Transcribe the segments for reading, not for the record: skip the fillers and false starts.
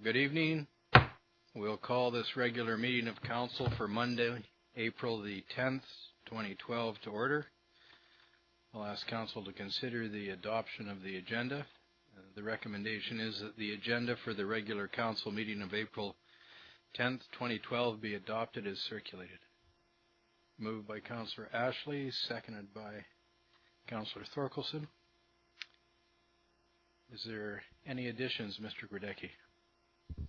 Good evening. We'll call this regular meeting of council for Monday, April the 10th, 2012 to order. I'll ask council to consider the adoption of the agenda. The recommendation is that the agenda for the regular council meeting of April 10th, 2012 be adopted as circulated. Moved by Councillor Ashley, seconded by Councillor Thorkelson. Is there any additions, Mr. Grodecki?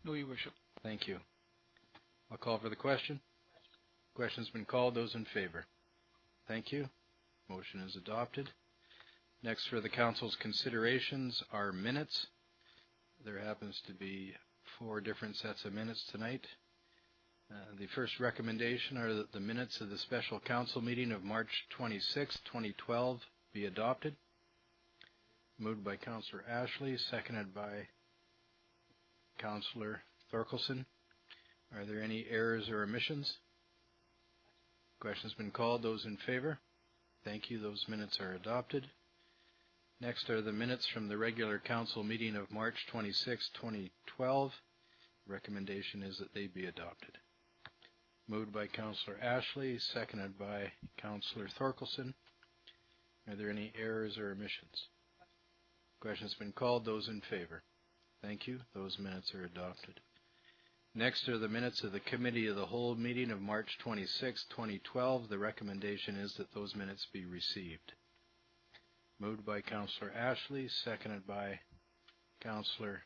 No, Your Worship. Thank you. I'll call for the question. Question's been called. Those in favor? Thank you. Motion is adopted. Next for the council's considerations are minutes. There happens to be 4 different sets of minutes tonight. The first recommendation are that the minutes of the special council meeting of March 26, 2012 be adopted. Moved by Councillor Ashley, seconded by Councillor Thorkelson. Are there any errors or omissions? Question's been called. Those in favor? Thank you. Those minutes are adopted. Next are the minutes from the regular council meeting of March 26, 2012. Recommendation is that they be adopted. Moved by Councillor Ashley, seconded by Councillor Thorkelson. Are there any errors or omissions? Question's been called. Those in favor? Thank you. Those minutes are adopted. Next are the minutes of the Committee of the Whole meeting of March 26, 2012. The recommendation is that those minutes be received. Moved by Councillor Ashley, seconded by Councillor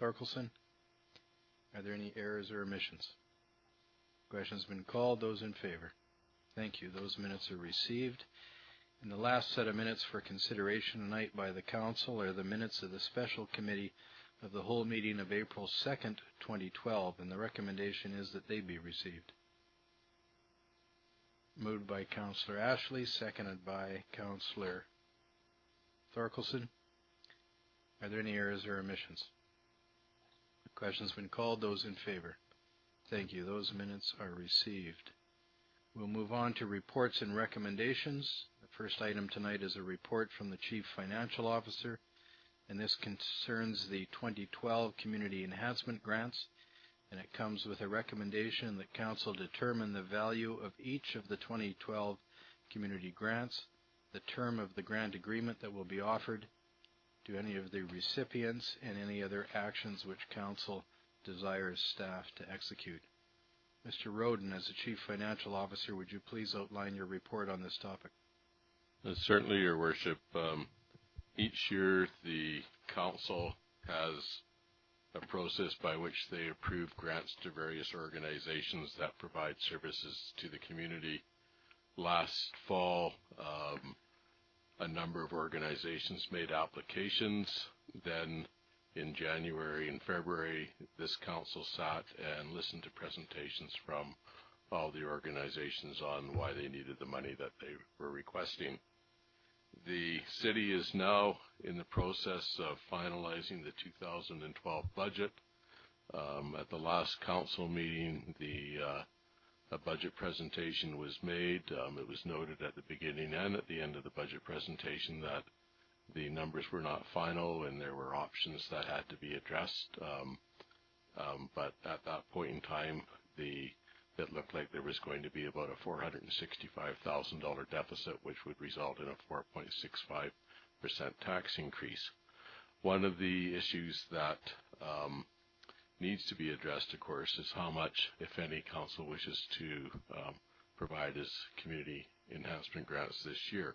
Thorkelson. Are there any errors or omissions? Question's been called. Those in favor? Thank you. Those minutes are received. And the last set of minutes for consideration tonight by the council are the minutes of the Special Committee of the Whole meeting of April 2nd, 2012, and the recommendation is that they be received. Moved by Councillor Ashley, seconded by Councillor Thorkelson. Are there any errors or omissions? The question's been called. Those in favor? Thank you. Those minutes are received. We'll move on to reports and recommendations. The first item tonight is a report from the Chief Financial Officer, and this concerns the 2012 Community Enhancement Grants, and it comes with a recommendation that Council determine the value of each of the 2012 community grants, the term of the grant agreement that will be offered to any of the recipients, and any other actions which Council desires staff to execute. Mr. Roden, as the Chief Financial Officer, would you please outline your report on this topic? Certainly, Your Worship. Each year, the Council has a process by which they approve grants to various organizations that provide services to the community. Last fall, a number of organizations made applications. Then in January and February, this council sat and listened to presentations from all the organizations on why they needed the money that they were requesting. The city is now in the process of finalizing the 2012 budget. At the last council meeting, a budget presentation was made. It was noted at the beginning and at the end of the budget presentation that the numbers were not final and there were options that had to be addressed. But at that point in time, it looked like there was going to be about a $465,000 deficit, which would result in a 4.65% tax increase. One of the issues that needs to be addressed, of course, is how much, if any, council wishes to provide as community enhancement grants this year.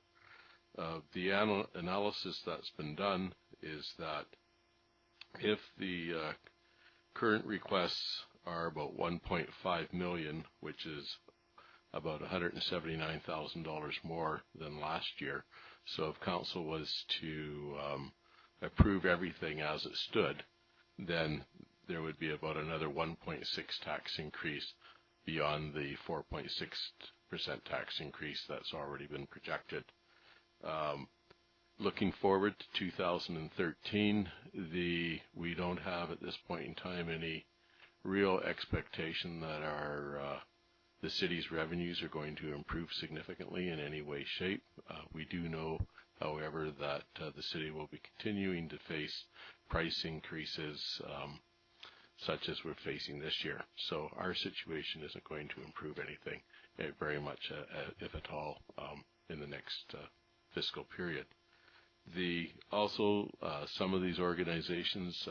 The analysis that's been done is that if the current requests are about $1.5 million, which is about $179,000 more than last year. So if council was to approve everything as it stood, then there would be about another 1.6 tax increase beyond the 4.6% tax increase that's already been projected. Looking forward to 2013, we don't have at this point in time any real expectation that the city's revenues are going to improve significantly in any way, shape. We do know, however, that the city will be continuing to face price increases, such as we're facing this year. So our situation isn't going to improve anything very much, if at all, in the next fiscal period. Some of these organizations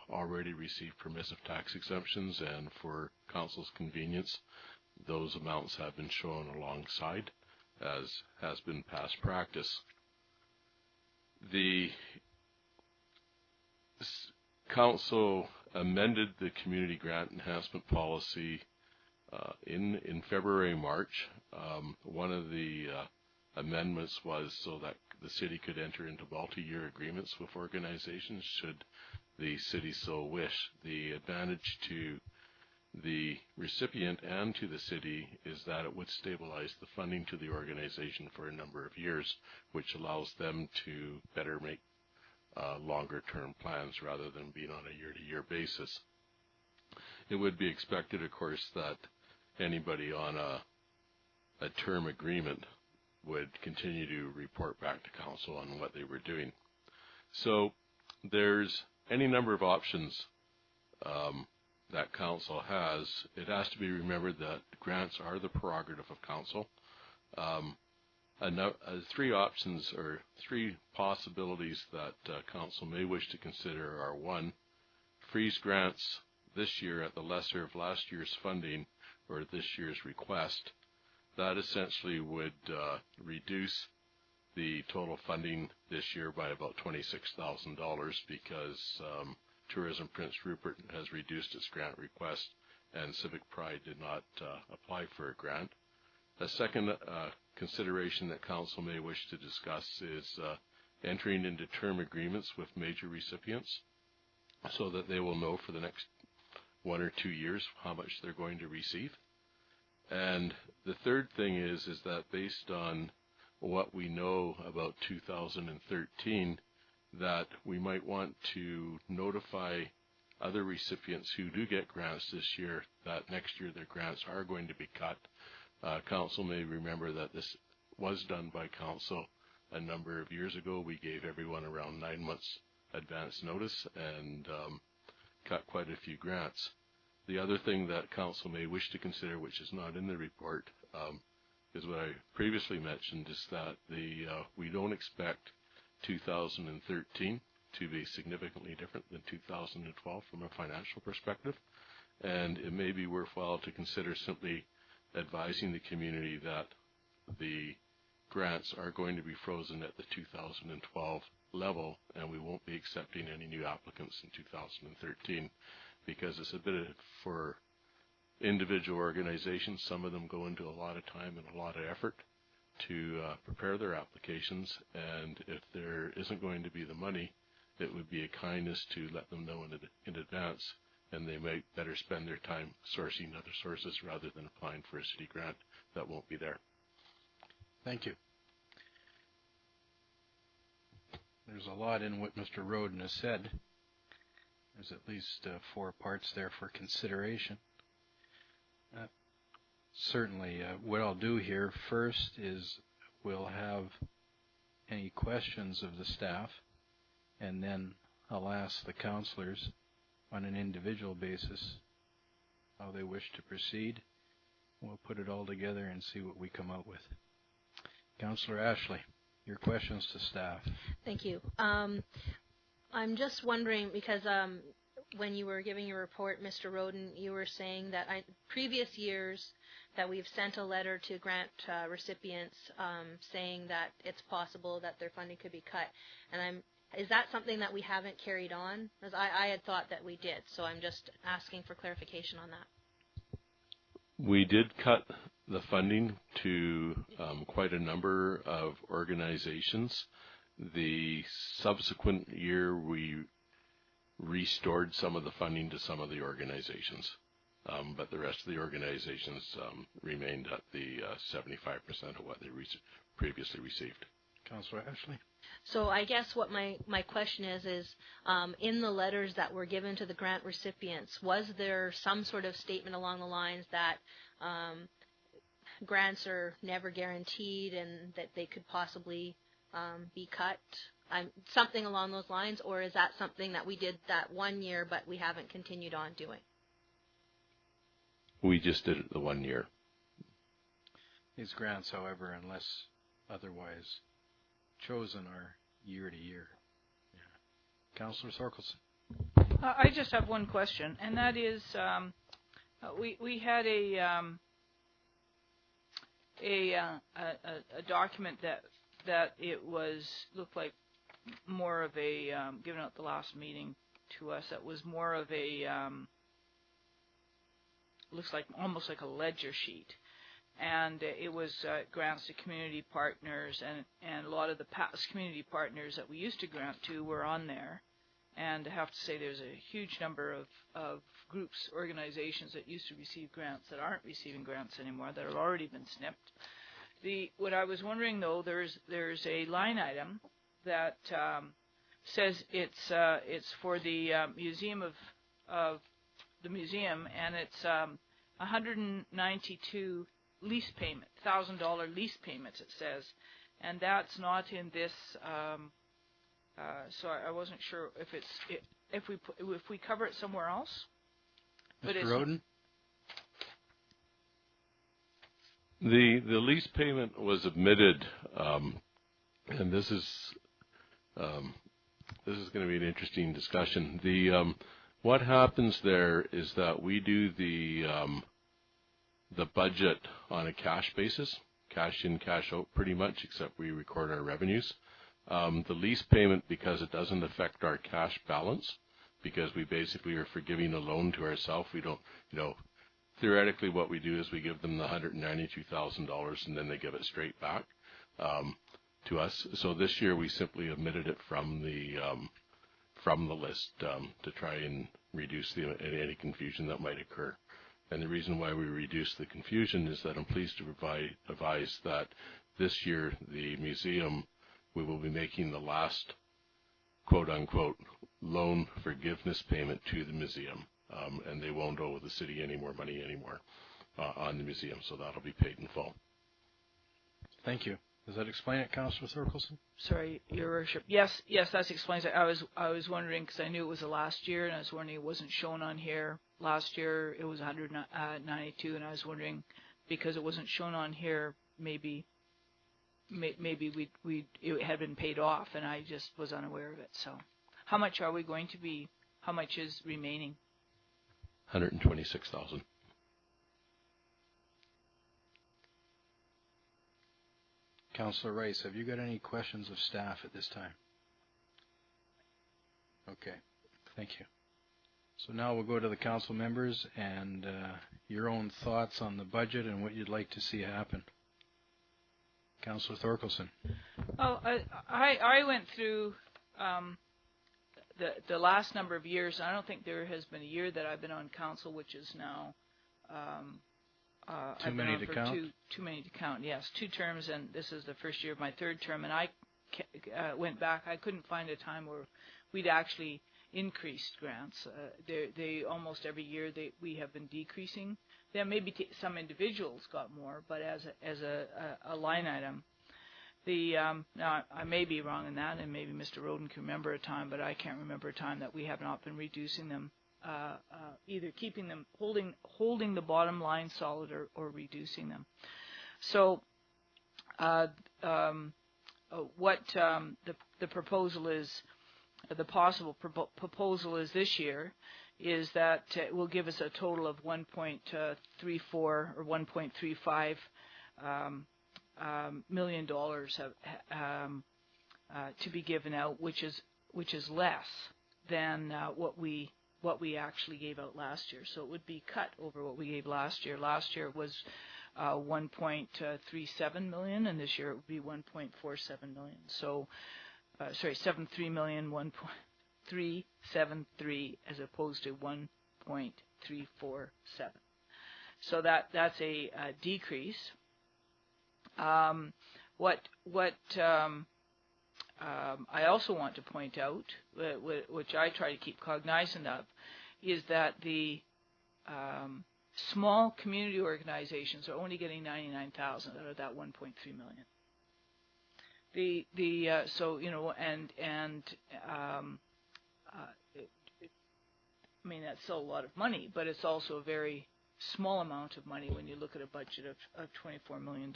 already receive permissive tax exemptions, and for council's convenience, those amounts have been shown alongside, as has been past practice. The council amended the community grant enhancement policy in February, March. One of the amendments was so that the city could enter into multi-year agreements with organizations should the city so wish. The advantage to the recipient and to the city is that it would stabilize the funding to the organization for a number of years, which allows them to better make longer-term plans rather than being on a year-to-year basis. It would be expected, of course, that anybody on a term agreement would continue to report back to council on what they were doing. So there's any number of options that council has. It has to be remembered that grants are the prerogative of council. Three options or three possibilities that council may wish to consider are: one, freeze grants this year at the lesser of last year's funding or this year's request. That essentially would reduce the total funding this year by about $26,000 because Tourism Prince Rupert has reduced its grant request and Civic Pride did not apply for a grant. A second consideration that council may wish to discuss is entering into term agreements with major recipients so that they will know for the next 1 or 2 years how much they're going to receive. And the third thing is that based on what we know about 2013, that we might want to notify other recipients who do get grants this year that next year their grants are going to be cut. Council may remember that this was done by council a number of years ago. We gave everyone around 9 months advance notice and cut quite a few grants. The other thing that council may wish to consider, which is not in the report, is what I previously mentioned, is that we don't expect 2013 to be significantly different than 2012 from a financial perspective, and it may be worthwhile to consider simply advising the community that the grants are going to be frozen at the 2012 level, and we won't be accepting any new applicants in 2013, because it's a bit for individual organizations. Some of them go into a lot of time and a lot of effort to prepare their applications, and if there isn't going to be the money, it would be a kindness to let them know in advance, and they might better spend their time sourcing other sources rather than applying for a city grant that won't be there. Thank you. There's a lot in what Mr. Roden has said. There's at least 4 parts there for consideration. Certainly, what I'll do here first is we'll have any questions of the staff, and then I'll ask the councillors on an individual basis how they wish to proceed. We'll put it all together and see what we come out with. Councillor Ashley, your questions to staff. Thank you. I'm just wondering, because when you were giving your report, Mr. Roden, you were saying that previous years that we've sent a letter to grant recipients saying that it's possible that their funding could be cut. And is that something that we haven't carried on? Because I had thought that we did, so I'm just asking for clarification on that. We did cut the funding to quite a number of organizations. The subsequent year, we restored some of the funding to some of the organizations, but the rest of the organizations remained at the 75% of what they previously received. Councillor Ashley. So I guess what my question is in the letters that were given to the grant recipients, was there some sort of statement along the lines that grants are never guaranteed and that they could possibly be cut? Something along those lines, or is that something that we did that 1 year but we haven't continued on doing? We just did it the 1 year. These grants, however, unless otherwise chosen, are year to year. Yeah. Councillor Thorkelson. I just have one question, and that is, we had a document that it looked like more of a given out the last meeting to us. That was more of a looks like almost like a ledger sheet, and it was grants to community partners, and a lot of the past community partners that we used to grant to were on there. And I have to say there's a huge number of groups, organizations that used to receive grants that aren't receiving grants anymore, that have already been snipped. What I was wondering, though, there's a line item that says it's for the museum of the museum, and it's 192 lease payment, $1,000 lease payments, it says, and that's not in this. So I wasn't sure if we cover it somewhere else. Mr. Roden? The lease payment was omitted, and this is going to be an interesting discussion. What happens there is that we do the budget on a cash basis, cash in, cash out, pretty much, except we record our revenues. The lease payment, because it doesn't affect our cash balance, because we basically are forgiving a loan to ourselves. We don't, theoretically what we do is we give them the $192,000 and then they give it straight back to us. So this year we simply omitted it from the list to try and reduce any confusion that might occur. And the reason why we reduced the confusion is that I'm pleased to advise that this year the museum, we will be making the last quote-unquote loan forgiveness payment to the museum, and they won't owe the city any more money anymore on the museum, so that'll be paid in full. Thank you. Does that explain it, Councillor Thorkelson? Sorry, Your Worship. Yes, that explains it. I was wondering, because I knew it was the last year, and I was wondering it wasn't shown on here. Last year it was 192, and I was wondering, because it wasn't shown on here, maybe it had been paid off, and I just was unaware of it. So, how much are we going to be? How much is remaining? $126,000. Councillor Rice, have you got any questions of staff at this time? Okay, thank you. So now we'll go to the council members and your own thoughts on the budget and what you'd like to see happen. Councillor Thorkelson. Oh, I went through the last number of years. I don't think there has been a year that I've been on council, which is now too many to count. Too many to count. Yes, 2 terms, and this is the first year of my 3rd term. And I went back. I couldn't find a time where we'd actually increased grants. They almost every year we have been decreasing. There maybe some individuals got more, but as a line item, now I may be wrong in that, and maybe Mr. Roden can remember a time, but I can't remember a time that we have not been reducing them, either keeping them, holding the bottom line solid, or reducing them. So, what the proposal is, the possible proposal is this year, is that it will give us a total of $1.34 or $1.35 million to be given out, which is less than what we actually gave out last year. So it would be cut over what we gave last year. Last year it was 1.37 million, and this year it would be 1.47 million. So, 73 million, 1.373 as opposed to 1.347. So that's a decrease. What I also want to point out, which I try to keep cognizant of, is that the small community organizations are only getting $99,000 out of that $1.3 million. So I mean, that's still a lot of money, but it's also a very small amount of money when you look at a budget of $24 million.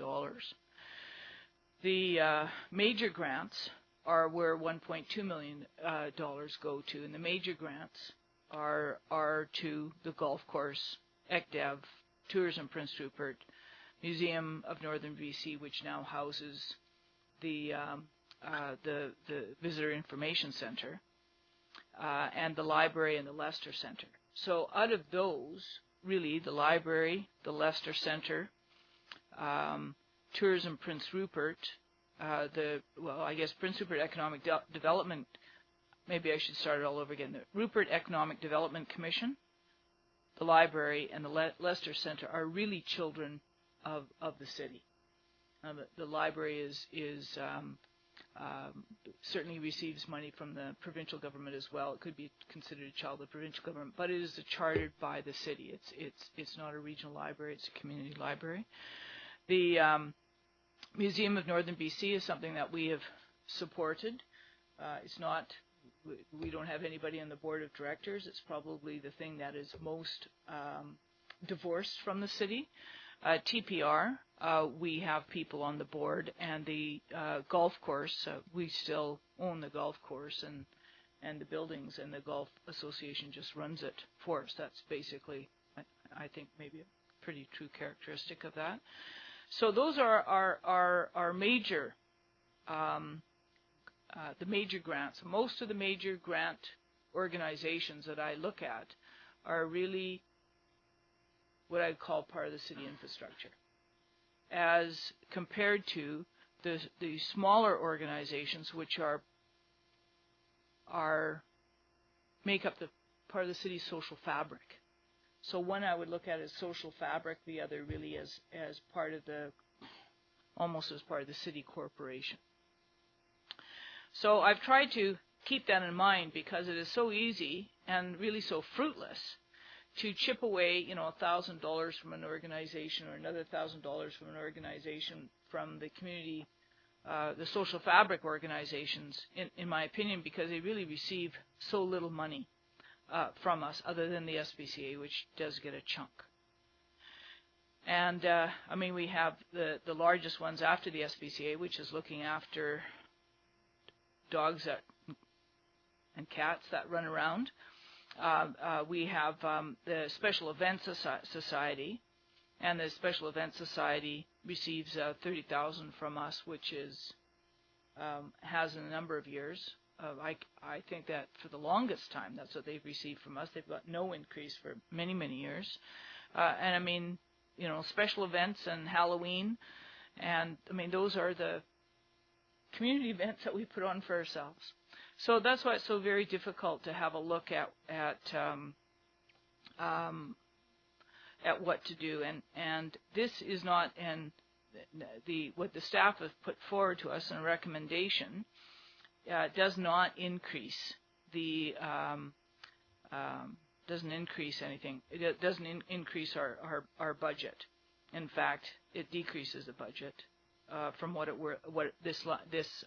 The major grants are where $1.2 million go to, and the major grants are to the golf course, ECDEV, Tourism Prince Rupert, Museum of Northern BC, which now houses the Visitor Information Center, and the library and the Lester Center. So out of those, really, the library, the Lester Center, Tourism Prince Rupert, Prince Rupert Economic Development, maybe I should start it all over again. The Rupert Economic Development Commission, the library, and the Lester Center are really children of the city. The library is certainly receives money from the provincial government as well. It could be considered a child of the provincial government, but it is chartered by the city. It's not a regional library; it's a community library. The Museum of Northern BC is something that we have supported. It's not. We don't have anybody on the board of directors. It's probably the thing that is most divorced from the city. TPR, we have people on the board, and the golf course, we still own the golf course and the buildings, and the Golf Association just runs it for us. That's basically, I think, maybe a pretty true characteristic of that. So those are our major, the major grants. Most of the major grant organizations that I look at are really what I'd call part of the city infrastructure, as compared to the smaller organizations, which make up the part of the city's social fabric. So one I would look at as social fabric, the other really as part of almost as part of the city corporation. So I've tried to keep that in mind, because it is so easy and really so fruitless to chip away, $1,000 from an organization or another $1,000 from an organization from the community, the social fabric organizations, in my opinion, because they really receive so little money from us, other than the SPCA, which does get a chunk. And we have the largest ones after the SPCA, which is looking after dogs and cats that run around. We have the Special Events Society, and the Special Events Society receives $30,000 from us, which has in a number of years. I think that for the longest time, that's what they've received from us. They've got no increase for many, many years. Special events and Halloween, and those are the community events that we put on for ourselves. So that's why it's so very difficult to have a look at what to do. And this is not what the staff have put forward to us in a recommendation does not increase doesn't increase anything. It doesn't increase our budget. In fact, it decreases the budget from this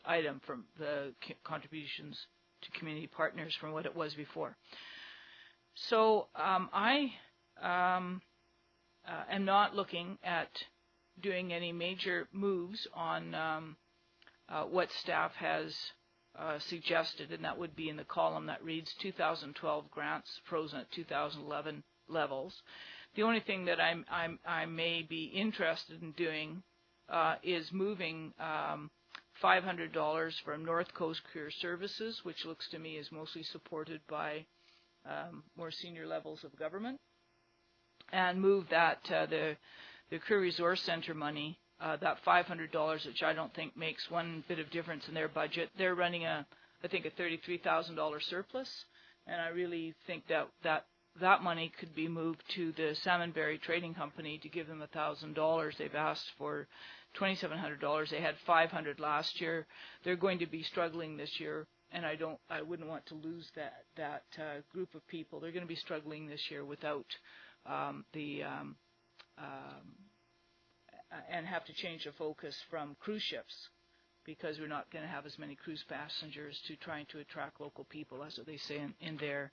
item from the contributions to community partners from what it was before. So I am not looking at doing any major moves on what staff has suggested, and that would be in the column that reads 2012 grants frozen at 2011 levels. The only thing that I may be interested in doing is moving $500 from North Coast Career Services, which looks to me is mostly supported by more senior levels of government, and move that the Career Resource Center money, that $500, which I don't think makes one bit of difference in their budget. They're running I think a $33,000 surplus, and I really think that money could be moved to the Salmonberry Trading Company to give them $1,000. They've asked for $2,700. They had $500 last year. They're going to be struggling this year, and I wouldn't want to lose that group of people. They're going to be struggling this year without and have to change the focus from cruise ships because we're not going to have as many cruise passengers to trying to attract local people. That's what they say in their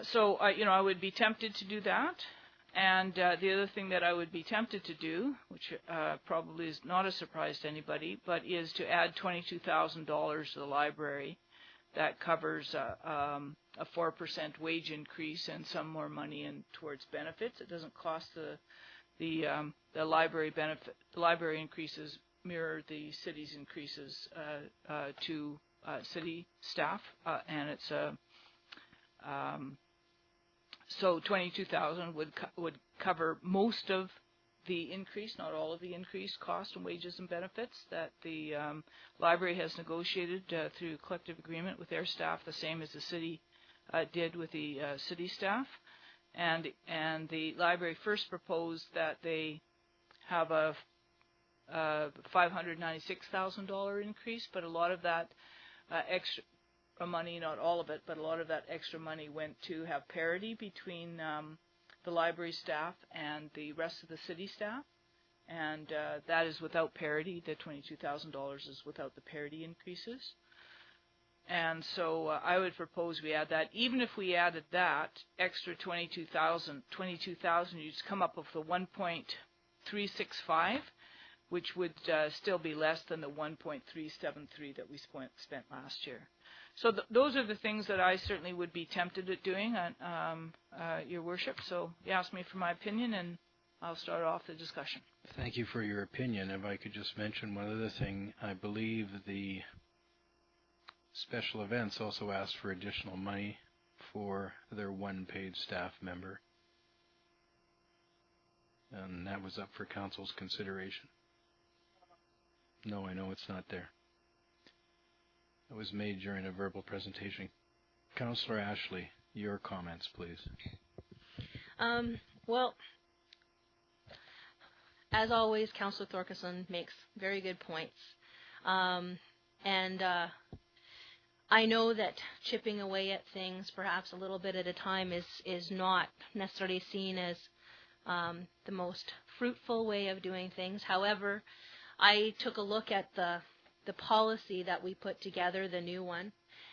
so I would be tempted to do that. And the other thing that I would be tempted to do, which probably is not a surprise to anybody, but is to add $22,000 to the library. That covers a 4% wage increase and some more money in towards benefits. It doesn't cost the library benefit. The library increases mirror the city's increases to city staff, and it's so $22,000 would cover most of the increase, not all of the increased cost and wages and benefits that the library has negotiated through collective agreement with their staff, the same as the city did with the city staff. And the library first proposed that they have a $596,000 increase, but a lot of that extra money, not all of it, but a lot of that extra money went to have parity between the library staff and the rest of the city staff, and that is without parity. The $22,000 is without the parity increases. And so I would propose we add that. Even if we added that extra $22,000, you'd just come up with the 1.365, which would still be less than the 1.373 that we spent last year. So those are the things that I certainly would be tempted at doing, Your Worship. So you asked me for my opinion, and I'll start off the discussion. Thank you for your opinion. If I could just mention one other thing, I believe the special events also asked for additional money for their one paid staff member, and that was up for council's consideration. No, I know it's not there. It was made during a verbal presentation. Councillor Ashley, your comments, please. Well, as always, Councillor Thorkelsson makes very good points. And I know that chipping away at things perhaps a little bit at a time is not necessarily seen as the most fruitful way of doing things. However, I took a look at the policy that we put together, the new one,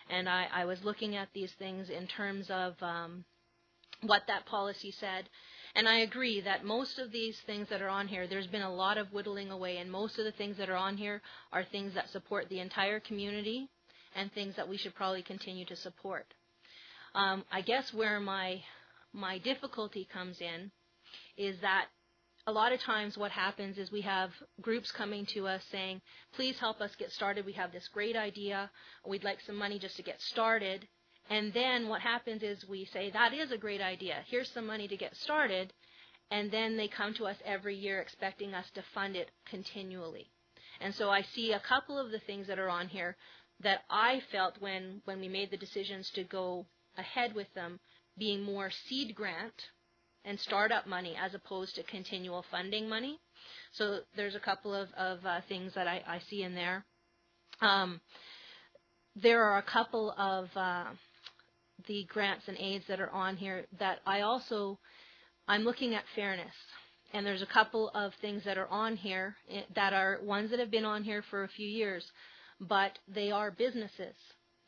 and I was looking at these things in terms of what that policy said. And I agree that most of these things that are on here, there's been a lot of whittling away, and most of the things that are on here are things that support the entire community and things that we should probably continue to support. I guess where my difficulty comes in is that a lot of times what happens is we have groups coming to us saying, please help us get started. We have this great idea. We'd like some money just to get started. And then what happens is we say, that is a great idea. Here's some money to get started. And then they come to us every year expecting us to fund it continually. And so I see a couple of the things that are on here that I felt when we made the decisions to go ahead with them being more seed grant and startup money as opposed to continual funding money. So there's a couple of things that I see in there. There are a couple of the grants and aids that are on here that I'm looking at fairness. And there's a couple of things that are on here that are ones that have been on here for a few years, but they are businesses,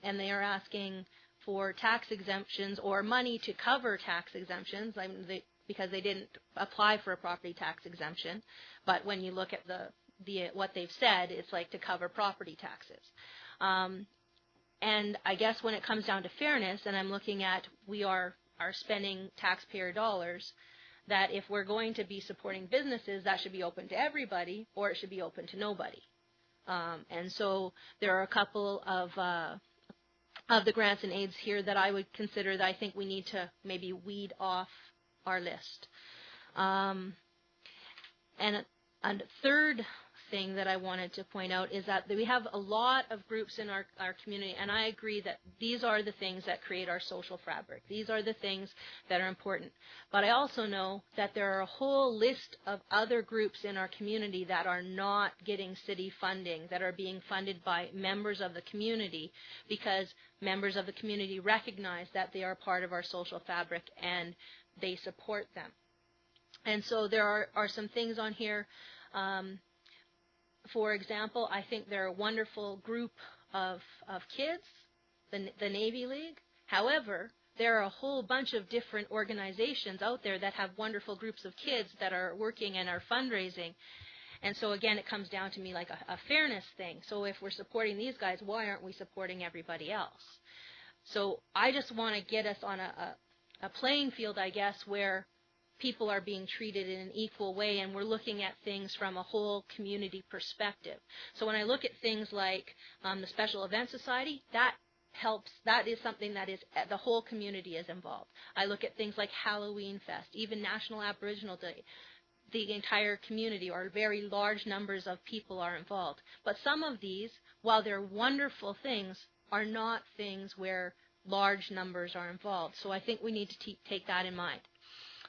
and they are asking for tax exemptions or money to cover tax exemptions because they didn't apply for a property tax exemption. But when you look at what they've said, it's like to cover property taxes. And I guess when it comes down to fairness, and I'm looking at we are spending taxpayer dollars, that if we're going to be supporting businesses, that should be open to everybody or it should be open to nobody. And so there are a couple of the grants and aids here that I would consider that I think we need to maybe weed off our list. And a third thing that I wanted to point out is that we have a lot of groups in our community, and I agree that these are the things that create our social fabric. These are the things that are important. But I also know that there are a whole list of other groups in our community that are not getting city funding, that are being funded by members of the community because members of the community recognize that they are part of our social fabric and they support them. And so there are some things on here for example, I think they're a wonderful group of kids, the Navy League. However, there are a whole bunch of different organizations out there that have wonderful groups of kids that are working and are fundraising. And so, again, it comes down to me like a fairness thing. So if we're supporting these guys, why aren't we supporting everybody else? So I just want to get us on a playing field, I guess, where people are being treated in an equal way, and we're looking at things from a whole community perspective. So when I look at things like the Special Events Society, that helps. That is something that is the whole community is involved. I look at things like Halloween Fest, even National Aboriginal Day. The entire community, or very large numbers of people, are involved. But some of these, while they're wonderful things, are not things where large numbers are involved. So I think we need to take that in mind.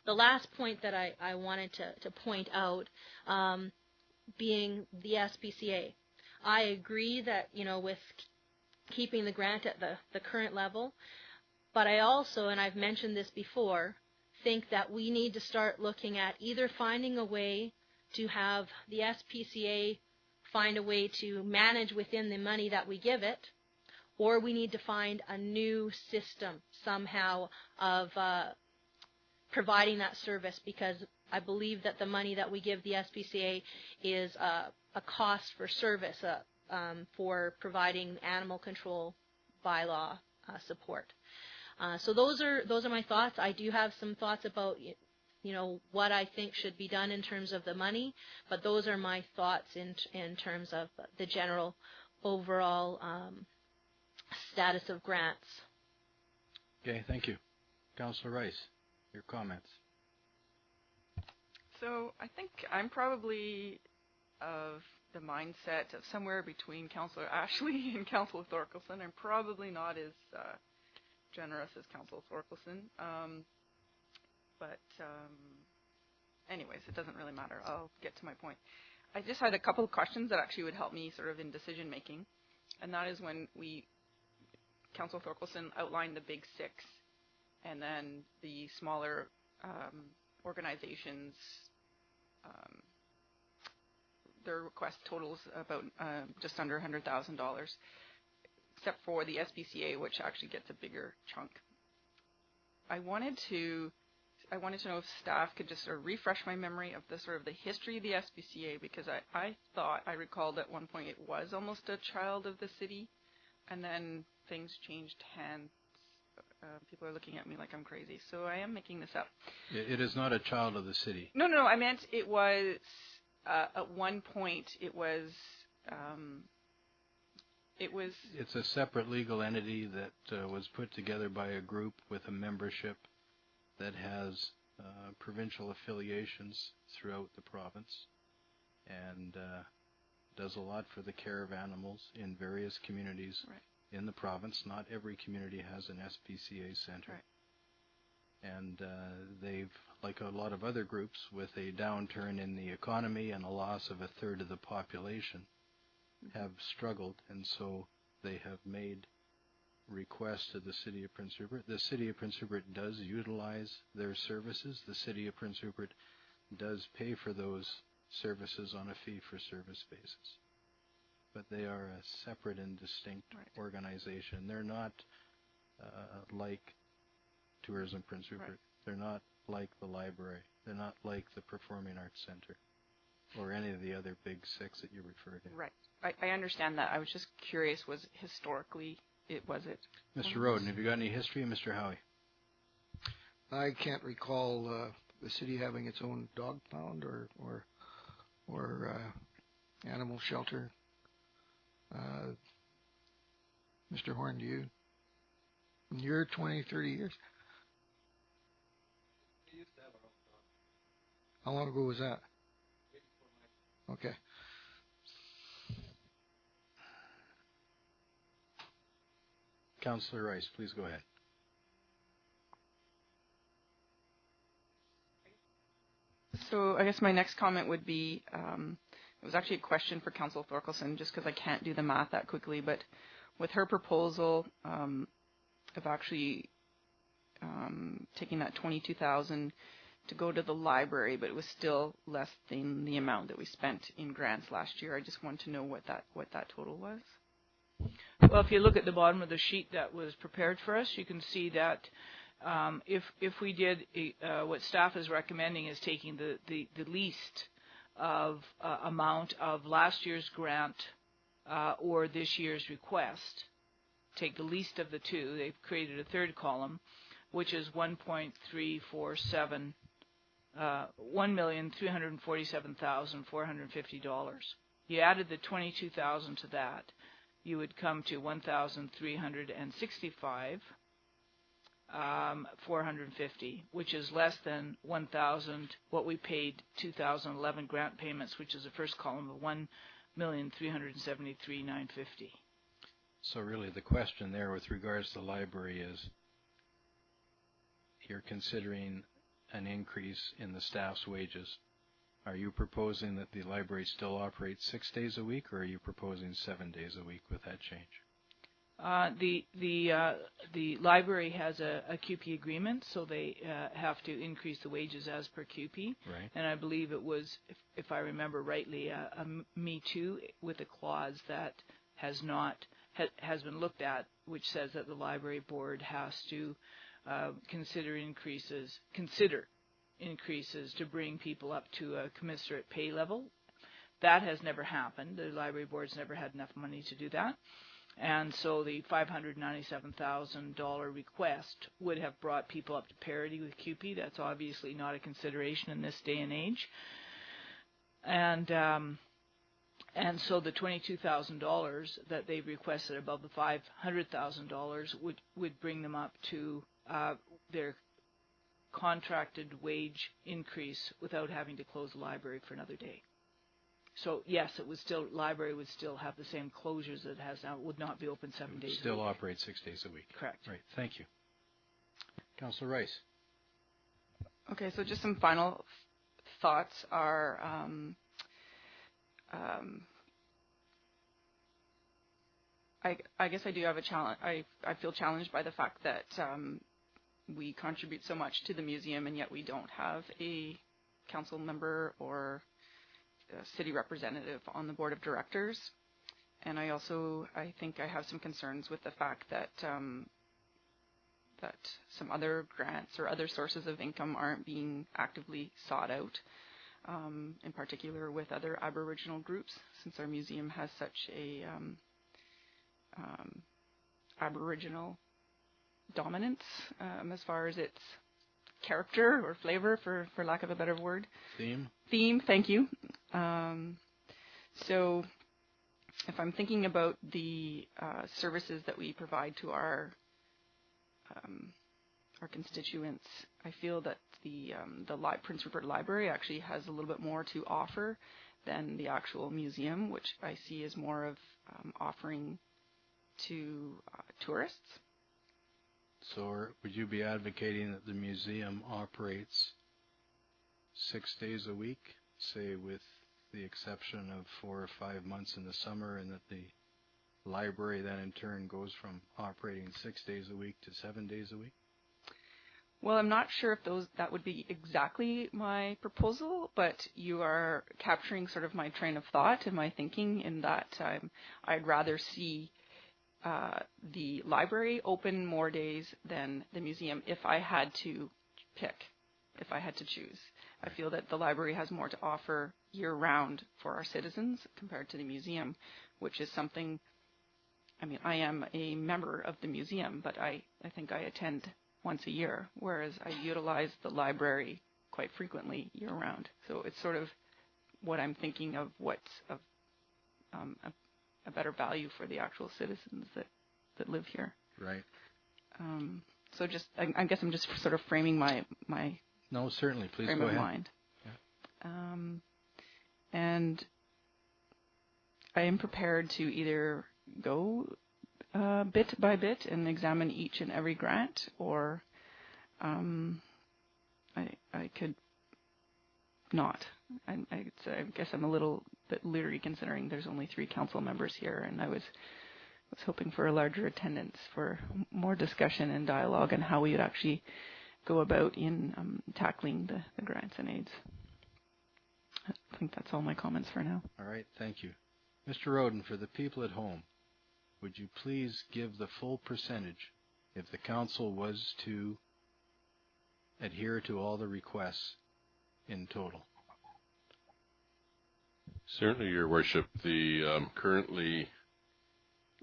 The last point that I wanted to point out being the SPCA. I agree that, with keeping the grant at the current level, but I also, and I've mentioned this before, think that we need to start looking at either finding a way to have the SPCA find a way to manage within the money that we give it, or we need to find a new system somehow of providing that service, because I believe that the money that we give the SPCA is a cost for service for providing animal control bylaw support. So those are my thoughts. I do have some thoughts about what I think should be done in terms of the money, but those are my thoughts in terms of the general overall status of grants. Okay, thank you. Councillor Rice, your comments. So I think I'm probably of the mindset of somewhere between Councillor Ashley and Councillor Thorkelson. I'm probably not as generous as Councillor Thorkelson. But anyways, it doesn't really matter. I'll get to my point. I just had a couple of questions that actually would help me sort of in decision making. And that is when Councillor Thorkelson outlined the big six, and then the smaller organizations, their request totals about just under $100,000, except for the SPCA, which actually gets a bigger chunk. I wanted to know if staff could just sort of refresh my memory of the history of the SPCA, because I recalled at one point it was almost a child of the city, and then things changed hands. People are looking at me like I'm crazy, so I am making this up. It is not a child of the city. No, I meant it was, at one point, it was... It's a separate legal entity that was put together by a group with a membership that has provincial affiliations throughout the province, and does a lot for the care of animals in various communities in the province. Not every community has an SPCA center. Right. And they've, like a lot of other groups, with a downturn in the economy and a loss of a third of the population, have struggled, and so they have made requests to the City of Prince Rupert. The City of Prince Rupert does utilize their services. The City of Prince Rupert does pay for those services on a fee-for-service basis. But they are a separate and distinct organization. They're not like Tourism Prince Rupert. Right. They're not like the library. They're not like the Performing Arts Center or any of the other big six that you referred to. Right. I understand that. I was just curious, was historically was it? Mr. Roden, have you got any history? Mr. Howie? I can't recall the city having its own dog pound or animal shelter. Mr. Horn, do you? In your 20, 30 years? We used to have our own dog. How long ago was that? Okay. Councillor Rice, please go ahead. So I guess my next comment would be, it was actually a question for Councillor Thorkelson, just because I can't do the math that quickly, but with her proposal of actually taking that $22,000 to go to the library, but it was still less than the amount that we spent in grants last year. I just want to know what that total was. Well, if you look at the bottom of the sheet that was prepared for us, you can see that if we did what staff is recommending is taking the least of amount of last year's grant or this year's request, take the least of the two. They've created a third column, which is $1,347,450. You added the $22,000 to that, you would come to $1,365,450, which is less than 1,000 what we paid 2011 grant payments, which is the first column of $1,373,950. So really the question there with regards to the library is you're considering an increase in the staff's wages. Are you proposing that the library still operates 6 days a week, or are you proposing 7 days a week with that change? The library has a QP agreement, so they have to increase the wages as per QP. Right. And I believe it was, if I remember rightly, a Me Too with a clause that has been looked at, which says that the library board has to consider increases to bring people up to a commensurate pay level. That has never happened. The library board's never had enough money to do that. And so the $597,000 request would have brought people up to parity with QP. That's obviously not a consideration in this day and age. And so the $22,000 that they've requested above the $500,000 would bring them up to their contracted wage increase without having to close the library for another day. So yes, library would still have the same closures that it has now. It would not be open 7 days a week. Still operate 6 days a week. Correct. Right. Thank you. Councillor Rice. Okay, so just some final thoughts are I guess I do have a challenge. I feel challenged by the fact that we contribute so much to the museum, and yet we don't have a council member or a city representative on the board of directors. And I think I have some concerns with the fact that that some other grants or other sources of income aren't being actively sought out, in particular with other Aboriginal groups, since our museum has such a Aboriginal dominance as far as its character or flavor, for lack of a better word. Theme, thank you. So if I'm thinking about the services that we provide to our constituents, I feel that the Prince Rupert Library actually has a little bit more to offer than the actual museum, which I see as more of offering to tourists. So would you be advocating that the museum operates 6 days a week, say with the exception of 4 or 5 months in the summer, and that the library then in turn goes from operating 6 days a week to 7 days a week? Well, I'm not sure if that would be exactly my proposal, but you are capturing sort of my train of thought and my thinking in that I'd rather see the library open more days than the museum if I had to pick, if I had to choose. I feel that the library has more to offer year-round for our citizens compared to the museum, which is something, I am a member of the museum, but I think I attend once a year, whereas I utilize the library quite frequently year-round. So it's sort of what I'm thinking of what's of a better value for the actual citizens that live here. Right. So just, I guess I'm just sort of framing my No, certainly. Please frame go of ahead. mind. Yeah. And I am prepared to either go bit by bit and examine each and every grant, or I could not. I guess I'm a little bit leery considering there's only 3 council members here, and I was hoping for a larger attendance for more discussion and dialogue on how we would actually go about in tackling the grants and aids. I think that's all my comments for now. All right, thank you. Mr. Roden, for the people at home, would you please give the full percentage if the council was to adhere to all the requests in total? Certainly, Your Worship. Currently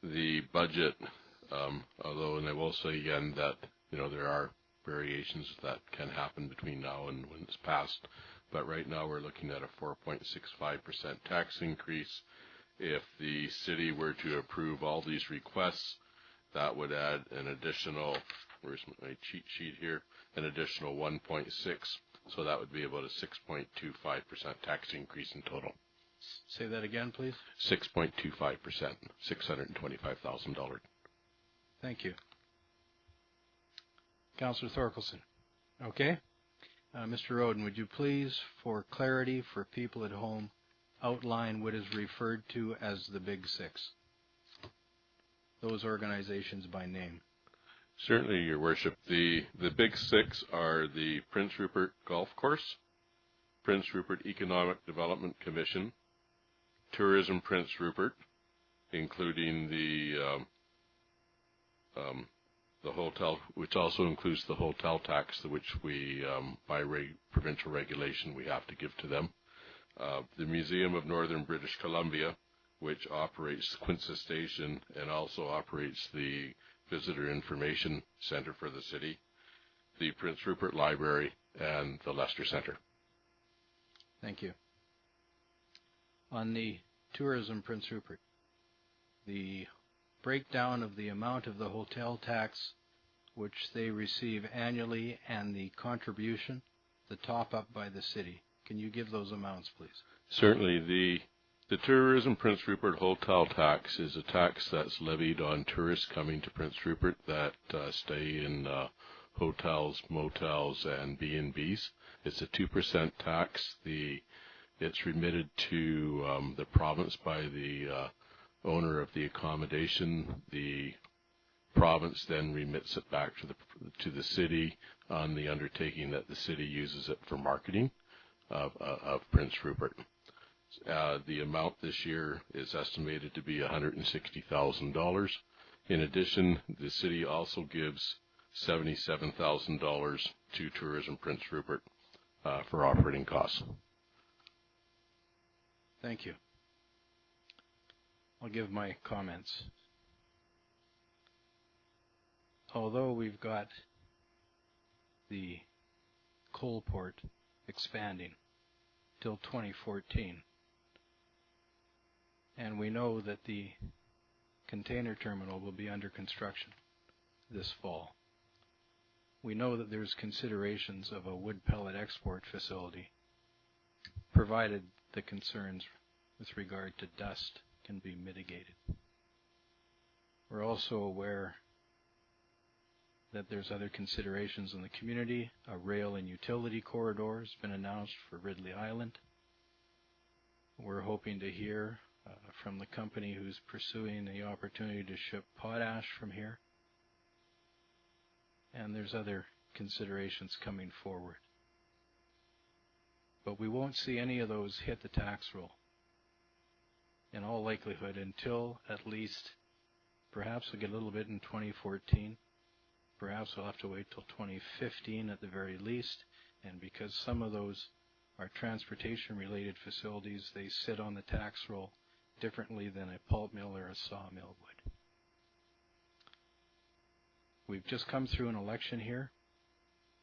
the budget, although, and I will say again that there are variations that can happen between now and when it's passed, but right now we're looking at a 4.65% tax increase. If the city were to approve all these requests, that would add an additional, where's my cheat sheet here, an additional 1.6, so that would be about a 6.25% tax increase in total. Say that again, please. 6.25%, $625,000. Thank you. Councillor Thorkelson. Okay. Mr. Roden, would you please, for clarity for people at home, outline what is referred to as the Big Six? Those organizations by name. Certainly, Your Worship. The Big Six are the Prince Rupert Golf Course, Prince Rupert Economic Development Commission, Tourism Prince Rupert, including the hotel, which also includes the hotel tax, which we, by provincial regulation, we have to give to them. The Museum of Northern British Columbia, which operates Quincy Station and also operates the Visitor Information Center for the city, the Prince Rupert Library, and the Lester Center. Thank you. On the Tourism Prince Rupert, the breakdown of the amount of the hotel tax which they receive annually and the contribution, the top-up by the city. Can you give those amounts, please? Certainly. The Tourism Prince Rupert hotel tax is a tax that's levied on tourists coming to Prince Rupert that stay in hotels, motels, and B&Bs. It's a 2% tax. It's remitted to the province by the owner of the accommodation. The province then remits it back to the city on the undertaking that the city uses it for marketing of Prince Rupert. The amount this year is estimated to be $160,000. In addition, the city also gives $77,000 to Tourism Prince Rupert for operating costs. Thank you. I'll give my comments. Although we've got the coal port expanding till 2014, and we know that the container terminal will be under construction this fall, we know that there's considerations of a wood pellet export facility, provided the concerns with regard to dust can be mitigated. We're also aware that there's other considerations in the community. A rail and utility corridor has been announced for Ridley Island. We're hoping to hear from the company who's pursuing the opportunity to ship potash from here. And there's other considerations coming forward. But we won't see any of those hit the tax roll, in all likelihood, until at least, perhaps we'll get a little bit in 2014. Perhaps we'll have to wait till 2015 at the very least. And because some of those are transportation-related facilities, they sit on the tax roll differently than a pulp mill or a sawmill would. We've just come through an election here,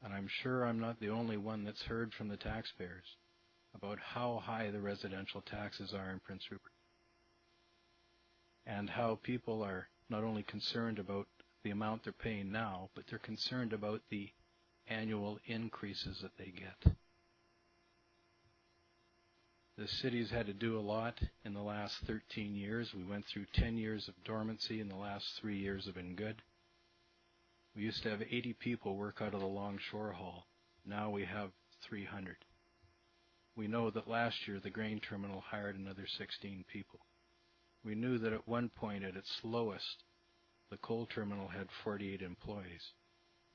and I'm sure I'm not the only one that's heard from the taxpayers about how high the residential taxes are in Prince Rupert, and how people are not only concerned about the amount they're paying now, but they're concerned about the annual increases that they get. The city's had to do a lot in the last 13 years. We went through 10 years of dormancy, and the last 3 years have been good. We used to have 80 people work out of the Longshore Hall. Now we have 300. We know that last year the grain terminal hired another 16 people. We knew that at one point at its lowest, the coal terminal had 48 employees.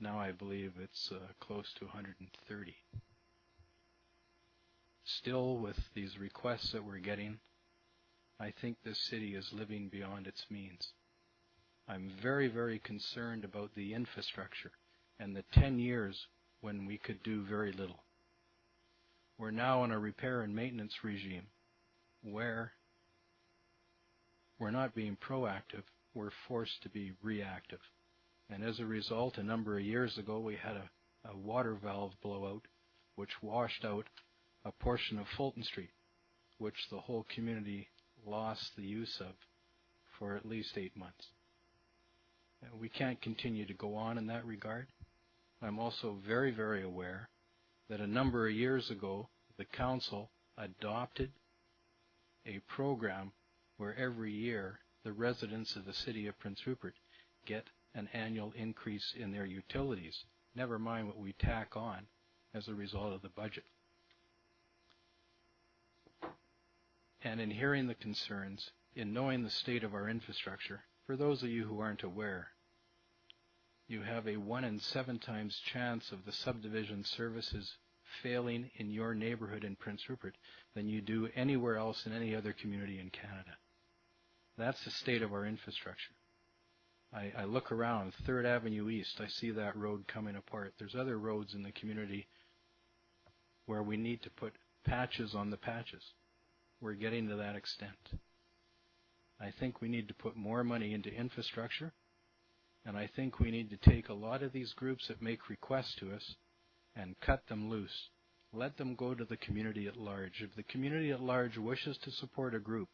Now I believe it's close to 130. Still, with these requests that we're getting, I think this city is living beyond its means. I'm very, very concerned about the infrastructure and the 10 years when we could do very little. We're now in a repair and maintenance regime where we're not being proactive, we're forced to be reactive. And as a result, a number of years ago, we had a water valve blowout which washed out a portion of Fulton Street, which the whole community lost the use of for at least 8 months. And we can't continue to go on in that regard. I'm also very, very aware that a number of years ago, the council adopted a program where every year the residents of the city of Prince Rupert get an annual increase in their utilities, never mind what we tack on as a result of the budget. And in hearing the concerns, in knowing the state of our infrastructure, for those of you who aren't aware, you have a 1 in 7 times chance of the subdivision services failing in your neighborhood in Prince Rupert than you do anywhere else in any other community in Canada. That's the state of our infrastructure. I look around 3rd Avenue East, I see that road coming apart. There's other roads in the community where we need to put patches on the patches. We're getting to that extent. I think we need to put more money into infrastructure, and I think we need to take a lot of these groups that make requests to us and cut them loose. Let them go to the community at large. If the community at large wishes to support a group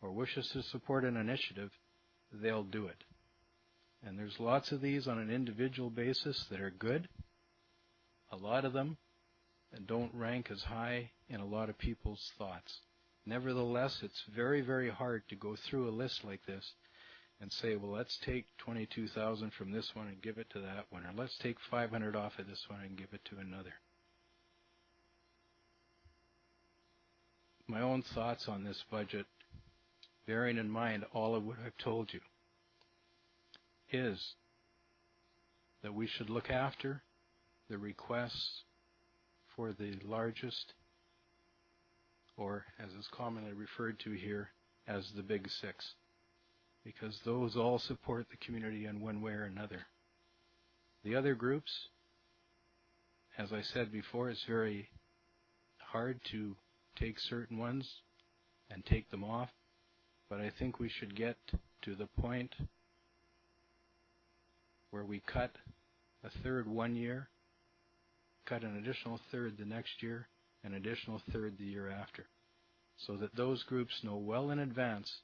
or wishes to support an initiative, they'll do it. And there's lots of these on an individual basis that are good. A lot of them don't rank as high in a lot of people's thoughts. Nevertheless, it's very, very hard to go through a list like this and say, well, let's take 22,000 from this one and give it to that one, or let's take 500 off of this one and give it to another. My own thoughts on this budget, bearing in mind all of what I've told you, is that we should look after the requests for the largest, or as is commonly referred to here, as the Big Six, because those all support the community in one way or another. The other groups, as I said before, it's very hard to take certain ones and take them off, but I think we should get to the point where we cut a third one year, cut an additional third the next year, an additional third the year after, so that those groups know well in advance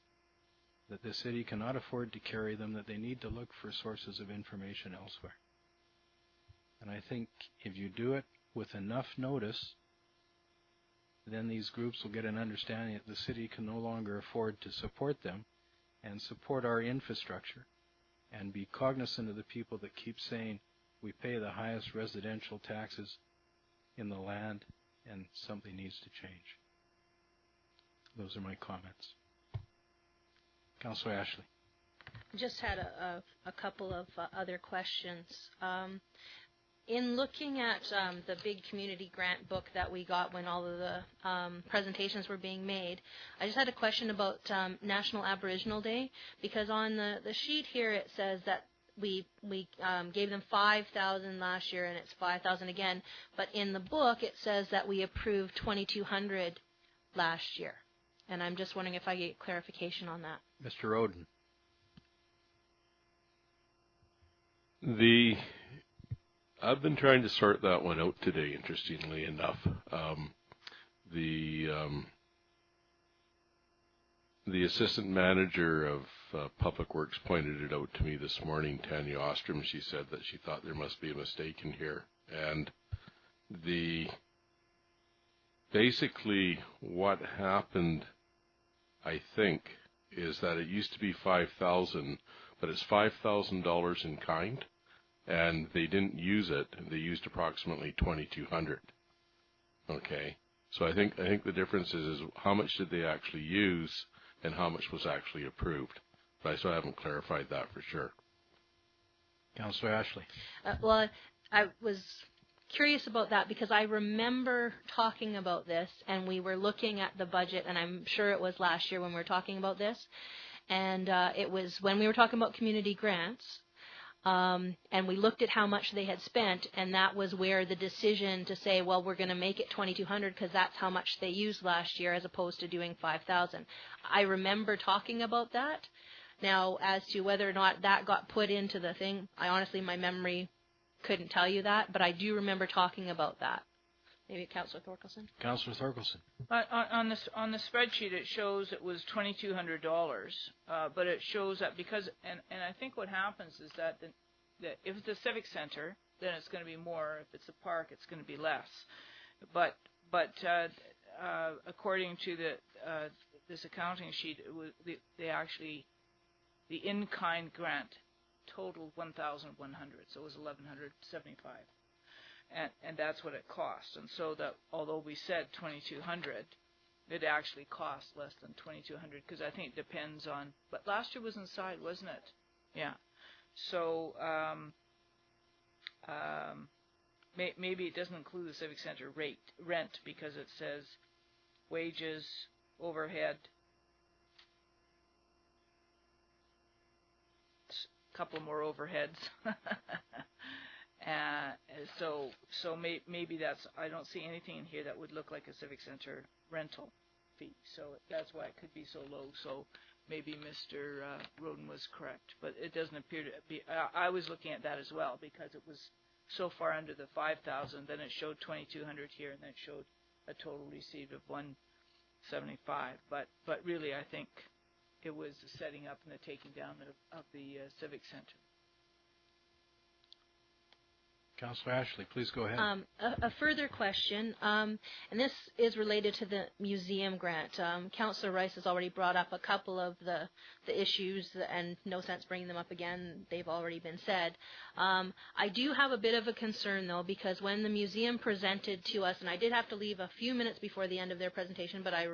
that the city cannot afford to carry them, that they need to look for sources of information elsewhere. And I think if you do it with enough notice, then these groups will get an understanding that the city can no longer afford to support them and support our infrastructure, and be cognizant of the people that keep saying we pay the highest residential taxes in the land and something needs to change. Those are my comments. Councillor Ashley. Just had a couple of other questions. In looking at the big community grant book that we got when all of the presentations were being made, I just had a question about National Aboriginal Day, because on the sheet here it says that we gave them 5,000 last year and it's 5,000 again, but in the book it says that we approved 2,200 last year, and I'm just wondering if I get clarification on that. Mr. Roden. I've been trying to sort that one out today, interestingly enough. The assistant manager of Public Works pointed it out to me this morning, Tanya Ostrom. She said that she thought there must be a mistake in here. And basically what happened, I think, is that it used to be 5,000, but it's $5,000 in kind. And they didn't use it. They used approximately 2,200. Okay, so I think the difference is how much did they actually use and how much was actually approved. But I still haven't clarified that for sure. Councillor Ashley. Well, I was curious about that because I remember talking about this, and we were looking at the budget, and I'm sure it was last year when we were talking about this, and it was when we were talking about community grants, and we looked at how much they had spent, and that was where the decision to say, well, we're going to make it 2,200 because that's how much they used last year as opposed to doing 5,000. I remember talking about that. Now, as to whether or not that got put into the thing, I honestly, my memory couldn't tell you that, but I do remember talking about that. Maybe Councillor Thorkelson? Councillor Thorkelson. On the spreadsheet, it shows it was $2,200, but it shows that because, and I think what happens is that if it's a civic center, then it's going to be more. If it's a park, it's going to be less. But according to this accounting sheet, it was, the in-kind grant totaled 1,100, so it was 1,175. And that's what it cost. And so that although we said 2,200, it actually cost less than 2,200 because I think it depends on. But last year was inside, wasn't it? Yeah. So maybe it doesn't include the civic center rent because it says wages, overhead, a couple more overheads. So maybe that's, I don't see anything in here that would look like a civic center rental fee. So that's why it could be so low. So maybe Mr. Roden was correct, but it doesn't appear to be. I was looking at that as well because it was so far under the 5,000. Then it showed 2,200 here, and then it showed a total received of 175. But really, I think it was the setting up and the taking down of the civic center. Councillor Ashley, please go ahead. A further question, and this is related to the museum grant. Councillor Rice has already brought up a couple of the issues, and no sense bringing them up again. They've already been said. I do have a bit of a concern, though, because when the museum presented to us, and I did have to leave a few minutes before the end of their presentation, but I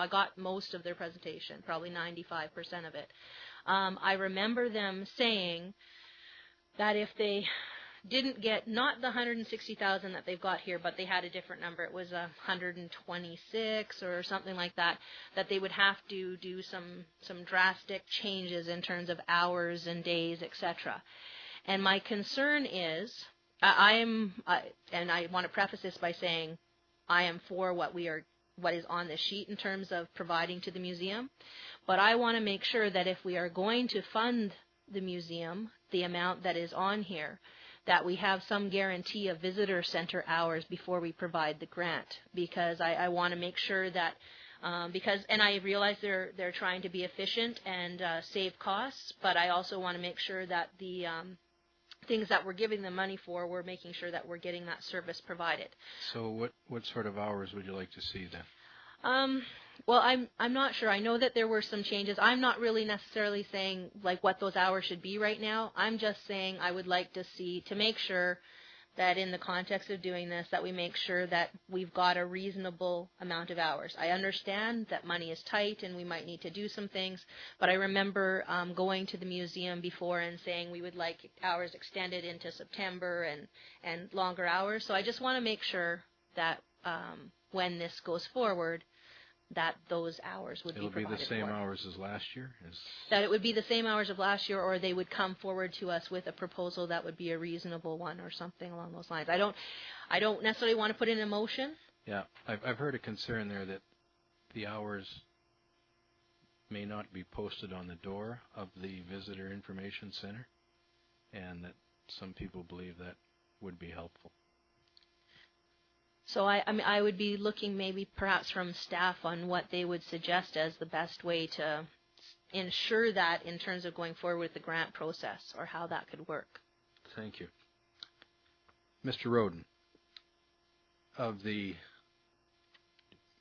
got most of their presentation, probably 95% of it. I remember them saying that if they didn't get not the 160,000 that they've got here, but they had a different number. It was 126 or something like that. That they would have to do some drastic changes in terms of hours and days, etc. And my concern is, and I want to preface this by saying, I am for what is on the sheet in terms of providing to the museum, but I want to make sure that if we are going to fund the museum, the amount that is on here, that we have some guarantee of visitor center hours before we provide the grant, because I want to make sure that and I realize they're trying to be efficient and save costs, but I also want to make sure that the things that we're giving them money for, we're making sure that we're getting that service provided. So what sort of hours would you like to see then? Well, I'm not sure. I know that there were some changes. I'm not really necessarily saying like what those hours should be right now. I'm just saying I would like to see, to make sure that in the context of doing this, that we make sure that we've got a reasonable amount of hours. I understand that money is tight and we might need to do some things, but I remember going to the museum before and saying we would like hours extended into September and longer hours. So I just want to make sure that when this goes forward, that those hours would be provided. It'll be the same hours as last year? That it would be the same hours of last year, or they would come forward to us with a proposal that would be a reasonable one or something along those lines. I don't necessarily want to put in a motion. Yeah, I've heard a concern there that the hours may not be posted on the door of the Visitor Information Center, and that some people believe that would be helpful. So I would be looking maybe perhaps from staff on what they would suggest as the best way to ensure that in terms of going forward with the grant process, or how that could work. Thank you. Mr. Roden,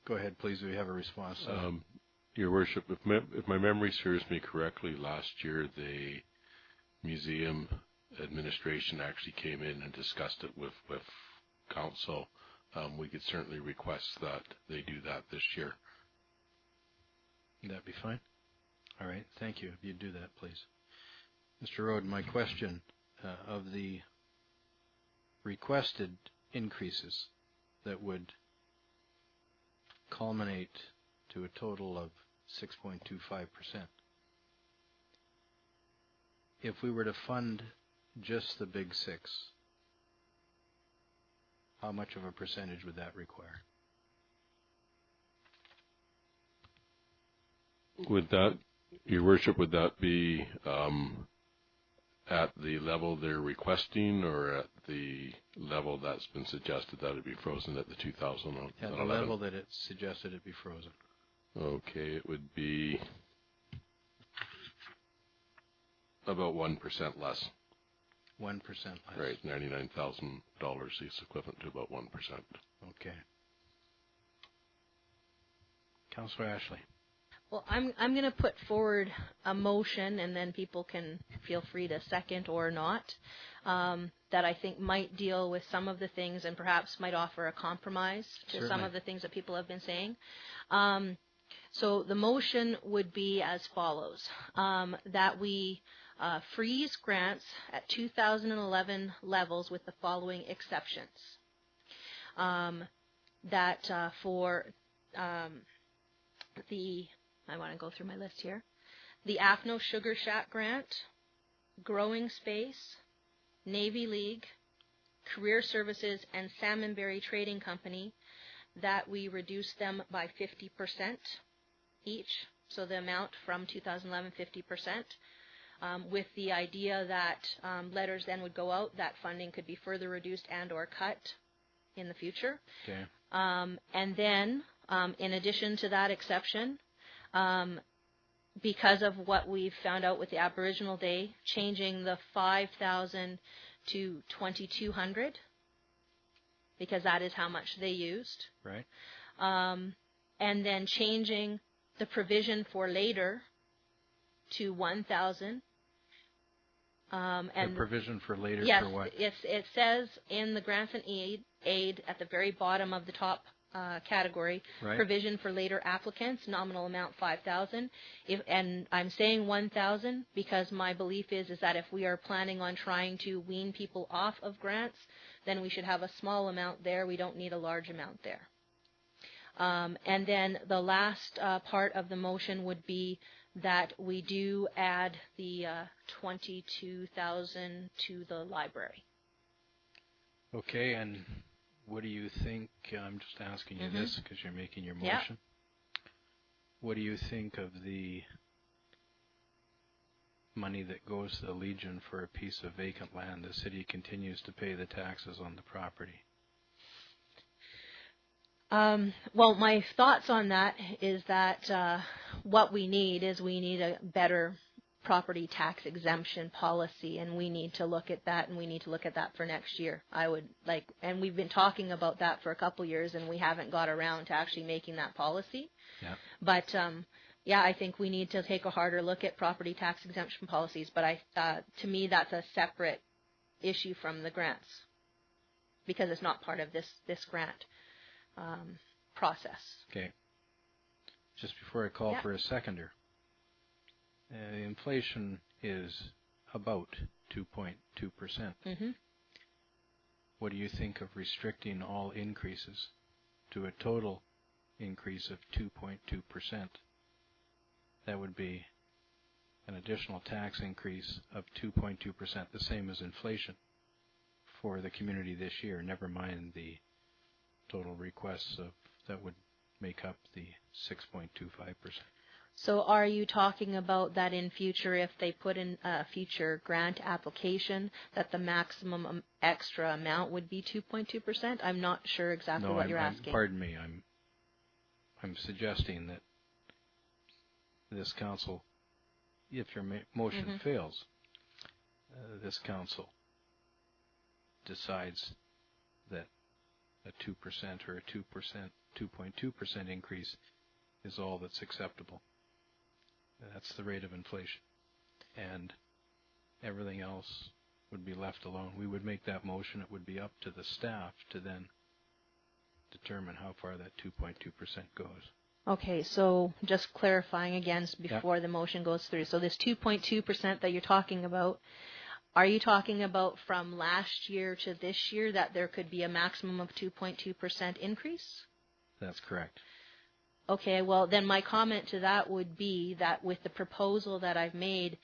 go ahead, please. Do you have a response? Your Worship, if my memory serves me correctly, last year the museum administration actually came in and discussed it with council. We could certainly request that they do that this year. Would that be fine? All right, thank you. If you'd do that, please. Mr. Roden, my question of the requested increases that would culminate to a total of 6.25%. If we were to fund just the big six, how much of a percentage would that require? Would that, Your Worship, would that be at the level they're requesting, or at the level that's been suggested that it be frozen at the 2011? At the level that it's suggested it be frozen. Okay, it would be about 1% less. 1% less. Right, $99,000 is equivalent to about 1%. Okay. Councillor Ashley. Well, I'm going to put forward a motion, and then people can feel free to second or not, that I think might deal with some of the things and perhaps might offer a compromise to Certainly. some of the things that people have been saying. So the motion would be as follows, that we freeze grants at 2011 levels with the following exceptions. That for I want to go through my list here. The AFNO Sugar Shack Grant, Growing Space, Navy League, Career Services, and Salmonberry Trading Company, that we reduce them by 50% each, so the amount from 2011, 50%, with the idea that letters then would go out, that funding could be further reduced and or cut in the future. Okay. And then, in addition to that exception, because of what we've found out with the Aboriginal Day, changing the 5,000 to 2,200, because that is how much they used. Right. And then changing the provision for later to 1,000. And the provision for later yes, for what? It says in the grants and aid at the very bottom of the top category, Right. provision for later applicants, nominal amount 5,000. And I'm saying 1,000 because my belief is that if we are planning on trying to wean people off of grants, then we should have a small amount there. We don't need a large amount there. And then the last part of the motion would be that we do add the 22,000 to the library. Okay, and what do you think? I'm just asking you this because you're making your motion. Yeah. What do you think of the money that goes to the Legion for a piece of vacant land? The city continues to pay the taxes on the property. Well, my thoughts on that is that what we need is a better property tax exemption policy, and we need to look at that, and we need to look at that for next year. And we've been talking about that for a couple years, and we haven't got around to actually making that policy. Yeah. But I think we need to take a harder look at property tax exemption policies. But to me, that's a separate issue from the grants because it's not part of this grant process. Okay. Just before I call for a seconder, inflation is about 2.2%. Mm-hmm. What do you think of restricting all increases to a total increase of 2.2%? That would be an additional tax increase of 2.2%, the same as inflation for the community this year, never mind the total requests that would make up the 6.25%. So are you talking about that in future, if they put in a future grant application, that the maximum extra amount would be 2.2%? I'm not sure exactly what you're asking. Pardon me. I'm suggesting that this council, if your motion fails, this council decides that a 2% or a 2.2% increase is all that's acceptable. That's the rate of inflation. And everything else would be left alone. We would make that motion. It would be up to the staff to then determine how far that 2.2% goes. Okay, so just clarifying again before the motion goes through. So this 2.2% that you're talking about, are you talking about from last year to this year that there could be a maximum of 2.2% increase? That's correct. Okay, well, then my comment to that would be that with the proposal that I've made,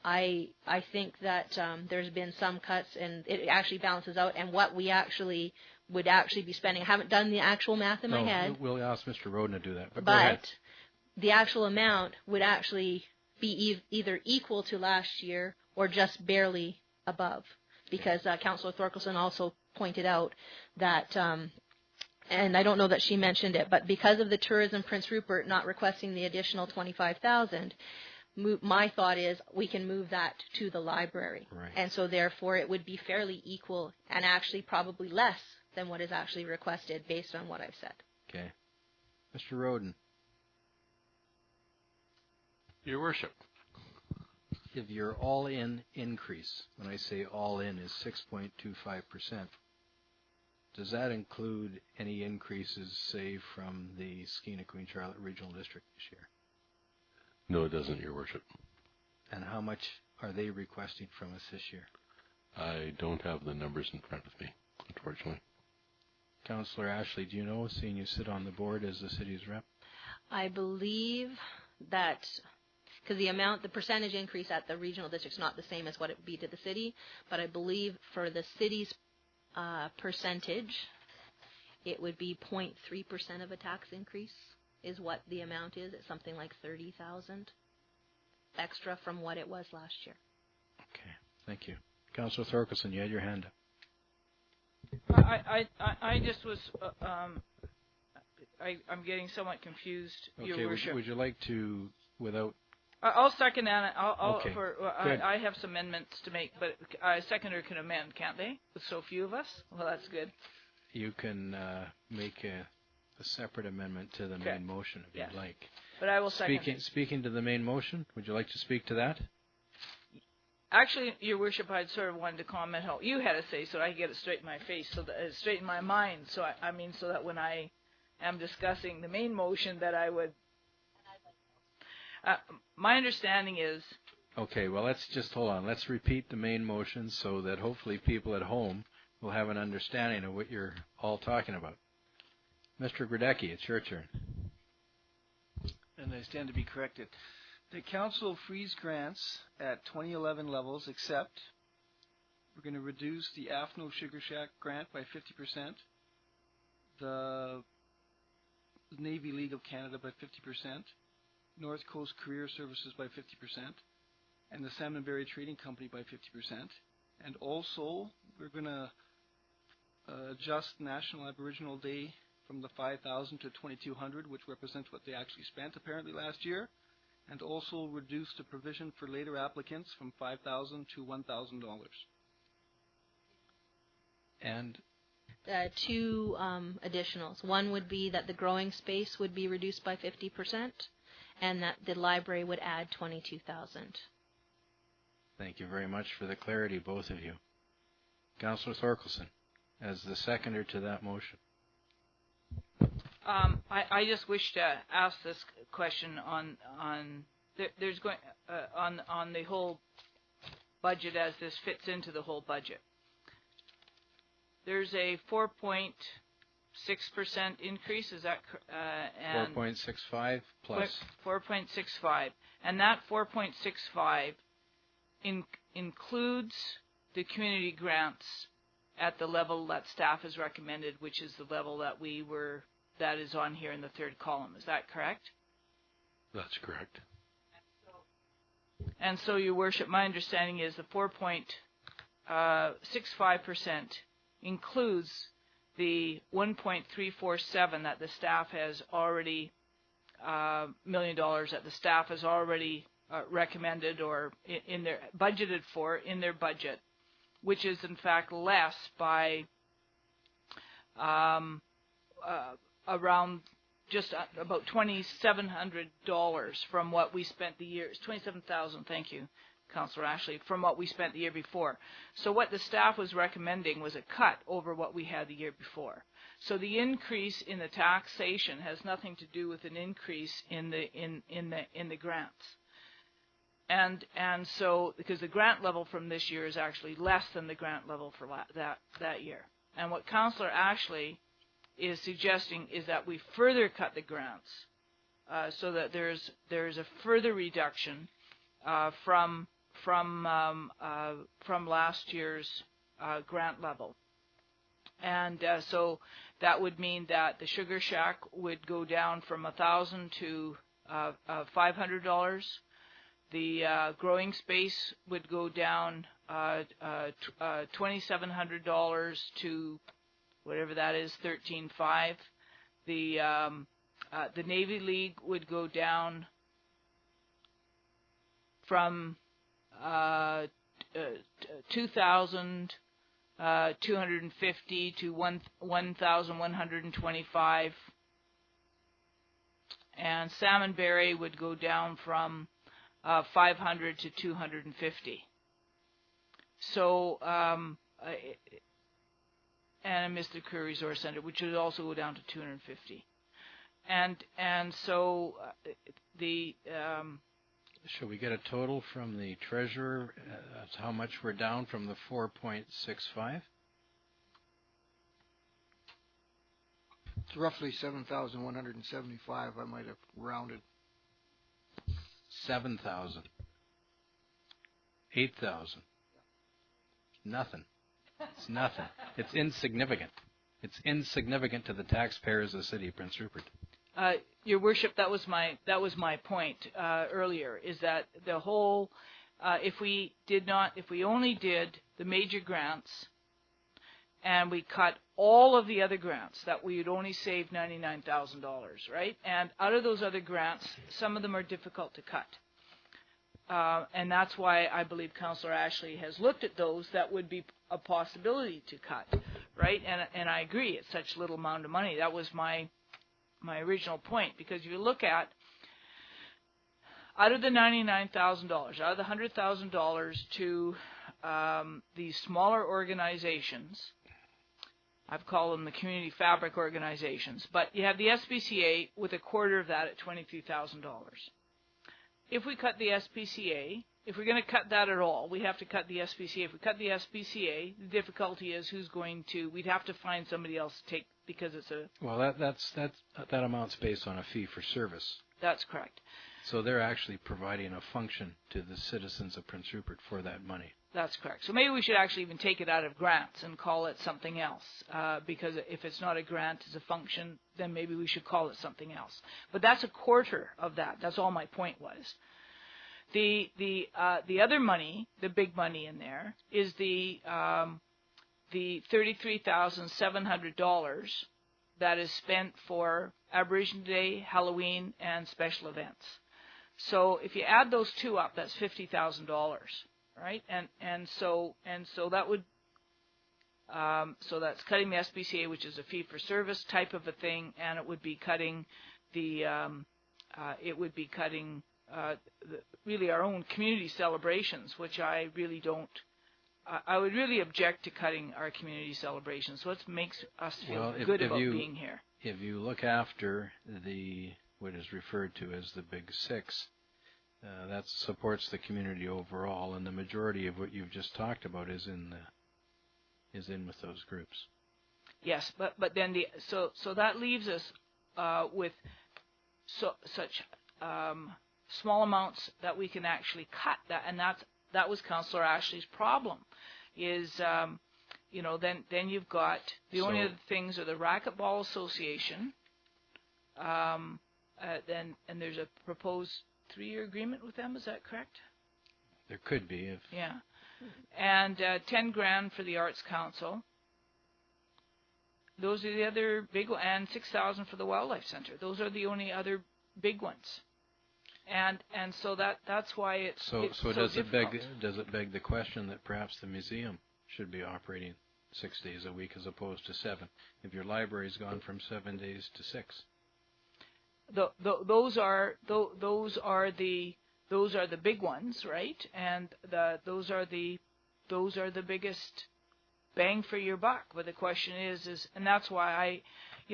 I think that there's been some cuts and it actually balances out, and what we actually would actually be spending. I haven't done the actual math in my head. We'll ask Mr. Roden to do that. But go ahead. The actual amount would actually be either equal to last year or just barely above, because Councillor Thorkelson also pointed out that, and I don't know that she mentioned it, but because of the Tourism Prince Rupert not requesting the additional $25,000, my thought is we can move that to the library. Right. And so therefore it would be fairly equal and actually probably less than what is actually requested based on what I've said. Okay. Mr. Roden. Your Worship. If your all-in increase, when I say all-in, is 6.25%, does that include any increases, say, from the Skeena Queen Charlotte Regional District this year? No, it doesn't, Your Worship. And how much are they requesting from us this year? I don't have the numbers in front of me, unfortunately. Councillor Ashley, do you know, seeing you sit on the board as the city's rep? I believe that, because the percentage increase at the regional district is not the same as what it would be to the city, but I believe for the city's percentage, it would be 0.3% of a tax increase is what the amount is. It's something like $30,000 extra from what it was last year. Okay, thank you. Councillor Thorkelson, you had your hand up. I just was, I'm getting somewhat confused, Your Worship. Would you like to, without... I'll second that. Okay. I have some amendments to make, but a seconder can amend, can't they? With so few of us? Well, that's good. You can make a separate amendment to the main motion if you'd like. But I will second. Speaking to the main motion, would you like to speak to that? Actually, Your Worship, I'd sort of wanted to comment how you had to say, so I can get it straight in my face, so that it's straight in my mind. So so that when I am discussing the main motion, that I would. My understanding is. Okay, well, let's just hold on. Let's repeat the main motion so that hopefully people at home will have an understanding of what you're all talking about. Mr. Grodecki, it's your turn. And I stand to be corrected. The council freeze grants at 2011 levels, except we're going to reduce the AFNO Sugar Shack grant by 50%, the Navy League of Canada by 50%, North Coast Career Services by 50%, and the Salmonberry Trading Company by 50%. And also, we're going to adjust National Aboriginal Day from the 5,000 to 2,200, which represents what they actually spent apparently last year, and also reduce the provision for later applicants from $5,000 to $1,000. And two additionals. One would be that the growing space would be reduced by 50%, and that the library would add $22,000. Thank you very much for the clarity, both of you. Councillor Thorkelson, as the seconder to that motion. I just wish to ask this question on the whole budget as this fits into the whole budget. There's a 4.6% increase. Is that 4.65 plus 4.65, and that 4.65 includes the community grants at the level that staff has recommended, which is the level that is on here in the third column. Is that correct? That's correct. And so, Your Worship, my understanding is the 4.65% includes the 1.347 that the staff has already $1 million that the staff has already recommended or in their budgeted for in their budget, which is in fact less by around just about $2,700 from what we spent the year. $27,000. Thank you, Councillor Ashley, from what we spent the year before. So what the staff was recommending was a cut over what we had the year before. So the increase in the taxation has nothing to do with an increase in the grants. and so because the grant level from this year is actually less than the grant level for that year. And what Councillor Ashley is suggesting is that we further cut the grants so that there's a further reduction from last year's grant level. And so that would mean that the Sugar Shack would go down from $1,000 to $500. The growing space would go down $2,700 to whatever that is, $13,500. The Navy League would go down from $2,250 to $1,125, and Salmonberry would go down from $500 to $250. So, and I missed the Career Resource Center, which would also go down to $250. And so the Shall we get a total from the treasurer? That's how much we're down from the 4.65? It's roughly 7,175. I might have rounded. 7,000. 8,000. Nothing. It's nothing. It's insignificant. It's insignificant to the taxpayers of the city of Prince Rupert. Your Worship, that was my point earlier. Is that the whole? If we only did the major grants, and we cut all of the other grants, that we would only save $99,000, right? And out of those other grants, some of them are difficult to cut. And that's why I believe Councillor Ashley has looked at those that would be a possibility to cut, right? And I agree, it's such little amount of money. That was my original point, because if you look at, out of the $99,000, out of the $100,000 to these smaller organizations, I've called them the community fabric organizations, but you have the SPCA with a quarter of that at $23,000. If we cut the SPCA, if we're going to cut that at all, we have to cut the SPCA. If we cut the SPCA, the difficulty is we'd have to find somebody else to take, because it's a... Well, that amount's based on a fee for service. That's correct. So they're actually providing a function to the citizens of Prince Rupert for that money. That's correct. So maybe we should actually even take it out of grants and call it something else, because if it's not a grant, it's a function, then maybe we should call it something else. But that's a quarter of that. That's all my point was. The other money, the big money in there, is the $33,700 that is spent for Aboriginal Day, Halloween, and special events. So if you add those two up, that's $50,000, right? And so that would so that's cutting the SPCA, which is a fee for service type of a thing, and it would be cutting really our own community celebrations, which I really don't. I would really object to cutting our community celebrations. So it makes us feel good about being here. If you look after what is referred to as the Big Six, that supports the community overall, and the majority of what you've just talked about is in with those groups. Yes, but then so that leaves us with such small amounts that we can actually cut that, and that was Councillor Ashley's problem. Is then you've got the only other things are the Racquetball Association, and there's a proposed 3-year agreement with them. Is that correct? There could be. Yeah, and $10,000 for the Arts Council. Those are the other big ones, and $6,000 for the Wildlife Center. Those are the only other big ones. And so that's why it's so does difficult. Does it beg the question that perhaps the museum should be operating 6 days a week as opposed to 7? If your library's gone from 7 days to 6, those are the big ones, right? And those are the biggest bang for your buck. But the question is, and that's why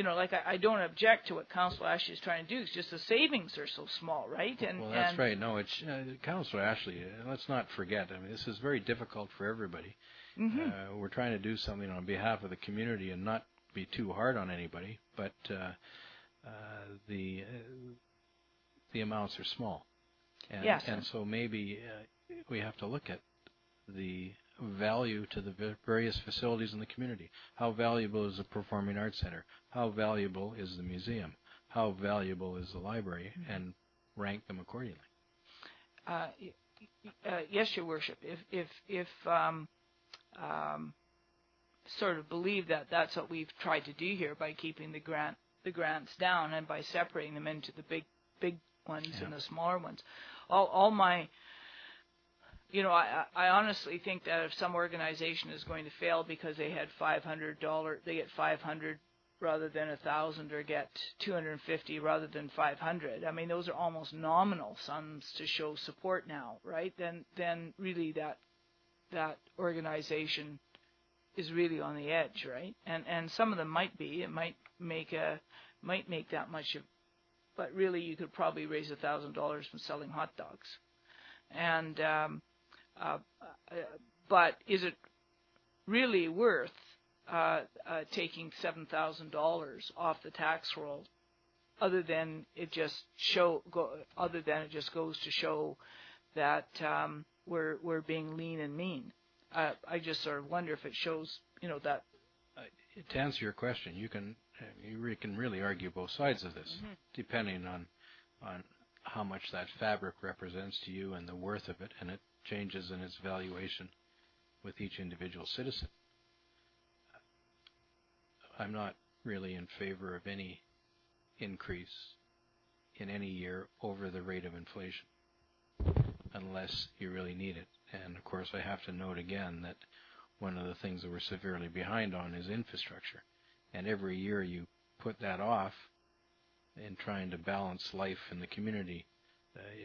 like I don't object to what Councillor Ashley is trying to do. It's just the savings are so small, right? And well, that's right. No, it's Councillor Ashley. Let's not forget. I mean, this is very difficult for everybody. Mm-hmm. We're trying to do something on behalf of the community and not be too hard on anybody, but the amounts are small, and, yes. and so maybe we have to look at the value to the various facilities in the community. How valuable is the Performing Arts Center? How valuable is the museum? How valuable is the library? Mm-hmm. And rank them accordingly. Yes, Your Worship. If sort of believe that that's what we've tried to do here by keeping the grants down and by separating them into the big ones and the smaller ones. All my I honestly think that if some organization is going to fail because they had $500, they get 500 rather than 1,000, or get 250 rather than 500. I mean, those are almost nominal sums to show support now, right? Then really that organization is really on the edge, right? And some of them might be. It might make that much, but really you could probably raise $1,000 from selling hot dogs. And but is it really worth taking $7,000 off the tax roll, other than it just goes to show that we're being lean and mean? I just sort of wonder if it shows, that. To answer your question, you can really argue both sides of this, mm-hmm. depending on how much that fabric represents to you and the worth of it, and it changes in its valuation with each individual citizen. I'm not really in favor of any increase in any year over the rate of inflation, unless you really need it. And of course, I have to note again that one of the things that we're severely behind on is infrastructure. And every year you put that off in trying to balance life in the community,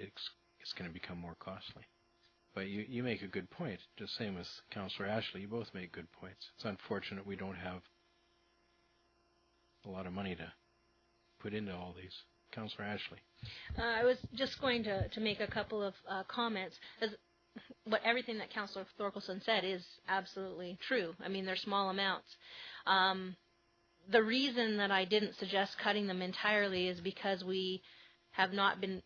it's going to become more costly. But you make a good point, just same as Councillor Ashley. You both make good points. It's unfortunate we don't have a lot of money to put into all these. Councillor Ashley. I was just going to make a couple of comments. Everything that Councillor Thorkelson said is absolutely true. I mean, they're small amounts. The reason that I didn't suggest cutting them entirely is because we have not been,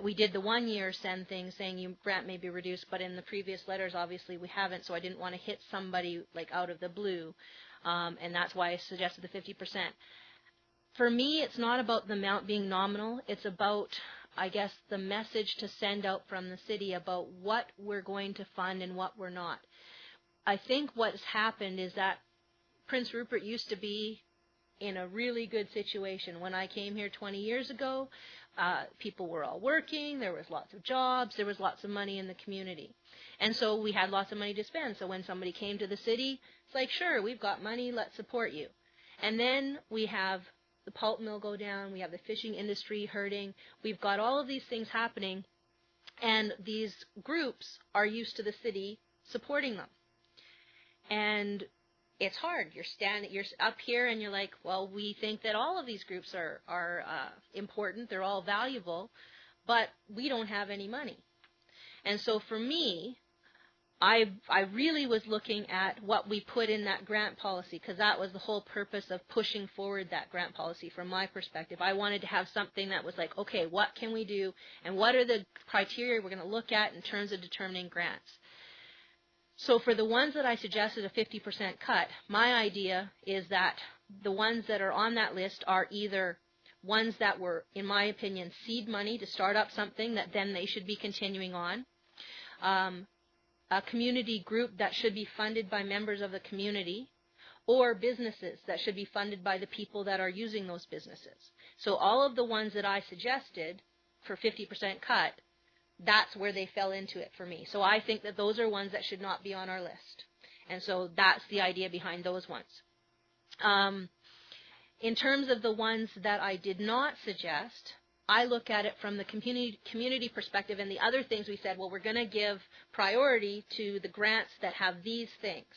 we did the 1 year send thing saying your grant may be reduced, but in the previous letters, obviously, we haven't, so I didn't want to hit somebody like out of the blue, and that's why I suggested the 50%. For me, it's not about the amount being nominal. It's about, I guess, the message to send out from the city about what we're going to fund and what we're not. I think what's happened is that Prince Rupert used to be in a really good situation. When I came here 20 years ago, people were all working, there was lots of jobs, there was lots of money in the community. And so we had lots of money to spend. So when somebody came to the city, it's like, sure, we've got money, let's support you. And then we have the pulp mill go down, we have the fishing industry hurting, we've got all of these things happening, and these groups are used to the city supporting them. And it's hard. You're up here and you're like, well, we think that all of these groups are important, they're all valuable, but we don't have any money. And so for me, I really was looking at what we put in that grant policy, because that was the whole purpose of pushing forward that grant policy from my perspective. I wanted to have something that was like, okay, what can we do, and what are the criteria we're going to look at in terms of determining grants. So for the ones that I suggested a 50% cut, my idea is that the ones that are on that list are either ones that were, in my opinion, seed money to start up something that then they should be continuing on, a community group that should be funded by members of the community, or businesses that should be funded by the people that are using those businesses. So all of the ones that I suggested for 50% cut, that's where they fell into it for me. So I think that those are ones that should not be on our list. And so that's the idea behind those ones. In terms of the ones that I did not suggest, I look at it from the community perspective, and the other things we said, well, we're going to give priority to the grants that have these things,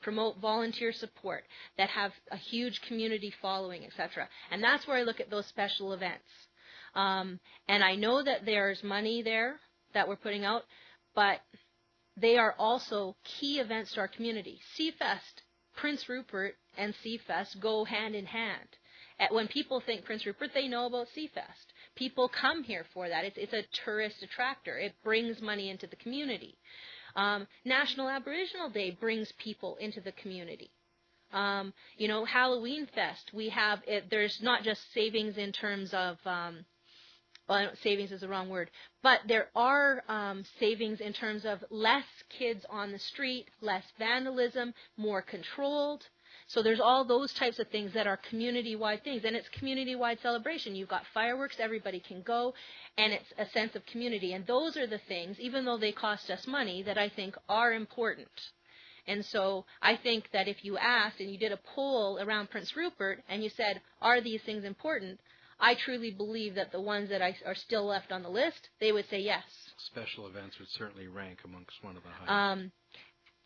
promote volunteer support, that have a huge community following, etc. And that's where I look at those special events. And I know that there's money there that we're putting out, but they are also key events to our community. Seafest, Prince Rupert, and Seafest go hand in hand. When people think Prince Rupert, they know about Seafest. People come here for that. It's a tourist attractor. It brings money into the community. National Aboriginal Day brings people into the community. Halloween Fest, we have it. There's not just savings in terms of savings is the wrong word, but there are savings in terms of less kids on the street, less vandalism, more controlled. So there's all those types of things that are community-wide things, and it's community-wide celebration. You've got fireworks, everybody can go, and it's a sense of community. And those are the things, even though they cost us money, that I think are important. And so I think that if you asked and you did a poll around Prince Rupert and you said, are these things important, I truly believe that the ones that are still left on the list, they would say yes. Special events would certainly rank amongst one of the highest.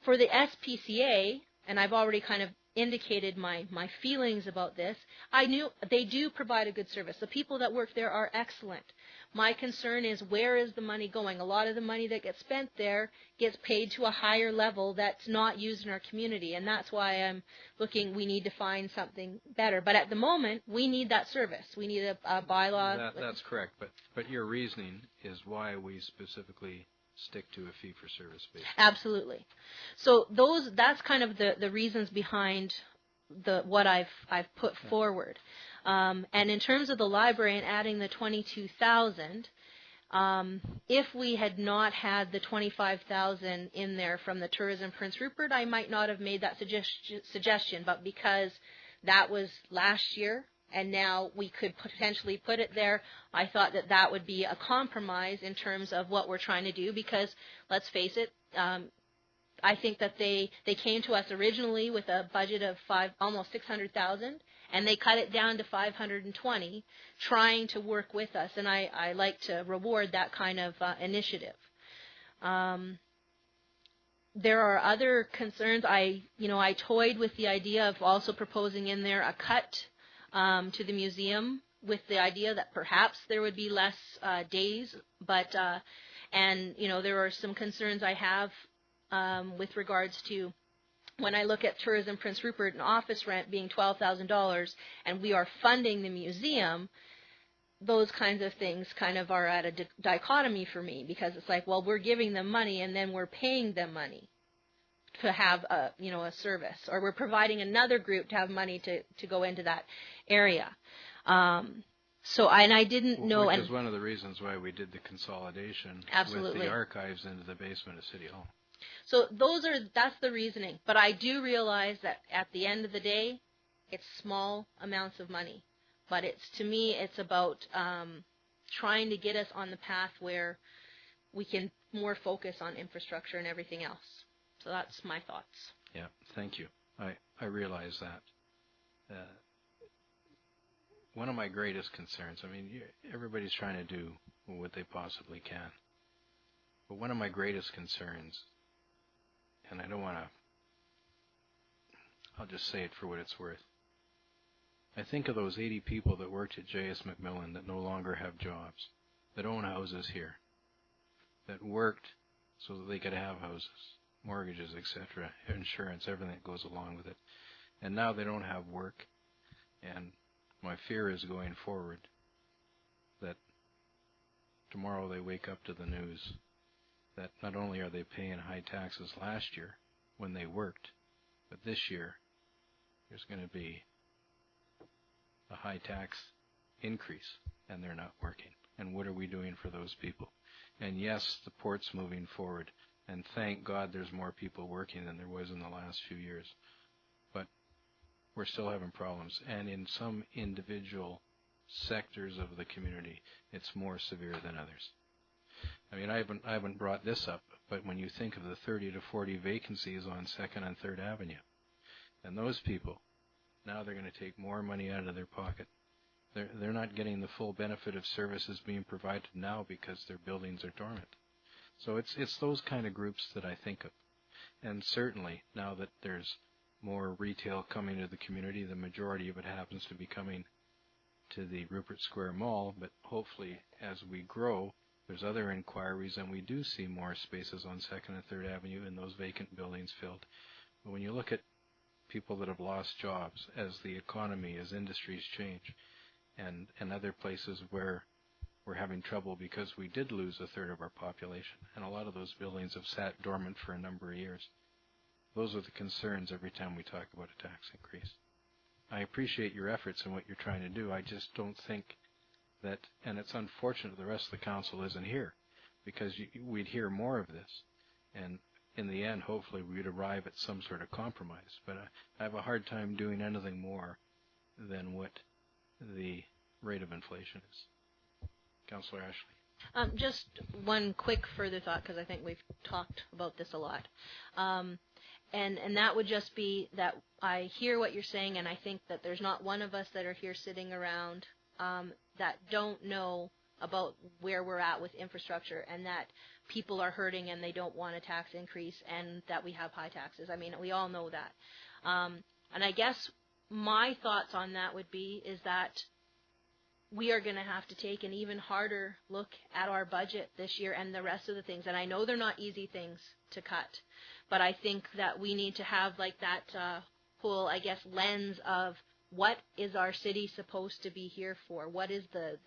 For the SPCA, and I've already kind of indicated my feelings about this, I knew they do provide a good service. The people that work there are excellent. My concern is, where is the money going? A lot of the money that gets spent there gets paid to a higher level that's not used in our community, and that's why I'm looking, we need to find something better. But at the moment, we need that service. We need a bylaw. That's correct, but your reasoning is why we specifically stick to a fee-for-service basis. Absolutely. So that's kind of the reasons behind what I've put forward. And in terms of the library and adding the $22,000, if we had not had the $25,000 in there from the Tourism Prince Rupert, I might not have made that suggestion. But because that was last year, and now we could potentially put it there, I thought that would be a compromise in terms of what we're trying to do, because let's face it, I think that they came to us originally with a budget of almost $600,000, and they cut it down to $520, trying to work with us, and I like to reward that kind of initiative. There are other concerns. I toyed with the idea of also proposing in there a cut to the museum, with the idea that perhaps there would be less days, but there are some concerns I have with regards to when I look at Tourism Prince Rupert and office rent being $12,000, and we are funding the museum. Those kinds of things kind of are at a dichotomy for me, because it's like, well, we're giving them money and then we're paying them money to have a service, or we're providing another group to have money to go into that area. I didn't know. Which is one of the reasons why we did the consolidation. Absolutely. With the archives into the basement of City Hall. So that's the reasoning. But I do realize that at the end of the day, it's small amounts of money. But to me, it's about trying to get us on the path where we can more focus on infrastructure and everything else. So that's my thoughts. Yeah, thank you. I realize that. One of my greatest concerns, everybody's trying to do what they possibly can. But one of my greatest concerns, and I don't want to, I'll just say it for what it's worth. I think of those 80 people that worked at J.S. McMillan that no longer have jobs, that own houses here, that worked so that they could have houses, mortgages, etc., insurance, everything that goes along with it. And now they don't have work. And my fear is going forward that tomorrow they wake up to the news that not only are they paying high taxes last year when they worked, but this year there's going to be a high tax increase and they're not working. And what are we doing for those people? And yes, the port's moving forward, and thank God there's more people working than there was in the last few years. But we're still having problems, and in some individual sectors of the community, it's more severe than others. I haven't brought this up, but when you think of the 30 to 40 vacancies on 2nd and 3rd Avenue, and those people, now they're going to take more money out of their pocket They're not getting the full benefit of services being provided now because their buildings are dormant. So it's those kind of groups that I think of. And certainly now that there's more retail coming to the community, the majority of it happens to be coming to the Rupert Square Mall, but hopefully as we grow, there's other inquiries and we do see more spaces on 2nd and 3rd Avenue and those vacant buildings filled. But when you look at people that have lost jobs as the economy, as industries change, and other places where we're having trouble because we did lose a third of our population, and a lot of those buildings have sat dormant for a number of years. Those are the concerns every time we talk about a tax increase. I appreciate your efforts and what you're trying to do. I just don't think that, and it's unfortunate the rest of the council isn't here, because we'd hear more of this. And in the end, hopefully, we'd arrive at some sort of compromise. But I have a hard time doing anything more than what the rate of inflation is. Councillor Ashley. Just one quick further thought, because I think we've talked about this a lot. And that would just be that I hear what you're saying, and I think that there's not one of us that are here sitting around that don't know about where we're at with infrastructure, and that people are hurting and they don't want a tax increase, and that we have high taxes. I mean, we all know that. And I guess my thoughts on that would be is that we are going to have to take an even harder look at our budget this year and the rest of the things. And I know they're not easy things to cut, but I think that we need to have like that whole, I guess, lens of what is our city supposed to be here for? What is the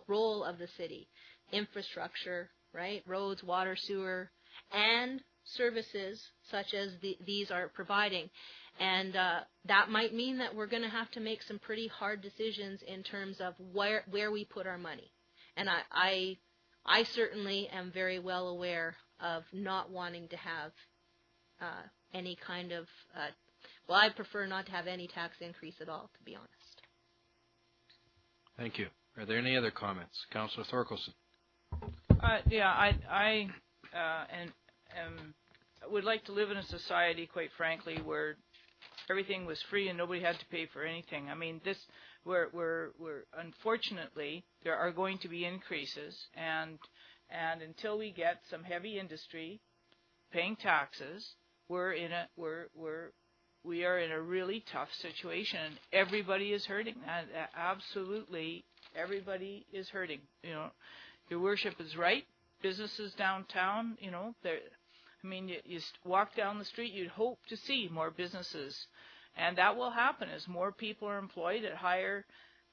role of the city? Infrastructure, right? Roads, water, sewer, and services such as these are providing. And that might mean that we're going to have to make some pretty hard decisions in terms of where we put our money. And I certainly am very well aware of not wanting to have any kind of, well, I prefer not to have any tax increase at all, to be honest. Thank you. Are there any other comments? Councillor Thorkelson. Yeah, I would like to live in a society, quite frankly, where everything was free and nobody had to pay for anything. I mean, we're unfortunately there are going to be increases, and until we get some heavy industry paying taxes, we are in a really tough situation. Everybody is hurting. Absolutely, everybody is hurting. You know, your worship is right. Businesses downtown, you know, I mean, you walk down the street, you'd hope to see more businesses. And that will happen as more people are employed at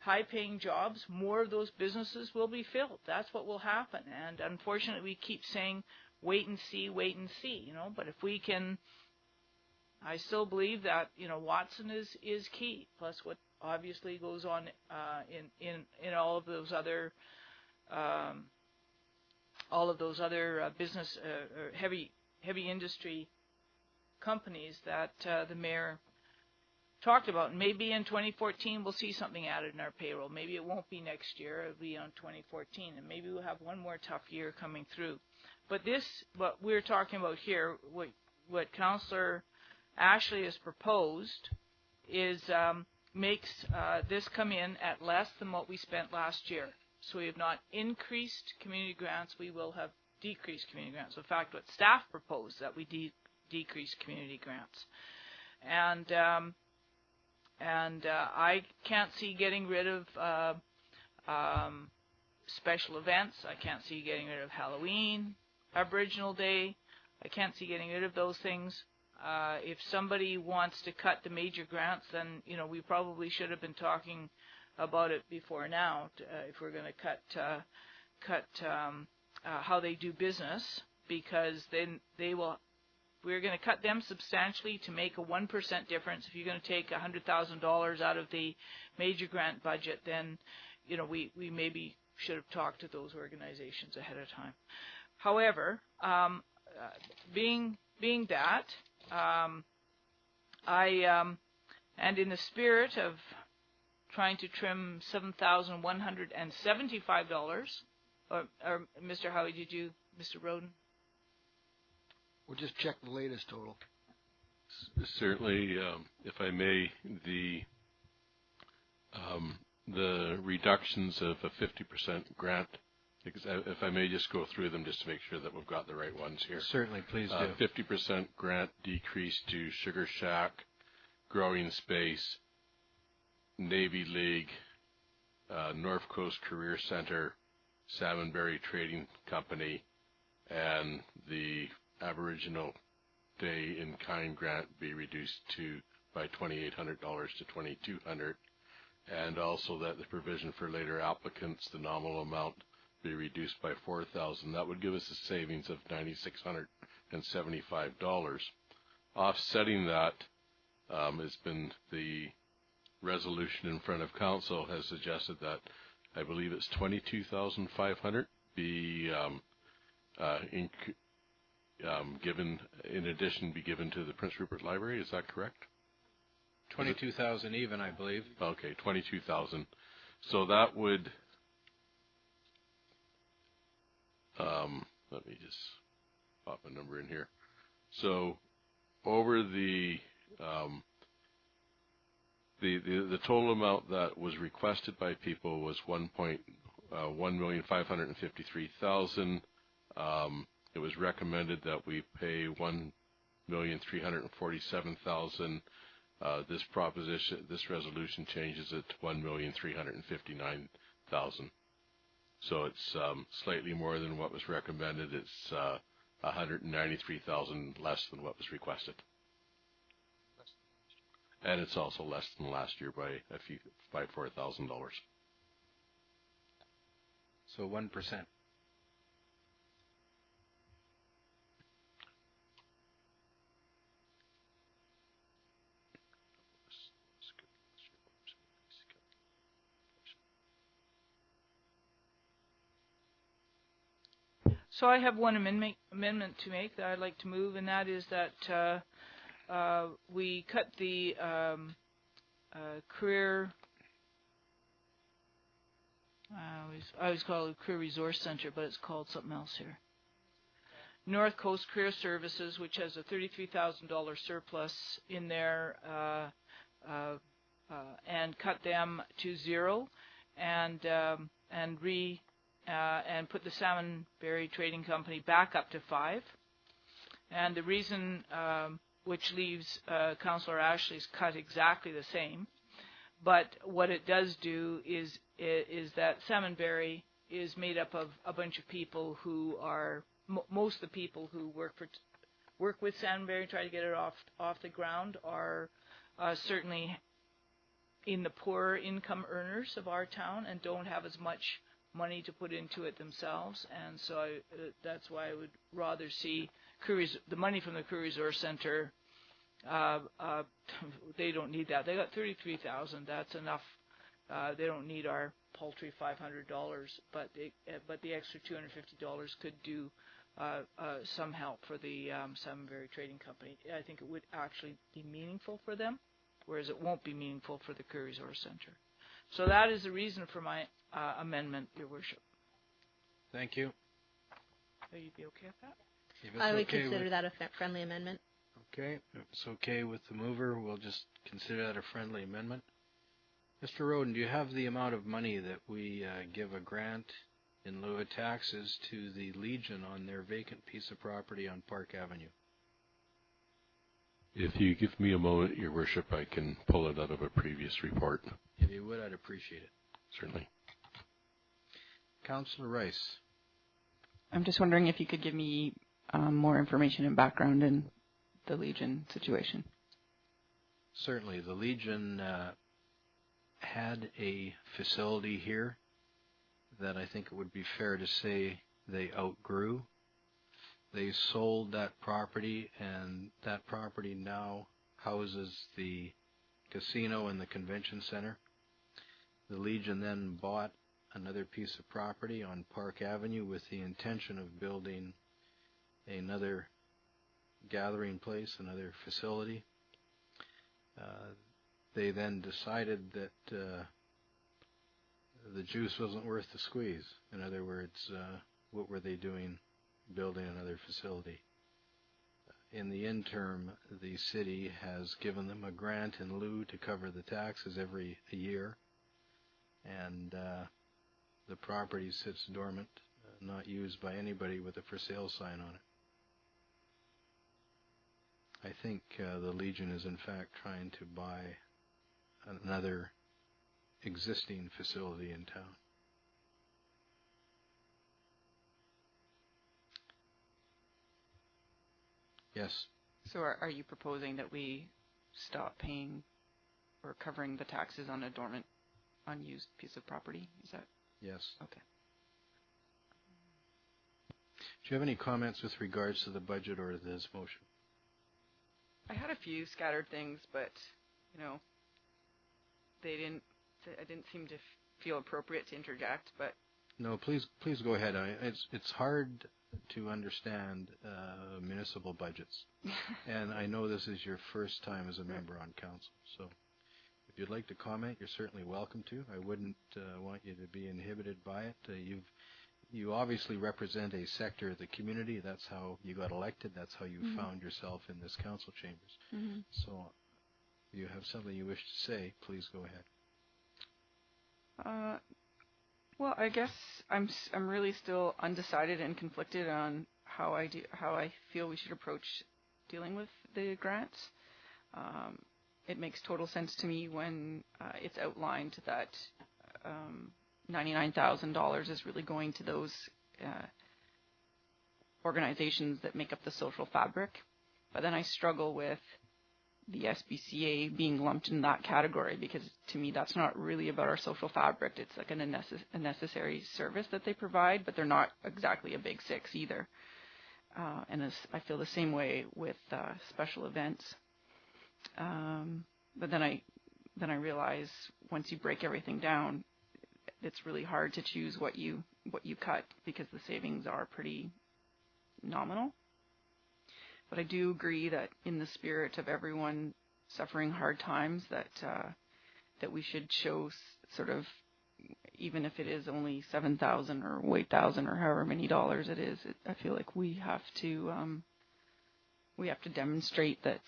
high-paying jobs. More of those businesses will be filled. That's what will happen. And unfortunately, we keep saying, wait and see, you know. But if we can, I still believe that, you know, Watson is key. Plus what obviously goes on in all of those other business or heavy industry companies that the mayor talked about. And maybe in 2014 we'll see something added in our payroll. Maybe it won't be next year. It'll be on 2014, and maybe we'll have one more tough year coming through. But what we're talking about here, what Councillor Ashley has proposed, is makes this come in at less than what we spent last year. So we have not increased community grants. We will have decreased community grants. In fact, what staff proposed, that we decrease community grants. And I can't see getting rid of special events. I can't see getting rid of Halloween, Aboriginal Day. I can't see getting rid of those things. If somebody wants to cut the major grants, then, you know, we probably should have been talking about it before now. If we're going to cut how they do business, because then we're going to cut them substantially to make a 1% difference. If you're going to take $100,000 out of the major grant budget, then, you know, we maybe should have talked to those organizations ahead of time. However, being that, and in the spirit of trying to trim $7,175, or Mr. Howie, Mr. Roden? We'll just check the latest total. Certainly, if I may, the reductions of a 50% grant, if I may just go through them just to make sure that we've got the right ones here. Certainly, please do. 50% grant decrease to Sugar Shack, Growing Space, Navy League, North Coast Career Center, Salmonberry Trading Company, and the Aboriginal Day in Kind grant be reduced by $2,800 to $2,200, and also that the provision for later applicants, the nominal amount, be reduced by $4,000. That would give us a savings of $9,675. Offsetting that has been the resolution in front of council has suggested that I believe it's $22,500 be given in addition be given to the Prince Rupert Library. Is that correct? 22,000 even, I believe. Okay, 22,000. So that would let me just pop a number in here. So over the total amount that was requested by people was $1,553,000. It was recommended that we pay $1,347,000. This resolution changes it to $1,359,000. So it's slightly more than what was recommended. It's $193,000 less than what was requested. And it's also less than last year by $4,000. So 1%. So I have one amendment to make that I'd like to move, and that is that we cut the career. I always call it Career Resource Center, but it's called something else here. North Coast Career Services, which has a $33,000 surplus in there, and cut them to zero, and put the Salmonberry Trading Company back up to 5. And the reason, which leaves Councillor Ashley's cut exactly the same, but what it does do is that Salmonberry is made up of a bunch of people who are most of the people who work with Salmonberry, try to get it off the ground, are certainly in the poorer income earners of our town and don't have as much money to put into it themselves, and so that's why I would rather see the money from the Career Resource Center. They don't need that. They got $33,000. That's enough. They don't need our paltry $500, but the extra $250 could do some help for the Salmonberry Trading Company. I think it would actually be meaningful for them, whereas it won't be meaningful for the Career Resource Center. So that is the reason for my amendment, Your Worship. Thank you. Will you be okay with that? I would consider that a friendly amendment. Okay, if it's okay with the mover, we'll just consider that a friendly amendment. Mr. Roden, do you have the amount of money that we give a grant in lieu of taxes to the Legion on their vacant piece of property on Park Avenue? If you give me a moment, Your Worship, I can pull it out of a previous report. If you would, I'd appreciate it. Certainly. Councillor Rice. I'm just wondering if you could give me more information and background in the Legion situation. Certainly. The Legion had a facility here that I think it would be fair to say they outgrew. They sold that property, and that property now houses the casino and the convention center. The Legion then bought another piece of property on Park Avenue with the intention of building another gathering place, another facility. They then decided that the juice wasn't worth the squeeze. In other words, what were they doing building another facility? In the interim, the city has given them a grant in lieu to cover the taxes every year, and the property sits dormant, not used by anybody with a for sale sign on it. I think the Legion is in fact trying to buy another existing facility in town. Yes. So are you proposing that we stop paying or covering the taxes on a dormant, unused piece of property? Is that? Yes. Okay. Do you have any comments with regards to the budget or this motion? I had a few scattered things, but, you know, I didn't seem to feel appropriate to interject, but. No, please go ahead. It's hard to understand municipal budgets, and I know this is your first time as a member on council. So, if you'd like to comment, you're certainly welcome to. I wouldn't want you to be inhibited by it. You obviously represent a sector of the community. That's how you got elected. That's how you found yourself in this council chambers. Mm-hmm. So, if you have something you wish to say, please go ahead. Well, I guess I'm really still undecided and conflicted on how I feel we should approach dealing with the grants. It makes total sense to me when it's outlined that $99,000 is really going to those organizations that make up the social fabric. But then I struggle with the SPCA being lumped in that category, because to me that's not really about our social fabric. It's like a necessary service that they provide, but they're not exactly a big six either. And I feel the same way with special events. But then I realize once you break everything down, it's really hard to choose what you cut, because the savings are pretty nominal. But I do agree that in the spirit of everyone suffering hard times, that we should show sort of, even if it is only $7,000 or $8,000 or however many dollars it is, I feel like we have to demonstrate that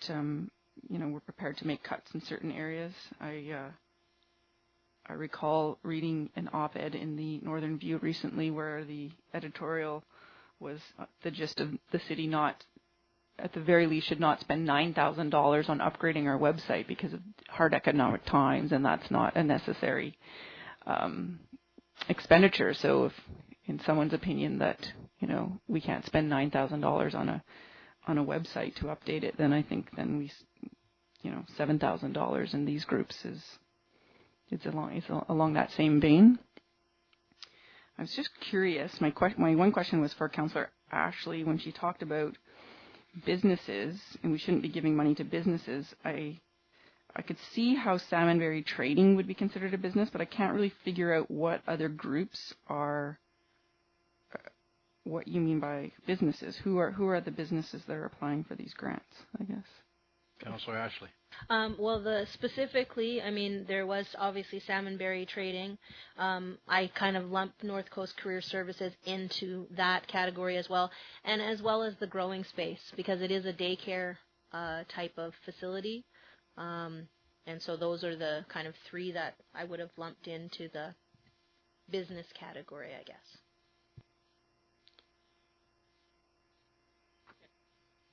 we're prepared to make cuts in certain areas. I recall reading an op-ed in the Northern View recently where the editorial was the gist of the city not, at the very least, should not spend $9,000 on upgrading our website because of hard economic times, and that's not a necessary expenditure. So if, in someone's opinion, that we can't spend $9,000 on a website to update it, then I think then $7,000 in these groups is along that same vein. I was just curious. My one question was for Councillor Ashley when she talked about businesses, and we shouldn't be giving money to businesses. I could see how Salmonberry Trading would be considered a business, but I can't really figure out what other groups are. What you mean by businesses? Who are the businesses that are applying for these grants? I guess. Councillor Ashley. Well, specifically, I mean, there was obviously Salmonberry Trading. I kind of lumped North Coast Career Services into that category as well as the growing space, because it is a daycare type of facility. And so those are the kind of three that I would have lumped into the business category, I guess.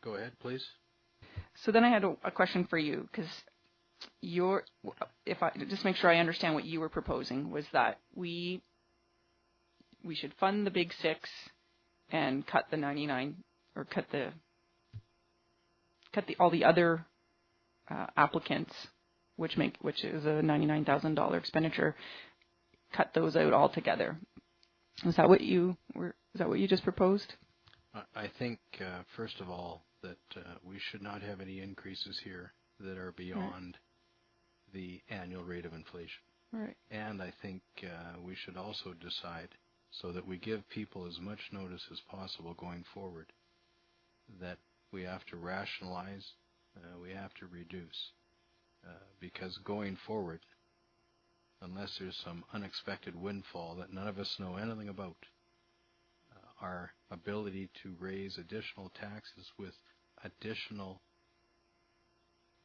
Go ahead, please. So then I had a question for you, because if I just make sure I understand what you were proposing, was that we should fund the big six and cut the 99, or cut all the other applicants, which is a $99,000 expenditure, cut those out altogether. Is that what you just proposed? I think first of all that we should not have any increases here that are beyond the annual rate of inflation. Right. And I think we should also decide, so that we give people as much notice as possible going forward, that we have to rationalize, we have to reduce, because going forward, unless there's some unexpected windfall that none of us know anything about, our ability to raise additional taxes with additional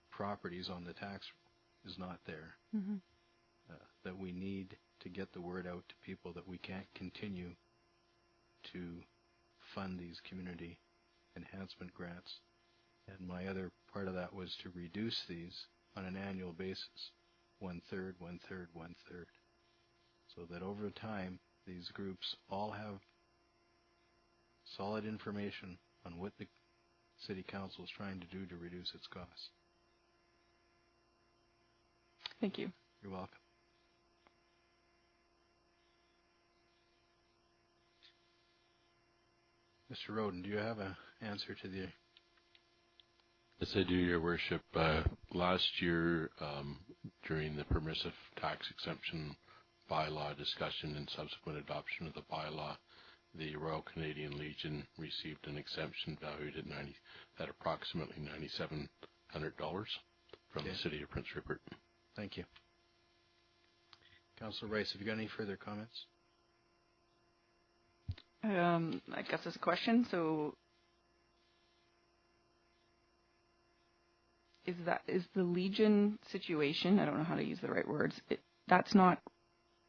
properties on the tax roll is not there. Mm-hmm. That we need to get the word out to people that we can't continue to fund these community enhancement grants. And my other part of that was to reduce these on an annual basis, 1/3, 1/3, 1/3, so that over time these groups all have solid information on what the City Council is trying to do to reduce its costs. Thank you. You're welcome. Mr. Roden, do you have an answer to the... Yes, I do, Your Worship. Last year, during the permissive tax exemption bylaw discussion and subsequent adoption of the bylaw, the Royal Canadian Legion received an exemption valued at approximately $9,700 from the City of Prince Rupert. Thank you. Councillor Rice, have you got any further comments? I guess that's a question. So, is the Legion situation? I don't know how to use the right words. That's not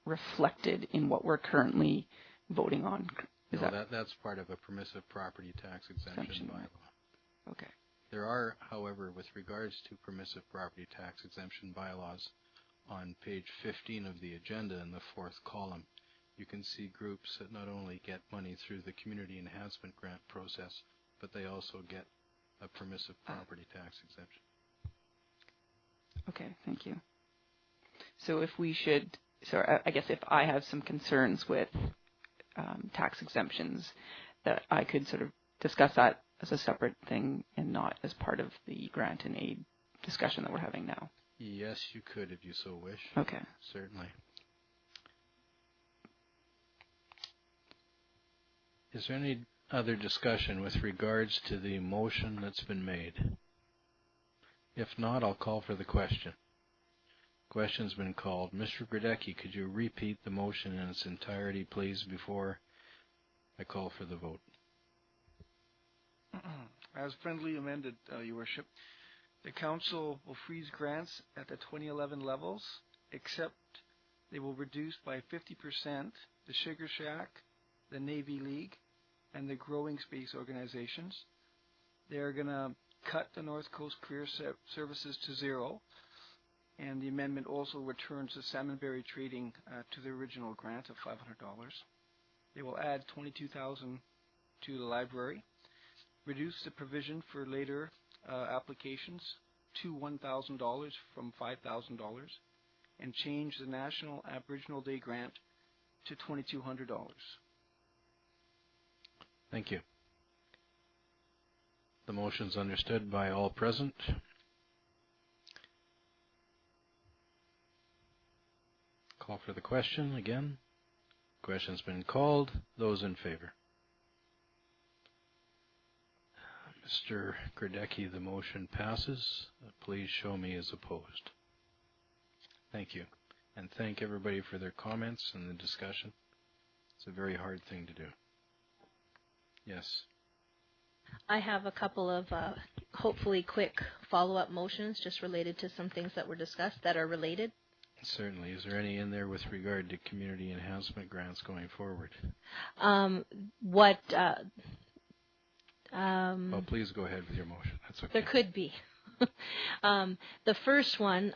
reflected in what we're currently voting on. That's part of a permissive property tax exemption bylaw. Okay. There are, however, with regards to permissive property tax exemption bylaws, on page 15 of the agenda in the fourth column, you can see groups that not only get money through the community enhancement grant process, but they also get a permissive property tax exemption. Okay, thank you. So I guess if I have some concerns with tax exemptions, that I could sort of discuss that as a separate thing and not as part of the grant and aid discussion that we're having now. Yes, you could if you so wish. Okay. Certainly. Is there any other discussion with regards to the motion that's been made? If not, I'll call for the question. Question's been called. Mr. Grodecki, could you repeat the motion in its entirety, please, before I call for the vote? As friendly amended, Your Worship, the Council will freeze grants at the 2011 levels, except they will reduce by 50% the Sugar Shack, the Navy League, and the Growing Space organizations. They're going to cut the North Coast Career Services to zero, and the amendment also returns the Salmonberry Trading to the original grant of $500. They will add $22,000 to the library, reduce the provision for later applications to $1,000 from $5,000, and change the National Aboriginal Day grant to $2,200. Thank you. The motion's understood by all present. Call for the question again. Question's been called. Those in favor? Mr. Grodecki, the motion passes. Please show me as opposed. Thank you. And thank everybody for their comments and the discussion. It's a very hard thing to do. Yes. I have a couple of hopefully quick follow-up motions just related to some things that were discussed that are related. Certainly. Is there any in there with regard to community enhancement grants going forward? Well, please go ahead with your motion. That's okay. There could be. The first one,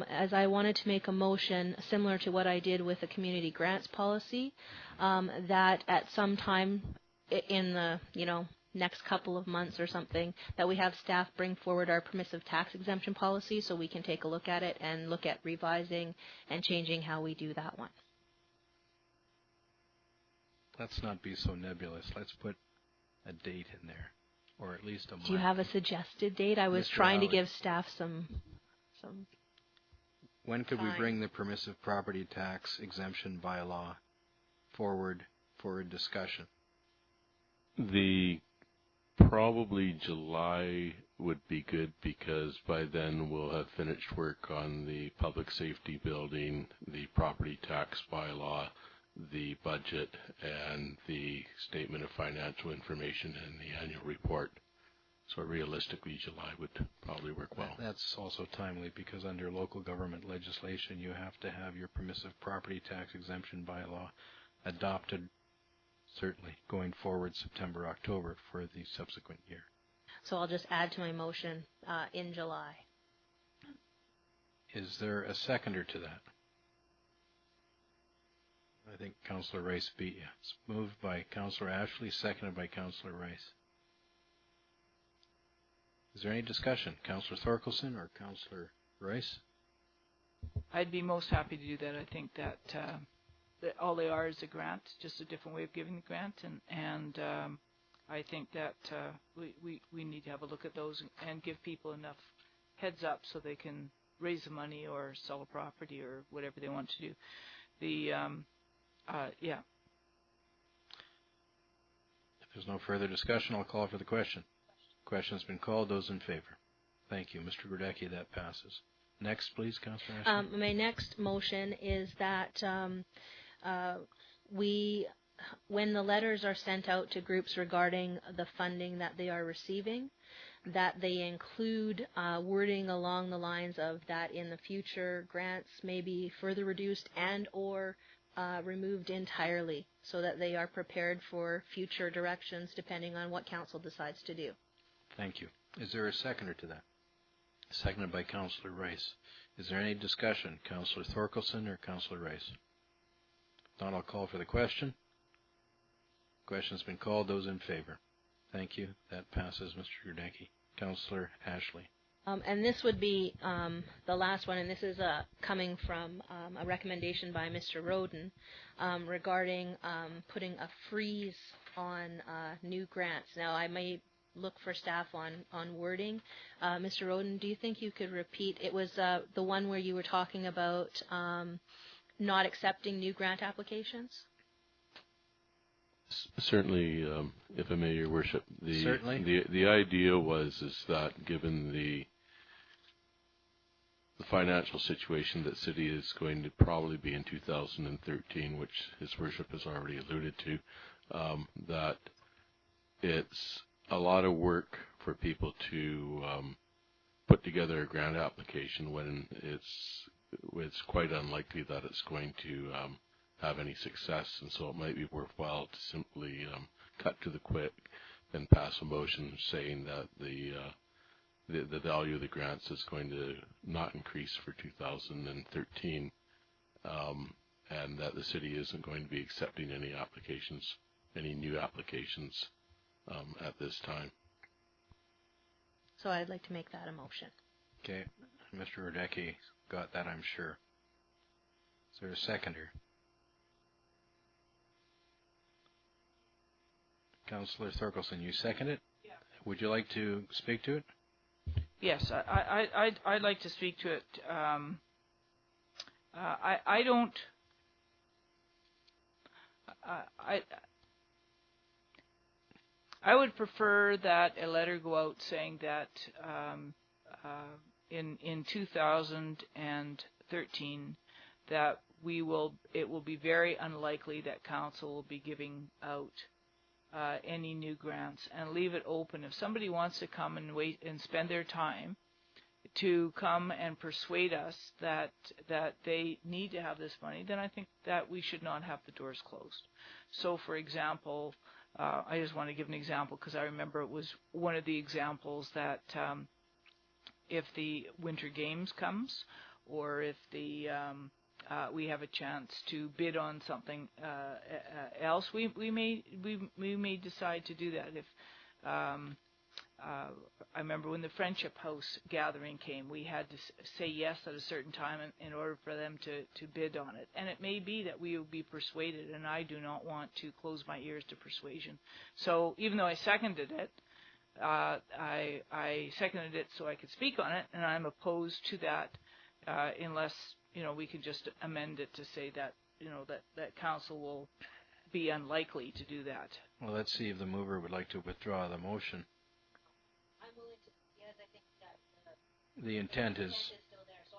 as I wanted to make a motion similar to what I did with the community grants policy, that at some time in the next couple of months or something, that we have staff bring forward our permissive tax exemption policy so we can take a look at it and look at revising and changing how we do that one. Let's not be so nebulous. Let's put a date in there, or at least a month. Do you have a suggested date? I was trying to give staff some. When could we bring the permissive property tax exemption bylaw forward for a discussion? Probably July would be good, because by then we'll have finished work on the public safety building, the property tax bylaw, the budget, and the statement of financial information and the annual report. So realistically, July would probably work well. That's also timely because under local government legislation, you have to have your permissive property tax exemption bylaw adopted, certainly going forward September, October for the subsequent year. So I'll just add to my motion in July. Is there a seconder to that? I think Councillor Rice beat you. It's moved by Councillor Ashley, seconded by Councillor Rice. Is there any discussion? Councillor Thorkelson or Councillor Rice? I'd be most happy to do that. I think that all they are is a grant, just a different way of giving the grant, and I think that we need to have a look at those and give people enough heads up so they can raise the money or sell a property or whatever they want to do. Yeah. If there's no further discussion, I'll call for the question. Question's been called. Those in favor? Thank you. Mr. Grodecki, that passes. Next, please, Councillor Ashley. My next motion is that when the letters are sent out to groups regarding the funding that they are receiving, that they include wording along the lines of that in the future grants may be further reduced and or removed entirely, so that they are prepared for future directions depending on what council decides to do. Thank you. Is there a seconder to that? Seconded by Councillor Rice. Is there any discussion? Councillor Thorkelson or Councillor Rice? If not, I'll call for the question. Question's been called. Those in favor? Thank you. That passes, Mr. Grodecki. Councillor Ashley. And this would be the last one, and this is coming from a recommendation by Mr. Roden regarding putting a freeze on new grants. Now, I may look for staff on wording. Mr. Roden, do you think you could repeat? It was the one where you were talking about not accepting new grant applications? Certainly, if I may, Your Worship. Certainly. The idea is that given the financial situation that city is going to probably be in 2013, which His Worship has already alluded to, that it's a lot of work for people to put together a grant application when it's quite unlikely that it's going to have any success, and so it might be worthwhile to simply cut to the quick and pass a motion saying that the value of the grants is going to not increase for 2013, and that the city isn't going to be accepting any applications, any new applications at this time. So I'd like to make that a motion. Okay. Mr. Grodecki got that, I'm sure. Is there a seconder? Councillor Thorkelson, you second it? Yeah. Would you like to speak to it? Yes, I'd like to speak to it. I don't. I would prefer that a letter go out saying that in 2013 that it will be very unlikely that council will be giving out any new grants, and leave it open. If somebody wants to come and wait and spend their time to come and persuade us that they need to have this money, then I think that we should not have the doors closed. So, for example, I just want to give an example because I remember it was one of the examples that if the Winter Games comes, or if the we have a chance to bid on something else, we may decide to do that. If I remember when the Friendship House gathering came, we had to say yes at a certain time in order for them to bid on it. And it may be that we will be persuaded, and I do not want to close my ears to persuasion. So even though I seconded it, I seconded it so I could speak on it, and I'm opposed to that unless we can just amend it to say that that council will be unlikely to do that. Well, let's see if the mover would like to withdraw the motion. I'm willing to, yes, I think that The intent is still there, so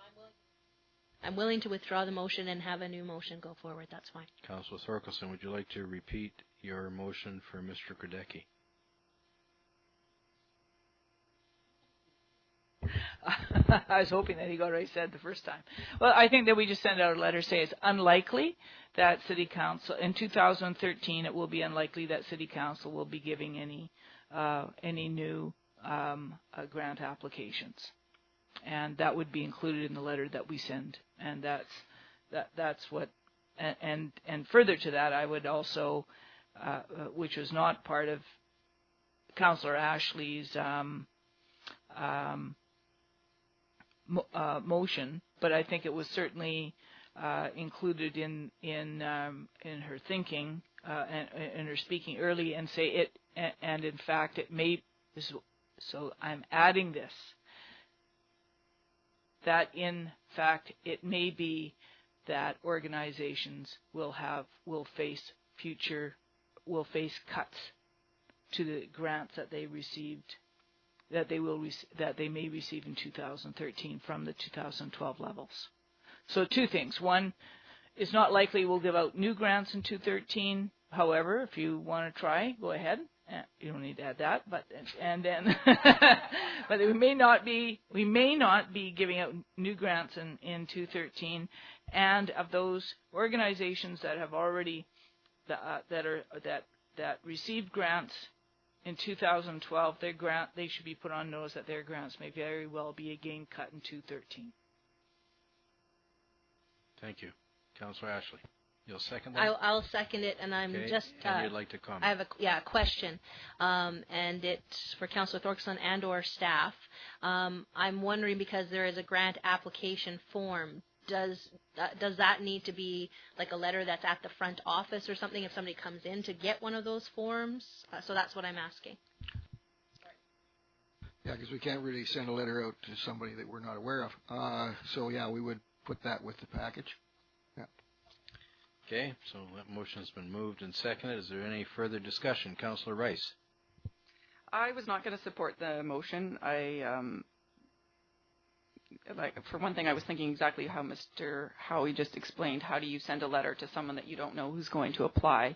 I'm willing to withdraw the motion and have a new motion go forward. That's fine. Councillor Thorkelson, would you like to repeat your motion for Mr. Grodecki? I was hoping that he got what I said the first time. Well, I think that we just send out a letter saying it's unlikely that City Council, in 2013, it will be unlikely that City Council will be giving any new grant applications. And that would be included in the letter that we send. And that's what, and further to that, I would also, which was not part of Councillor Ashley's motion, but I think it was certainly included in her thinking and in her speaking early, and say it, and in fact it may. So I'm adding this, that in fact it may be that organizations will face cuts to the grants that they received, that they may receive in 2013 from the 2012 levels. So two things. One, it's not likely we'll give out new grants in 2013. However, if you want to try, go ahead. You don't need to add that, but we may not be giving out new grants in 2013. And of those organizations that have already that received grants in 2012, they should be put on notice that their grants may very well be again cut in 2013. Thank you. Councillor Ashley, you'll second that? I'll second it, and I'm just. And you'd like to comment? I have a question, and it's for Councillor Thorkelson and/or staff. I'm wondering, because there is a grant application form, does that need to be like a letter that's at the front office or something if somebody comes in to get one of those forms? So that's what I'm asking. Yeah, because we can't really send a letter out to somebody that we're not aware of. So yeah, we would put that with the package. Yeah. Okay, so that motion's been moved and seconded. Is there any further discussion? Councillor Rice. I was not going to support the motion. For one thing, I was thinking exactly how Mr. Howie just explained. How do you send a letter to someone that you don't know who's going to apply?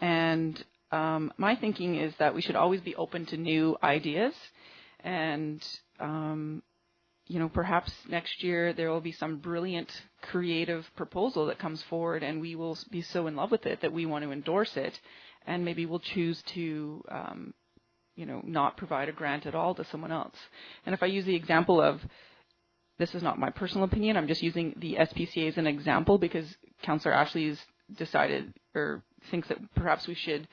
And my thinking is that we should always be open to new ideas. And, perhaps next year there will be some brilliant creative proposal that comes forward, and we will be so in love with it that we want to endorse it. And maybe we'll choose to, not provide a grant at all to someone else. And if I use the example of, this is not my personal opinion, I'm just using the SPCA as an example because Councillor Ashley has decided or thinks that perhaps we should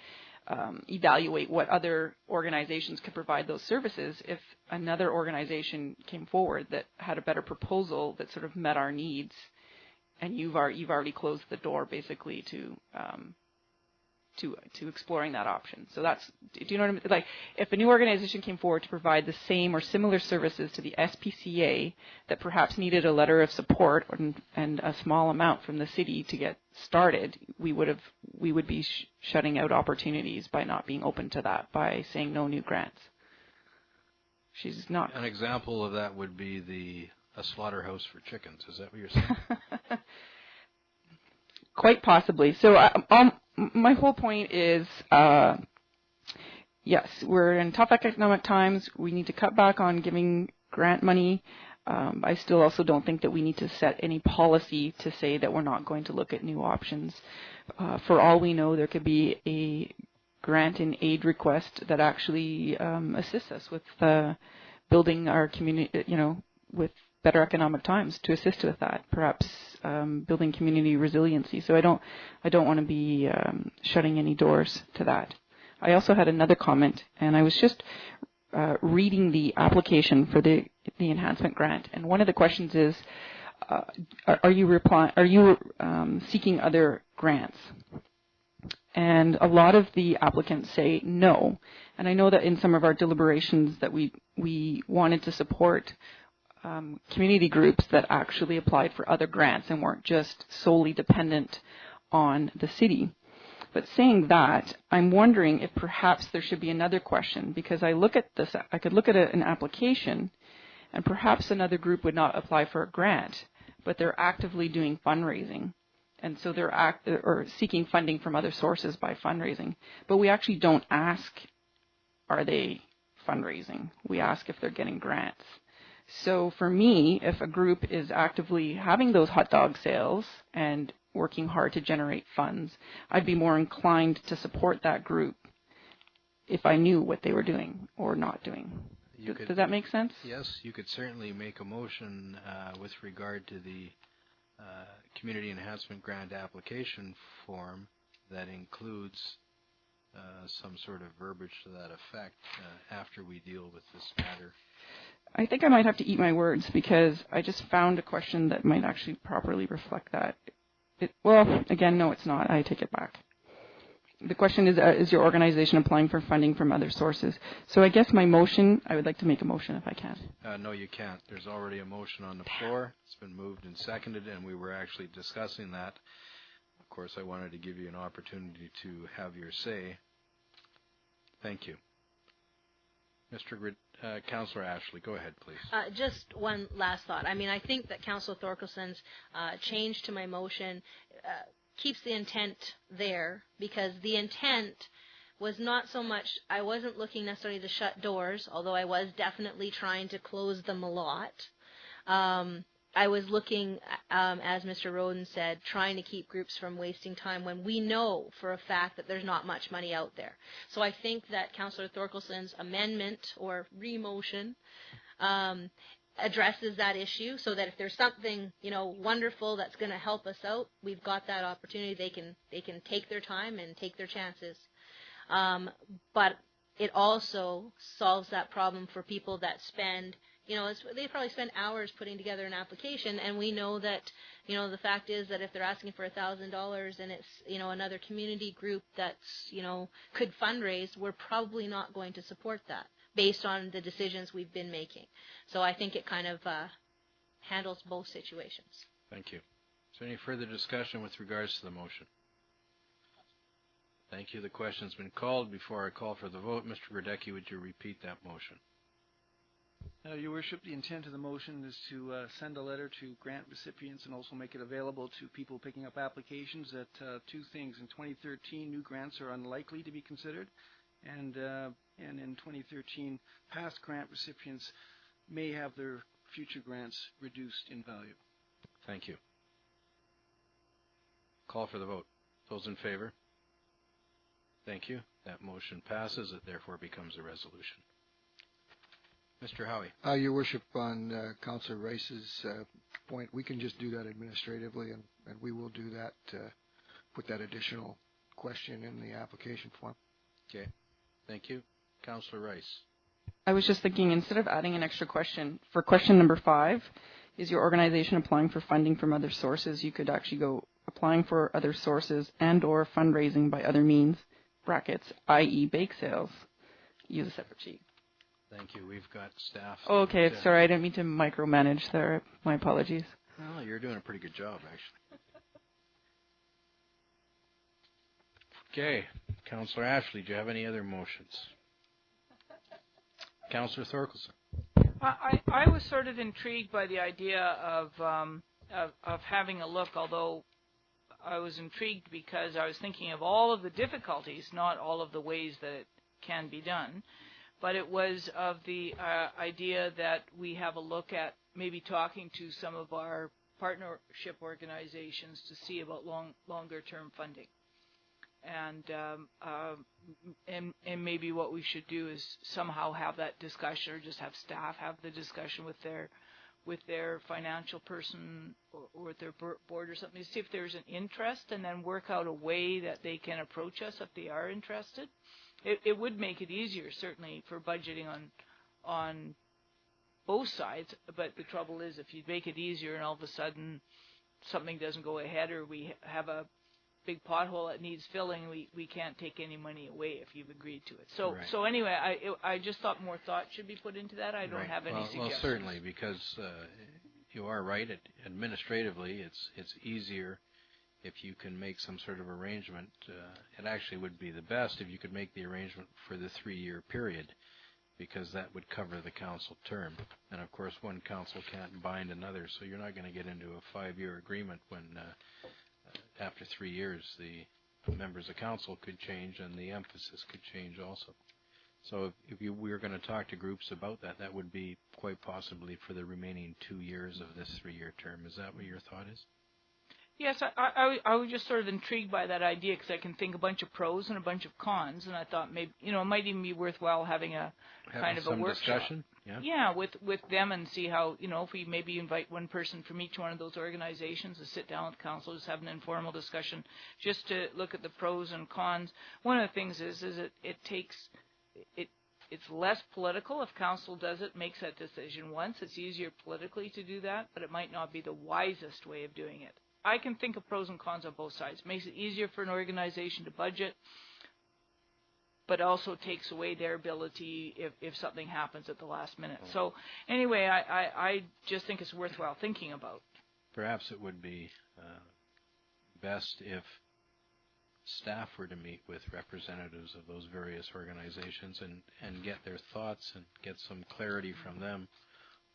evaluate what other organizations could provide those services. If another organization came forward that had a better proposal that sort of met our needs, and you've already closed the door basically to exploring that option. So that's, do you know what I mean? Like, if a new organization came forward to provide the same or similar services to the SPCA that perhaps needed a letter of support and a small amount from the city to get started, we would be shutting out opportunities by not being open to that, by saying no new grants. She's not. An example of that would be a slaughterhouse for chickens. Is that what you're saying? Quite possibly. So my whole point is, yes, we're in tough economic times. We need to cut back on giving grant money. I still also don't think that we need to set any policy to say that we're not going to look at new options. For all we know, there could be a grant and aid request that actually assists us with building our community, with better economic times to assist with that, perhaps building community resiliency. So I don't want to be shutting any doors to that. I also had another comment, and I was just reading the application for the enhancement grant, and one of the questions is, are you seeking other grants? And a lot of the applicants say no. And I know that in some of our deliberations that we wanted to support community groups that actually applied for other grants and weren't just solely dependent on the city. But saying that, I'm wondering if perhaps there should be another question, because I could look at an application, and perhaps another group would not apply for a grant, but they're actively doing fundraising. And so they're seeking funding from other sources by fundraising. But we actually don't ask, are they fundraising? We ask if they're getting grants. So for me, if a group is actively having those hot dog sales and working hard to generate funds, I'd be more inclined to support that group if I knew what they were doing or not doing. Does that make sense? Yes, you could certainly make a motion with regard to the Community Enhancement Grant application form that includes some sort of verbiage to that effect after we deal with this matter. I think I might have to eat my words because I just found a question that might actually properly reflect that. Well, again, no, it's not. I take it back. The question is your organization applying for funding from other sources? So I guess my motion, I would like to make a motion if I can. No, you can't. There's already a motion on the floor. It's been moved and seconded, and we were actually discussing that. Of course, I wanted to give you an opportunity to have your say. Thank you. Councillor Ashley, go ahead, please. Just one last thought. I mean, I think that Councillor Thorkelson's change to my motion keeps the intent there, because the intent was not so much, I wasn't looking necessarily to shut doors, although I was definitely trying to close them a lot. I was looking, as Mr. Roden said, trying to keep groups from wasting time when we know for a fact that there's not much money out there. So I think that Councillor Thorkelson's amendment or re-motion addresses that issue, so that if there's something, wonderful that's going to help us out, we've got that opportunity. They can take their time and take their chances. But it also solves that problem for people that spend, they probably spend hours putting together an application, and we know that, the fact is that if they're asking for $1,000 and it's, another community group that's, could fundraise, we're probably not going to support that based on the decisions we've been making. So I think it kind of handles both situations. Thank you. Is there any further discussion with regards to the motion? Thank you. The question's been called. Before I call for the vote, Mr. Grodecki, would you repeat that motion? Your Worship, the intent of the motion is to send a letter to grant recipients and also make it available to people picking up applications that two things. In 2013, new grants are unlikely to be considered, and in 2013, past grant recipients may have their future grants reduced in value. Thank you. Call for the vote. Those in favor? Thank you. That motion passes. It therefore becomes a resolution. Mr. Howie. Your Worship, on Councillor Rice's point, we can just do that administratively, and we will do that, put that additional question in the application form. Okay. Thank you. Councillor Rice. I was just thinking, instead of adding an extra question, for question number 5, is your organization applying for funding from other sources? You could actually go applying for other sources and or fundraising by other means, brackets, i.e. bake sales. Use a separate sheet. Thank you. We've got staff. Okay, sorry, I didn't mean to micromanage there. My apologies. Well, you're doing a pretty good job, actually. Okay. Councillor Ashley, do you have any other motions? Councillor Thorkelson. I was sort of intrigued by the idea of having a look, although I was intrigued because I was thinking of all of the difficulties, not all of the ways that it can be done. But it was of the idea that we have a look at maybe talking to some of our partnership organizations to see about longer-term funding. And maybe what we should do is somehow have that discussion, or just have staff have the discussion with their financial person or with their board or something, to see if there's an interest, and then work out a way that they can approach us if they are interested. It would make it easier, certainly, for budgeting on both sides, but the trouble is if you make it easier and all of a sudden something doesn't go ahead, or we have a big pothole that needs filling, we can't take any money away if you've agreed to it. So right. So anyway, I just thought more thought should be put into that. I don't have any suggestions. Well, certainly, because you are right. Administratively, it's easier if you can make some sort of arrangement. It actually would be the best if you could make the arrangement for the 3-year period, because that would cover the council term. And of course, one council can't bind another, so you're not going to get into a 5-year agreement when after 3 years the members of council could change and the emphasis could change also. So if you were going to talk to groups about that, that would be quite possibly for the remaining 2 years of this 3-year term. Is that what your thought is? Yes, I was just sort of intrigued by that idea because I can think a bunch of pros and a bunch of cons, and I thought maybe, it might even be worthwhile having a kind of a some workshop. discussion? Yeah. Yeah, with them and see how, if we maybe invite one person from each one of those organizations to sit down with council, just have an informal discussion, just to look at the pros and cons. One of the things is it's less political if council does it, makes that decision once. It's easier politically to do that, but it might not be the wisest way of doing it. I can think of pros and cons on both sides. It makes it easier for an organization to budget, but also takes away their ability if something happens at the last minute. So anyway, I just think it's worthwhile thinking about. Perhaps it would be best if staff were to meet with representatives of those various organizations and get their thoughts and get some clarity from them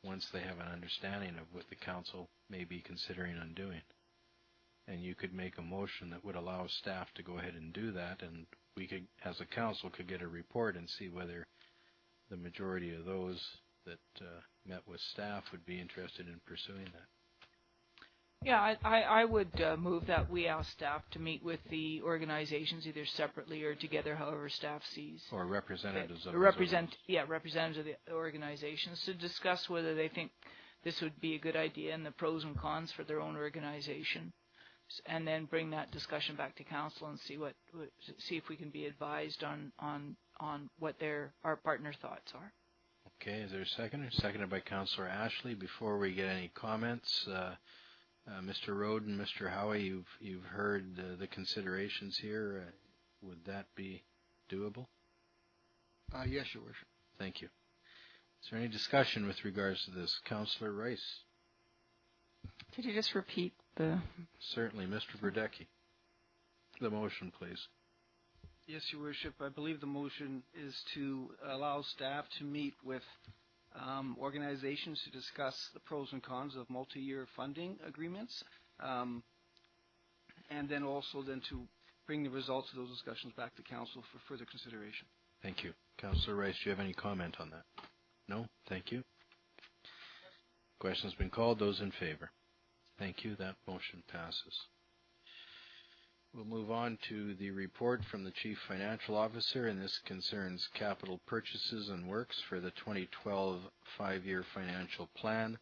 once they have an understanding of what the council may be considering on doing. And you could make a motion that would allow staff to go ahead and do that, and we could, as a council, could get a report and see whether the majority of those that met with staff would be interested in pursuing that. Yeah, I would move that we ask staff to meet with the organizations either separately or together, however staff sees. Or representatives of representatives of the organizations to discuss whether they think this would be a good idea and the pros and cons for their own organization, and then bring that discussion back to council and see if we can be advised on what our partner thoughts are. Okay, is there a second? Seconded by Councillor Ashley. Before we get any comments, Mr. Roden, Mr. Howie, you've heard the considerations here. Would that be doable? Yes, Your Worship. Thank you. Is there any discussion with regards to this? Councillor Rice. Could you just repeat the... Certainly. Mr. Verdecki. The motion, please. Yes, Your Worship. I believe the motion is to allow staff to meet with organizations to discuss the pros and cons of multi-year funding agreements, and then also to bring the results of those discussions back to council for further consideration. Thank you. Councillor Rice, do you have any comment on that? No? Thank you. Question's been called. Those in favor? Thank you. That motion passes. We'll move on to the report from the Chief Financial Officer, and this concerns capital purchases and works for the 2012 5-year financial plan.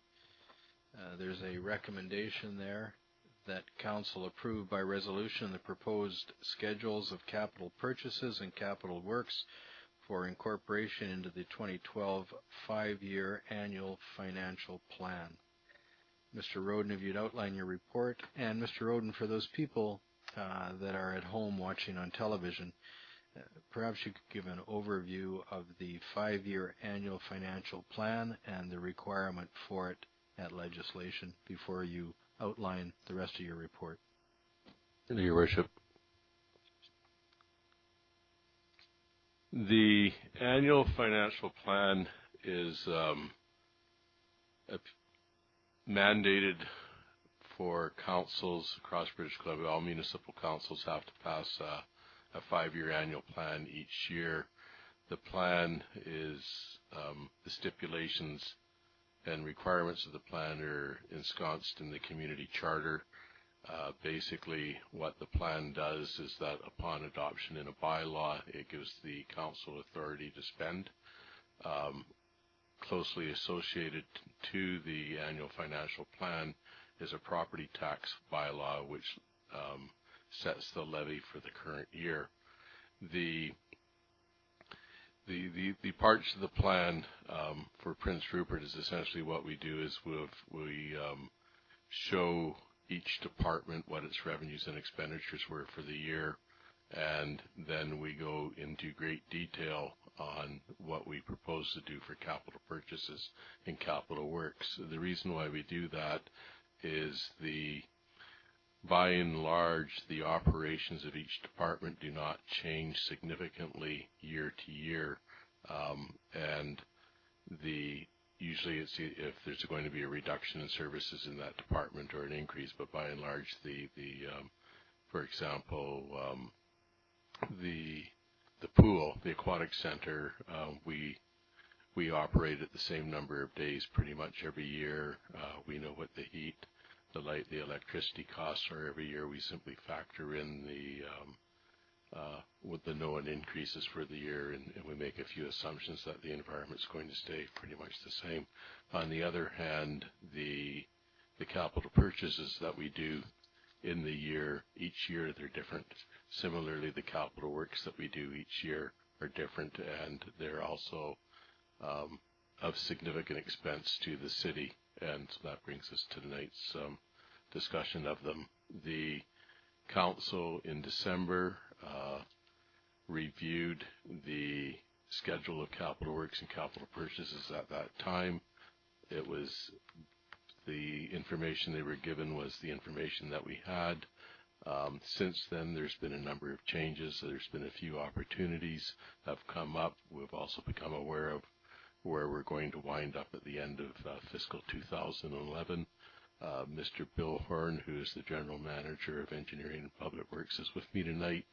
There's a recommendation there that Council approve by resolution the proposed schedules of capital purchases and capital works for incorporation into the 2012 5-year annual financial plan. Mr. Roden, if you'd outline your report, and Mr. Roden, for those people that are at home watching on television, perhaps you could give an overview of the 5-year annual financial plan and the requirement for it at legislation before you outline the rest of your report. Your Worship. The annual financial plan is mandated for councils across British Columbia. All municipal councils have to pass a 5-year annual plan each year. The plan is the stipulations and requirements of the plan are ensconced in the community charter. Basically, what the plan does is that upon adoption in a bylaw, it gives the council authority to spend. Closely associated to the annual financial plan is a property tax bylaw which sets the levy for the current year. The parts of the plan for Prince Rupert is essentially what we do is we show each department what its revenues and expenditures were for the year, and then we go into great detail on what we propose to do for capital purchases and capital works. The reason why we do that is by and large, the operations of each department do not change significantly year to year, and usually it's if there's going to be a reduction in services in that department or an increase, but by and large, for example, the pool, the aquatic center, we operate at the same number of days pretty much every year. We know what the heat, the light, the electricity costs are every year. We simply factor in with the known increases for the year, and we make a few assumptions that the environment's going to stay pretty much the same. On the other hand, the capital purchases that we do in the year, each year they're different. Similarly, the capital works that we do each year are different, and they're also of significant expense to the city, and so that brings us to tonight's discussion of them. The council in December reviewed the schedule of capital works and capital purchases at that time. It was the information they were given was the information that we had. Since then, there's been a number of changes. There's been a few opportunities that have come up. We've also become aware of where we're going to wind up at the end of fiscal 2011. Mr. Bill Horn, who is the General Manager of Engineering and Public Works, is with me tonight,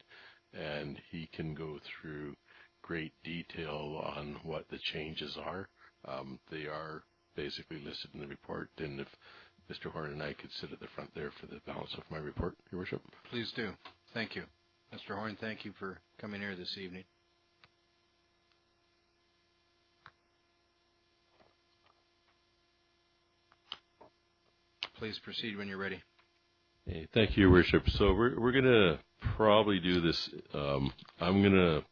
and he can go through great detail on what the changes are. They are basically listed in the report, and if Mr. Horn and I could sit at the front there for the balance of my report, Your Worship. Please do. Thank you. Mr. Horn, thank you for coming here this evening. Please proceed when you're ready. Hey, thank you, Your Worship. So we're going to probably do this. I'm going to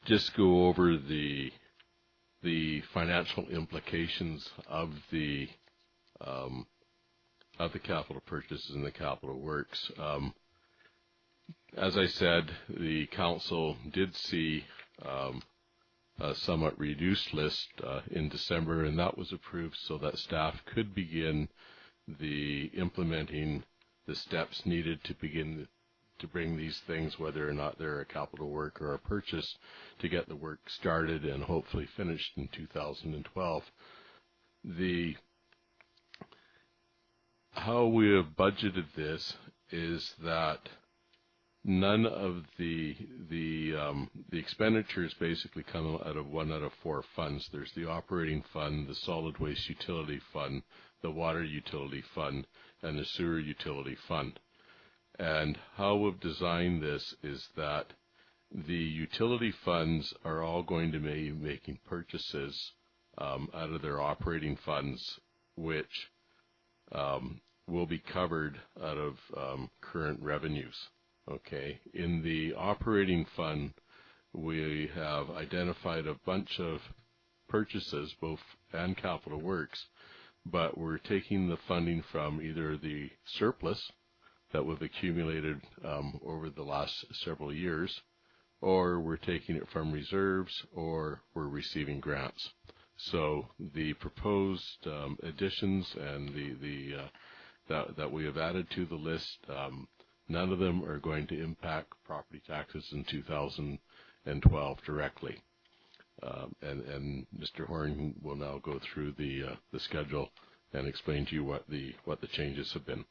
just go over the financial implications of the capital purchases and the capital works. As I said, the council did see a somewhat reduced list in December, and that was approved so that staff could begin the implementing the steps needed to begin to bring these things, whether or not they're a capital work or a purchase, to get the work started and hopefully finished in 2012. How we have budgeted this is that none of the expenditures basically come out of one out of four funds. There's the operating fund, the solid waste utility fund, the water utility fund, and the sewer utility fund. And how we've designed this is that the utility funds are all going to be making purchases out of their operating funds, which will be covered out of current revenues. Okay, in the operating fund, we have identified a bunch of purchases, both and capital works, but we're taking the funding from either the surplus that we've accumulated over the last several years, or we're taking it from reserves, or we're receiving grants. So the proposed additions and that we have added to the list, none of them are going to impact property taxes in 2012 directly. And Mr. Horn will now go through the schedule and explain to you what the changes have been.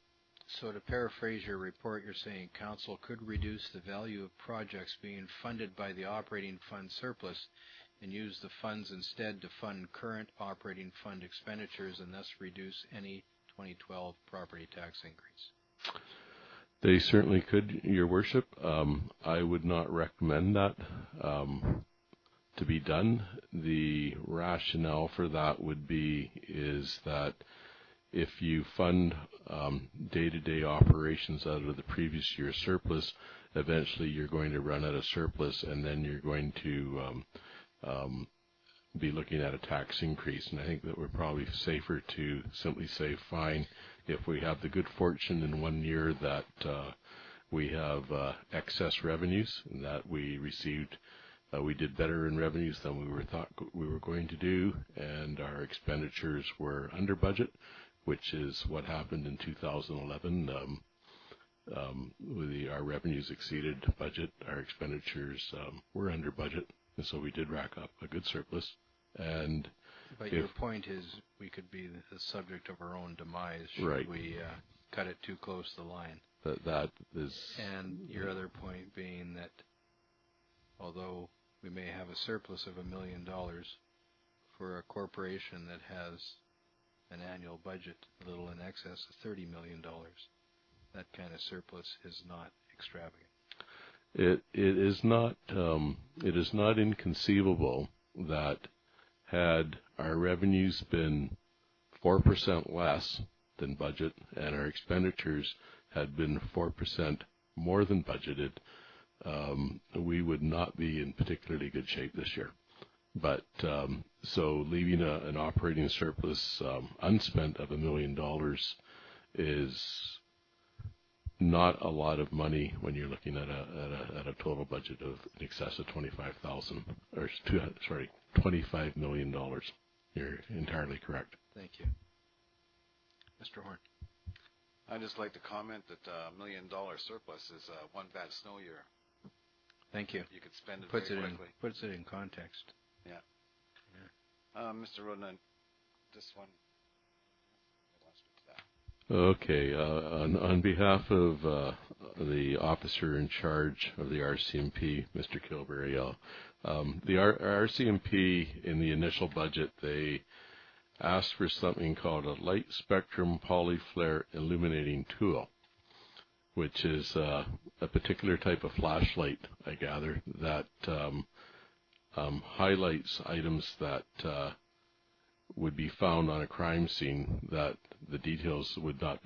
So to paraphrase your report, you're saying council could reduce the value of projects being funded by the operating fund surplus and use the funds instead to fund current operating fund expenditures and thus reduce any 2012 property tax increase. They certainly could, Your Worship. I would not recommend that to be done. The rationale for that is that if you fund day-to-day operations out of the previous year's surplus, eventually you're going to run out of surplus, and then you're going to be looking at a tax increase. And I think that we're probably safer to simply say, fine, if we have the good fortune in one year that we have excess revenues and that we received, we did better in revenues than we thought we were going to do, and our expenditures were under budget, which is what happened in 2011. Our revenues exceeded budget, our expenditures were under budget, and so we did rack up a good surplus. But your point is we could be the subject of our own demise should we cut it too close to the line. That is. And your other point being that although we may have a surplus of $1 million for a corporation that has an annual budget a little in excess of $30 million. That kind of surplus is not extravagant. It is not inconceivable that had our revenues been 4% less than budget and our expenditures had been 4% more than budgeted, we would not be in particularly good shape this year. But so leaving an operating surplus unspent of $1 million is not a lot of money when you're looking at a total budget of in excess of $25 million. You're entirely correct. Thank you. Mr. Horn. I'd just like to comment that $1 million surplus is one bad snow year. Thank you. You could spend it Puts very quickly. Puts it in context. Yeah. Mr. Roden, this one. Okay. On behalf of the officer in charge of the RCMP, Mr. Kilberry, the RCMP in the initial budget, they asked for something called a light spectrum polyflare illuminating tool, which is a particular type of flashlight, I gather, that highlights items that would be found on a crime scene that the details would not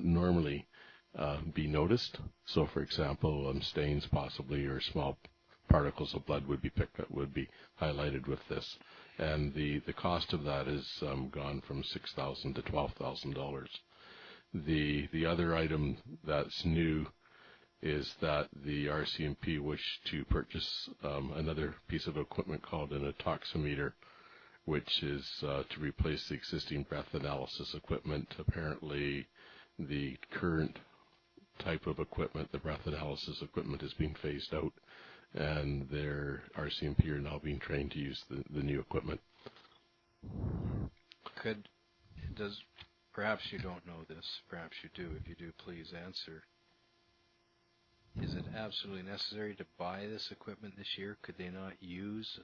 normally be noticed. So, for example, stains possibly or small particles of blood would be picked up, would be highlighted with this, and the cost of that is gone from $6,000 to $12,000. The other item that's new is that the RCMP wished to purchase another piece of equipment called an intoximeter, which is to replace the existing breath analysis equipment. Apparently, the current type of equipment, the breath analysis equipment, is being phased out, and their RCMP are now being trained to use the new equipment. Perhaps you don't know this, perhaps you do. If you do, please answer. Is it absolutely necessary to buy this equipment this year? Could they not use,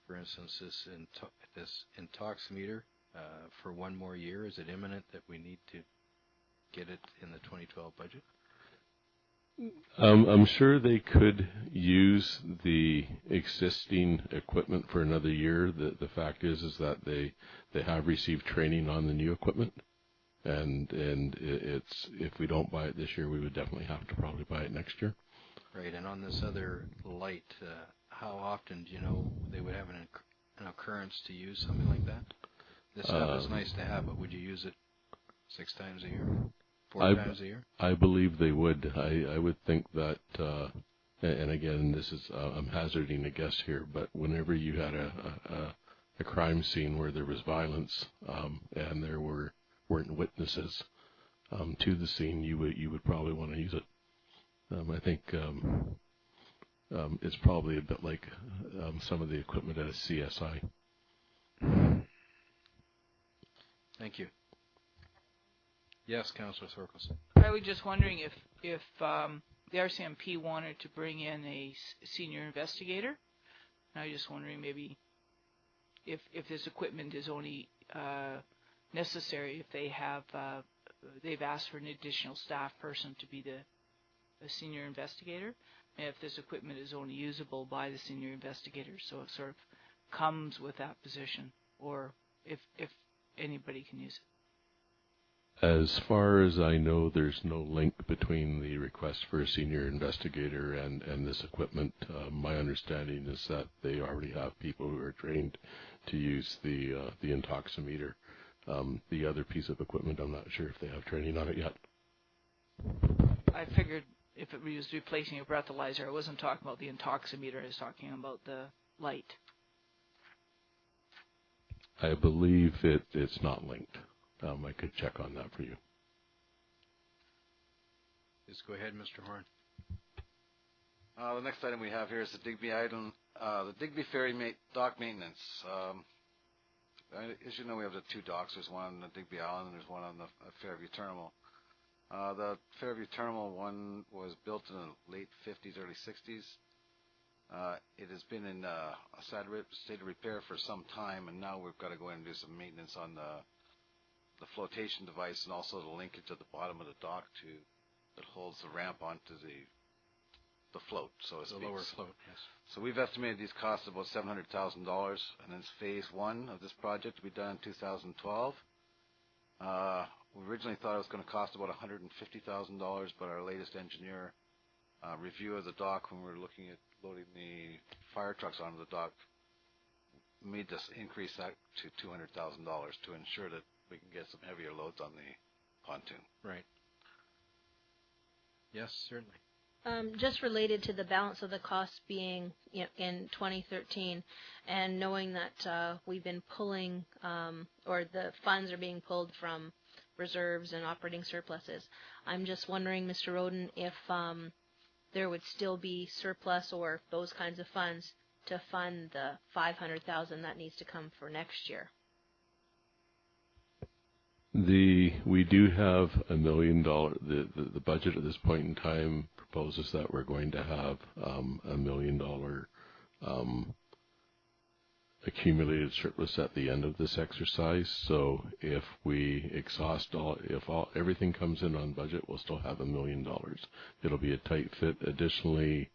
for instance, this intoximeter for one more year? Is it imminent that we need to get it in the 2012 budget? I'm sure they could use the existing equipment for another year. The fact is that they have received training on the new equipment, and it's if we don't buy it this year, we would definitely have to probably buy it next year. Right, and on this other light, how often do you know they would have an occurrence to use something like that? This stuff is nice to have, but would you use it 6 times a year? 4 times a year? I believe they would. I would think that, and again, this is I'm hazarding a guess here, but whenever you had a crime scene where there was violence and there weren't witnesses to the scene, you would probably want to use it. I think it's probably a bit like some of the equipment at a CSI. Thank you. Yes, Councillor Thorkelson. I was just wondering if the RCMP wanted to bring in a senior investigator. And I was just wondering maybe if this equipment is only necessary if they have they've asked for an additional staff person to be the senior investigator, and if this equipment is only usable by the senior investigator, so it sort of comes with that position, or if anybody can use it. As far as I know, there's no link between the request for a senior investigator and this equipment. My understanding is that they already have people who are trained to use the intoximeter. The other piece of equipment, I'm not sure if they have training on it yet. I figured if it was replacing a breathalyzer, I wasn't talking about the intoximeter, I was talking about the light. I believe it's not linked. I could check on that for you. Just go ahead, Mr. Horn. The next item we have here is the Digby Island, the Digby Ferry dock maintenance. As you know, we have the 2 docks. There's one on the Digby Island and there's one on the Fairview Terminal. The Fairview Terminal one was built in the late 50s, early 60s. It has been in a state of repair for some time, and now we've got to go in and do some maintenance on the flotation device and also the linkage at the bottom of the dock that holds the ramp onto the float, so to speak. The lower float, yes. So we've estimated these costs about $700,000, and it's phase one of this project to be done in 2012. We originally thought it was going to cost about $150,000, but our latest engineer review of the dock when we were looking at loading the fire trucks onto the dock made us increase that to $200,000 to ensure that we can get some heavier loads on the pontoon. Right. Yes, certainly. Just related to the balance of the costs being in 2013, and knowing that we've been pulling, or the funds are being pulled from reserves and operating surpluses, I'm just wondering, Mr. Roden, if there would still be surplus or those kinds of funds to fund the $500,000 that needs to come for next year. We do have $1 million. The budget at this point in time proposes that we're going to have $1 million accumulated surplus at the end of this exercise. So if we exhaust everything comes in on budget, we'll still have $1 million. It'll be a tight fit. Additionally,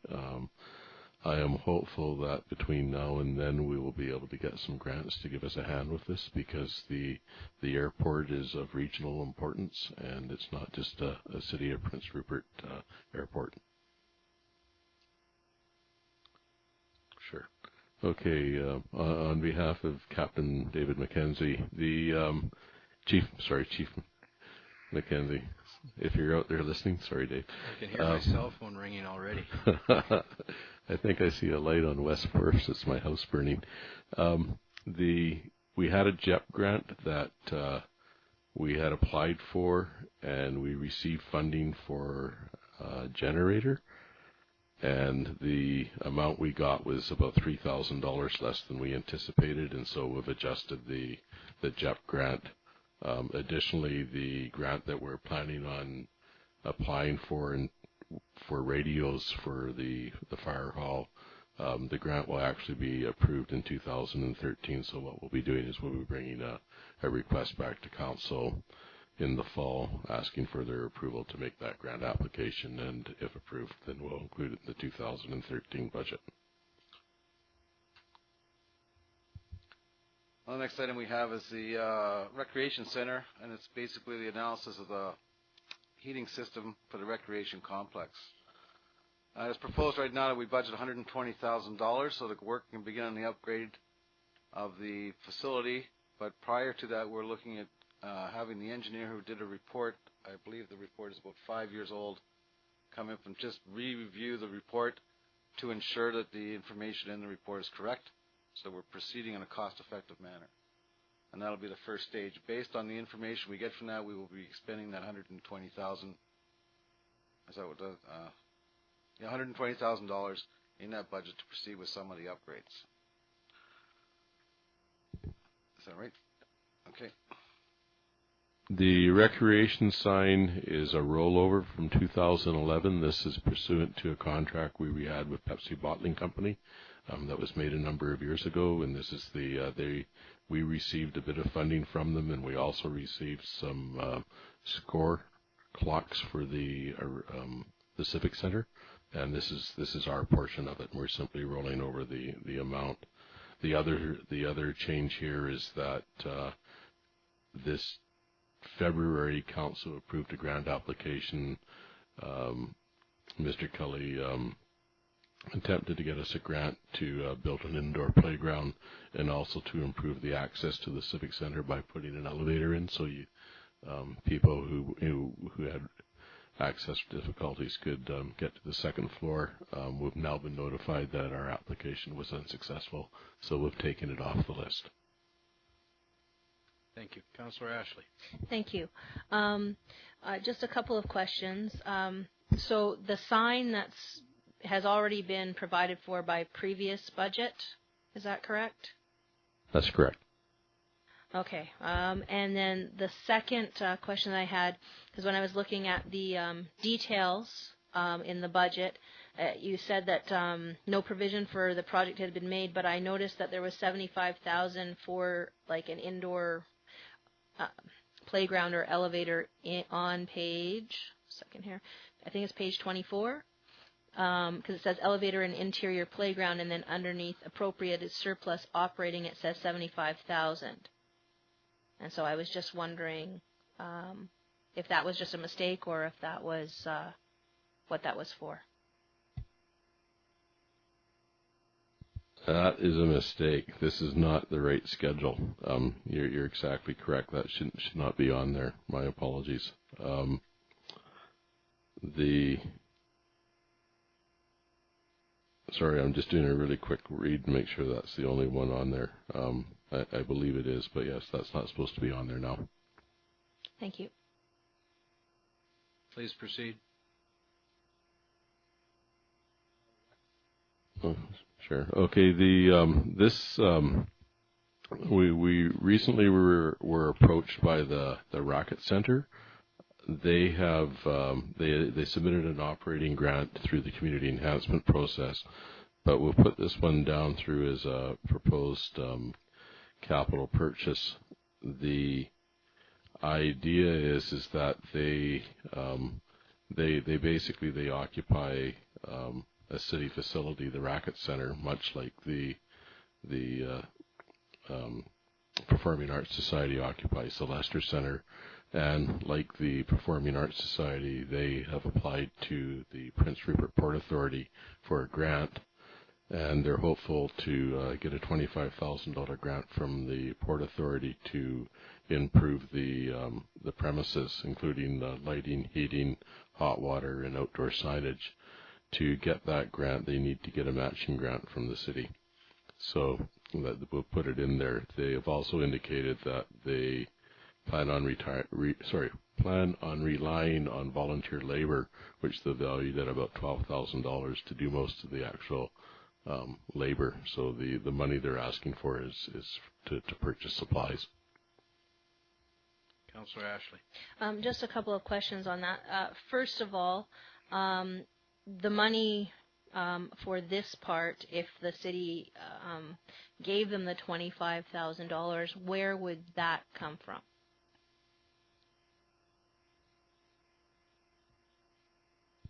I am hopeful that between now and then we will be able to get some grants to give us a hand with this, because the airport is of regional importance, and it's not just a City of Prince Rupert airport. Sure. Okay. On behalf of Captain David McKenzie, Chief McKenzie, if you're out there listening, sorry, Dave. I can hear my cell phone ringing already. I think I see a light on West First. It's my house burning. We had a JEP grant that we had applied for, and we received funding for a generator. And the amount we got was about $3,000 less than we anticipated, and so we've adjusted the JEP grant. Additionally, the grant that we're planning on applying for radios for the fire hall, the grant will actually be approved in 2013. So what we'll be doing is we'll be bringing a request back to council in the fall, asking for their approval to make that grant application, and if approved, then we'll include it in the 2013 budget. Well, the next item we have is the recreation center, and it's basically the analysis of the heating system for the recreation complex. It's proposed right now that we budget $120,000 so the work can begin on the upgrade of the facility, but prior to that we're looking at having the engineer who did a report, I believe the report is about 5 years old, come up and just re-review the report to ensure that the information in the report is correct, so we're proceeding in a cost-effective manner. And that'll be the first stage. Based on the information we get from that, we will be expending that $120,000. Is that what $120,000 in that budget to proceed with some of the upgrades. Is that right? Okay. The recreation sign is a rollover from 2011. This is pursuant to a contract we had with Pepsi Bottling Company that was made a number of years ago, and this is we received a bit of funding from them, and we also received some score clocks for the Civic Center, and this is our portion of it, and we're simply rolling over the amount. The other change here is that this February, council approved a grant application. Mr. Kelly attempted to get us a grant to build an indoor playground and also to improve the access to the Civic Center by putting an elevator in, so people who had access difficulties could get to the second floor. We've now been notified that our application was unsuccessful, so we've taken it off the list. Thank you. Councillor Ashley. Thank you. Just a couple of questions. So the sign has already been provided for by previous budget, is that correct? That's correct. Okay. And then the second question I had, because when I was looking at the details in the budget, you said that no provision for the project had been made, but I noticed that there was $75,000 for like an indoor playground or elevator on page, second here, I think it's page 24, because it says elevator and interior playground, and then underneath appropriated surplus operating, it says $75,000. And so I was just wondering if that was just a mistake or if that was what that was for. That is a mistake. This is not the right schedule. You're exactly correct. That should not be on there. My apologies. Sorry, I'm just doing a really quick read to make sure that's the only one on there. I believe it is, but yes, that's not supposed to be on there now. Thank you. Please proceed. Oh, sure. Okay. We recently were approached by the Racket Center. They have they submitted an operating grant through the community enhancement process, but we'll put this one down through as a proposed capital purchase. The idea is that they basically occupy a city facility, the Racket Center, much like the Performing Arts Society occupies the Lester Center, and like the Performing Arts Society, they have applied to the Prince Rupert Port Authority for a grant, and they're hopeful to get a $25,000 grant from the Port Authority to improve the premises, including lighting, heating, hot water, and outdoor signage. To get that grant, they need to get a matching grant from the city. So that we'll put it in there. They have also indicated that they plan on relying on volunteer labor, which they're valued at about $12,000 to do most of the actual labor. So the money they're asking for is to purchase supplies. Councillor Ashley. Just a couple of questions on that. First of all, the money for this part, if the city gave them the $25,000, where would that come from?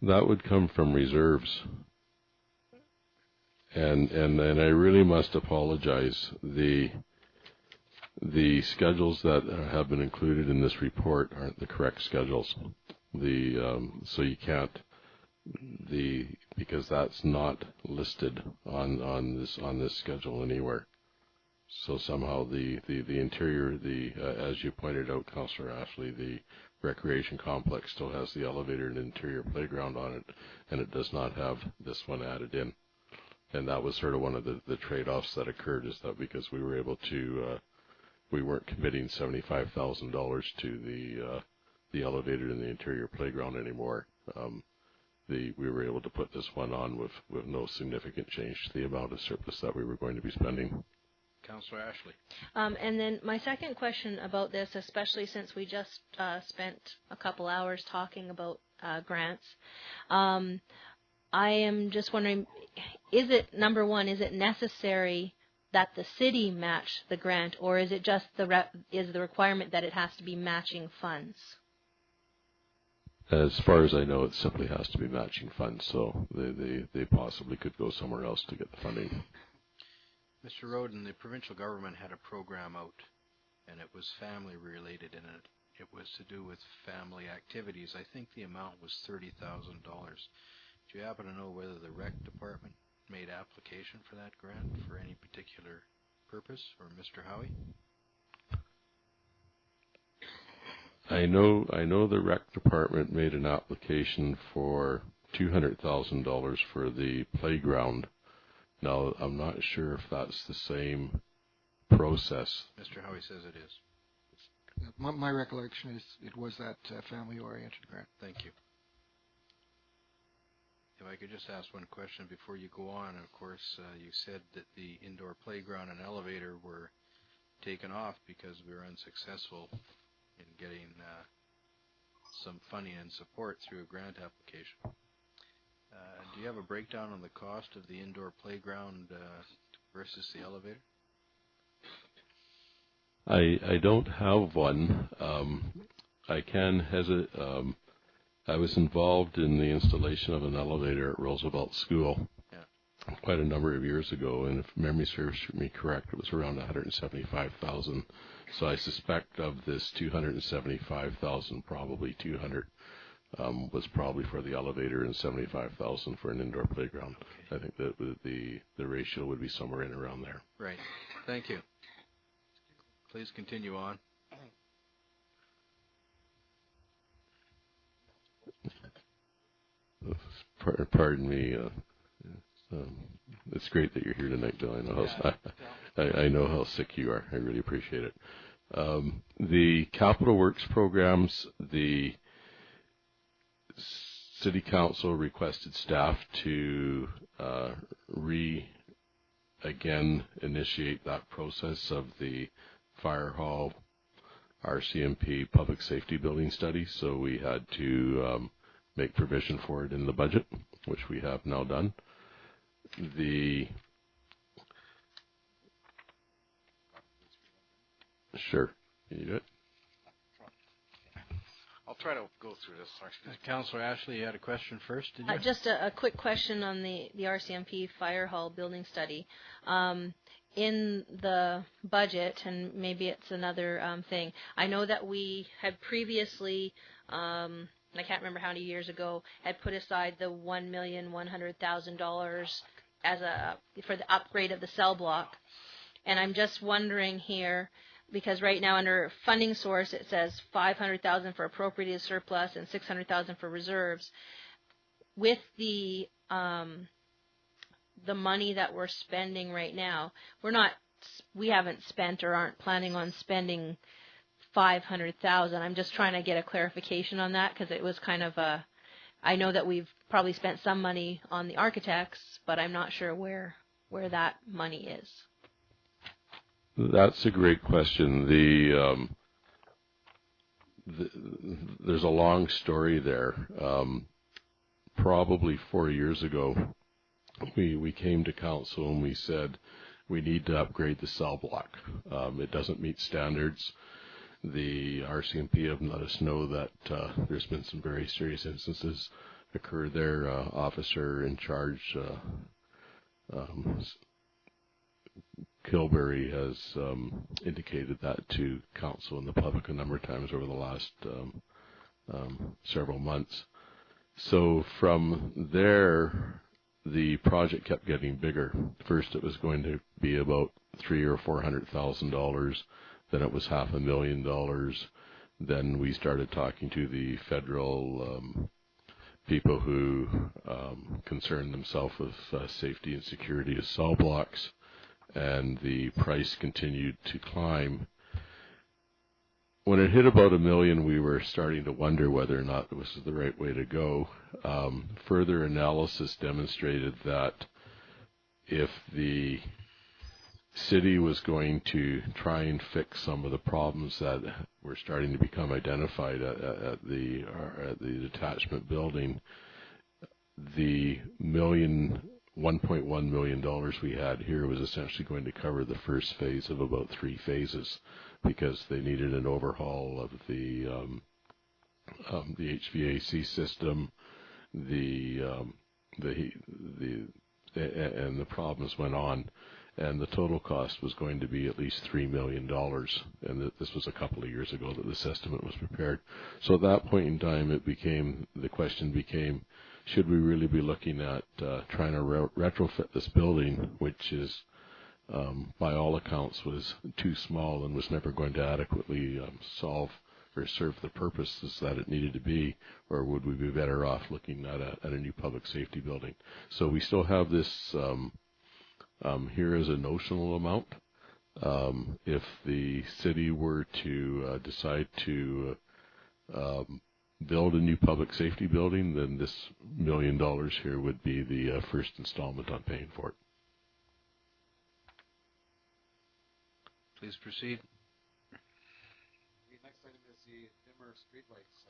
That would come from reserves. And I really must apologize. The schedules that have been included in this report aren't the correct schedules. So you can't because that's not listed on this schedule anywhere. So somehow the interior, as you pointed out, Councillor Ashley, the recreation complex still has the elevator and interior playground on it, and it does not have this one added in. And that was sort of one of the trade-offs that occurred, is that because we were able to, we weren't committing $75,000 to the elevator and the interior playground anymore. We were able to put this one on with no significant change to the amount of surplus that we were going to be spending. Councillor Ashley. And then my second question about this, especially since we just spent a couple hours talking about grants, I am just wondering, is it, number one, is it necessary that the city match the grant, or is it just is the requirement that it has to be matching funds? As far as I know, it simply has to be matching funds, so they possibly could go somewhere else to get the funding. Mr. Roden, the provincial government had a program out, and it was family related, and it was to do with family activities. I think the amount was $30,000. Do you happen to know whether the rec department made application for that grant for any particular purpose, or Mr. Howie? I know the rec department made an application for $200,000 for the playground. Now, I'm not sure if that's the same process. Mr. Howie says it is. My recollection is it was that family-oriented grant. Thank you. If I could just ask one question before you go on. Of course, you said that the indoor playground and elevator were taken off because we were unsuccessful in getting some funding and support through a grant application. Do you have a breakdown on the cost of the indoor playground versus the elevator? I don't have one. I can hesitate. I was involved in the installation of an elevator at Roosevelt School quite a number of years ago, and if memory serves me correct, it was around $175,000. So I suspect of this $275,000, probably 200 was probably for the elevator and 75,000 for an indoor playground. Okay. I think that the ratio would be somewhere in around there. Right. Thank you. Please continue on. Pardon me. It's great that you're here tonight, Bill. I know how sick you are. I really appreciate it. The capital works programs, the City Council requested staff to again initiate that process of the fire hall RCMP public safety building study. So we had to make provision for it in the budget, which we have now done. Sure. Can you do it? I'll try to go through this. Councillor Ashley, you had a question first, did you? Just a quick question on the RCMP fire hall building study. In the budget, and maybe it's another thing, I know that we had previously, I can't remember how many years ago, had put aside the $1,100,000 for the upgrade of the cell block. And I'm just wondering here, because right now under funding source it says $500,000 for appropriated surplus and $600,000 for reserves. With the money that we're spending right now, we haven't spent or aren't planning on spending $500,000. I'm just trying to get a clarification on that, because it was kind of I know that we've probably spent some money on the architects, but I'm not sure where that money is. That's a great question. There's a long story there. Probably 4 years ago, we came to council and we said we need to upgrade the cell block. It doesn't meet standards. The RCMP have let us know that there's been some very serious instances occurred there. Officer in charge, Kilberry, has indicated that to council and the public a number of times over the last several months. So from there, the project kept getting bigger. First, it was going to be about $300,000 or $400,000. Then it was $500,000. Then we started talking to the federal people who concern themselves with safety and security of cell blocks, and the price continued to climb. When it hit about $1 million, we were starting to wonder whether or not this was the right way to go. Further analysis demonstrated that if the city was going to try and fix some of the problems that were starting to become identified at the detachment building, the $1.1 million we had here was essentially going to cover the first phase of about 3 phases, because they needed an overhaul of the HVAC system, and the problems went on, and the total cost was going to be at least $3 million, and this was a couple of years ago that this estimate was prepared. So at that point in time, the question became, should we really be looking at trying to retrofit this building, which is, by all accounts, was too small and was never going to adequately solve or serve the purposes that it needed to be, or would we be better off looking at a new public safety building? So we still have this here as a notional amount. If the city were to decide to build a new public safety building, then this $1 million here would be the first installment on paying for it. Please proceed. The next item is the dimmer streetlights.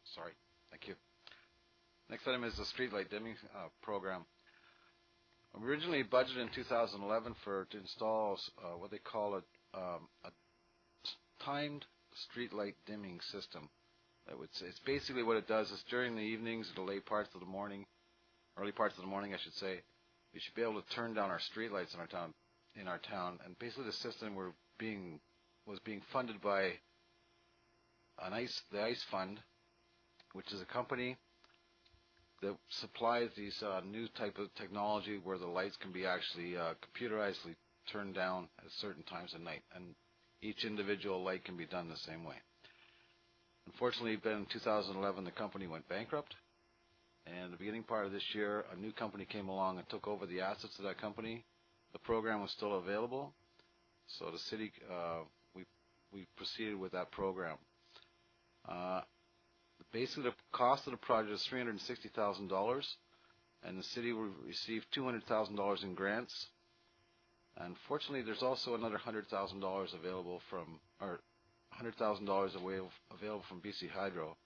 Sorry, thank you. Next item is the streetlight dimming program. Originally budgeted in 2011 to install what they call a timed streetlight dimming system. It's basically what it does is during the evenings, the early parts of the morning, I should say, we should be able to turn down our streetlights in our town. And basically, the system was being funded by the ICE Fund, which is a company that supplies these new type of technology where the lights can be actually computerizedly turned down at certain times of night, and each individual light can be done the same way. Unfortunately, in 2011, the company went bankrupt, and the beginning part of this year, a new company came along and took over the assets of that company. The program was still available, so the city, we proceeded with that program. Basically, the cost of the project is $360,000, and the city will receive $200,000 in grants. Unfortunately, there's also another $100,000 available from BC Hydro,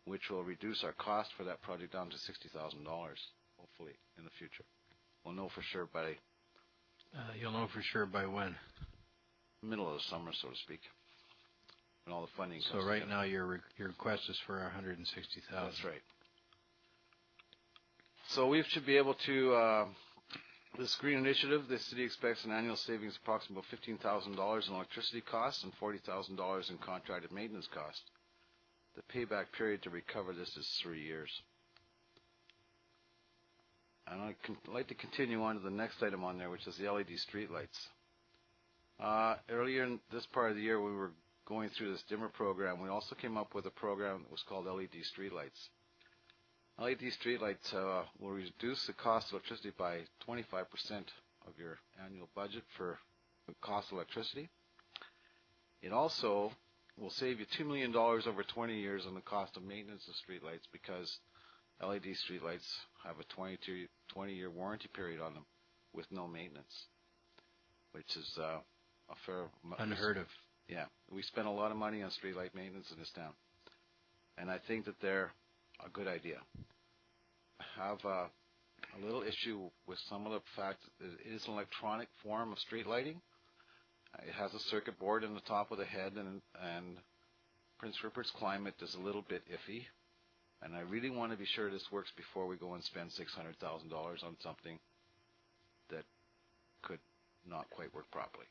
which will reduce our cost for that project down to $60,000, hopefully, in the future. We'll know for sure by... You'll know for sure by when? Middle of the summer, so to speak, when all the funding comes So right together. now your request is for $160,000. That's right. So we should be able to... this green initiative, the city expects an annual savings of approximately $15,000 in electricity costs and $40,000 in contracted maintenance costs. The payback period to recover this is 3 years. And I'd like to continue on to the next item on there, which is the LED streetlights. Earlier in this part of the year, we were going through this dimmer program. We also came up with a program that was called LED streetlights. LED streetlights will reduce the cost of electricity by 25% of your annual budget for the cost of electricity. It also will save you $2 million over 20 years on the cost of maintenance of streetlights, because LED streetlights have a 20-year warranty period on them with no maintenance, which is a fair... Unheard of. Yeah. We spend a lot of money on streetlight maintenance in this town, and I think that they're a good idea. I have a little issue with some of the fact that it is an electronic form of street lighting. It has a circuit board in the top of the head, and Prince Rupert's climate is a little bit iffy. And I really want to be sure this works before we go and spend $600,000 on something that could not quite work properly.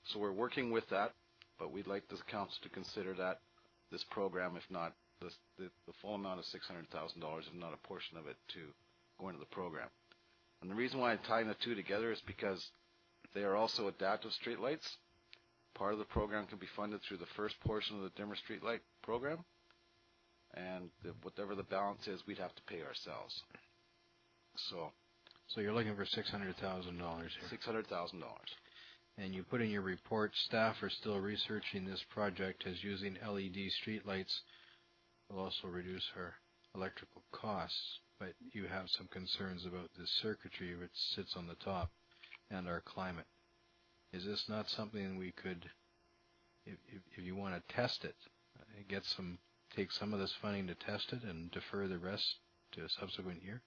So we're working with that, but we'd like the council to consider that this program, if not the full amount of $600,000, if not a portion of it, to go into the program. And the reason why I'm tying the two together is because they are also adaptive streetlights. Part of the program can be funded through the first portion of the dimmer streetlight program, and whatever the balance is, we'd have to pay ourselves. So you're looking for $600,000 here. $600,000. And you put in your report, staff are still researching this project as using LED streetlights will also reduce our electrical costs, but you have some concerns about this circuitry which sits on the top and our climate. Is this not something we could, if you want to test it, take some of this funding to test it and defer the rest to a subsequent year?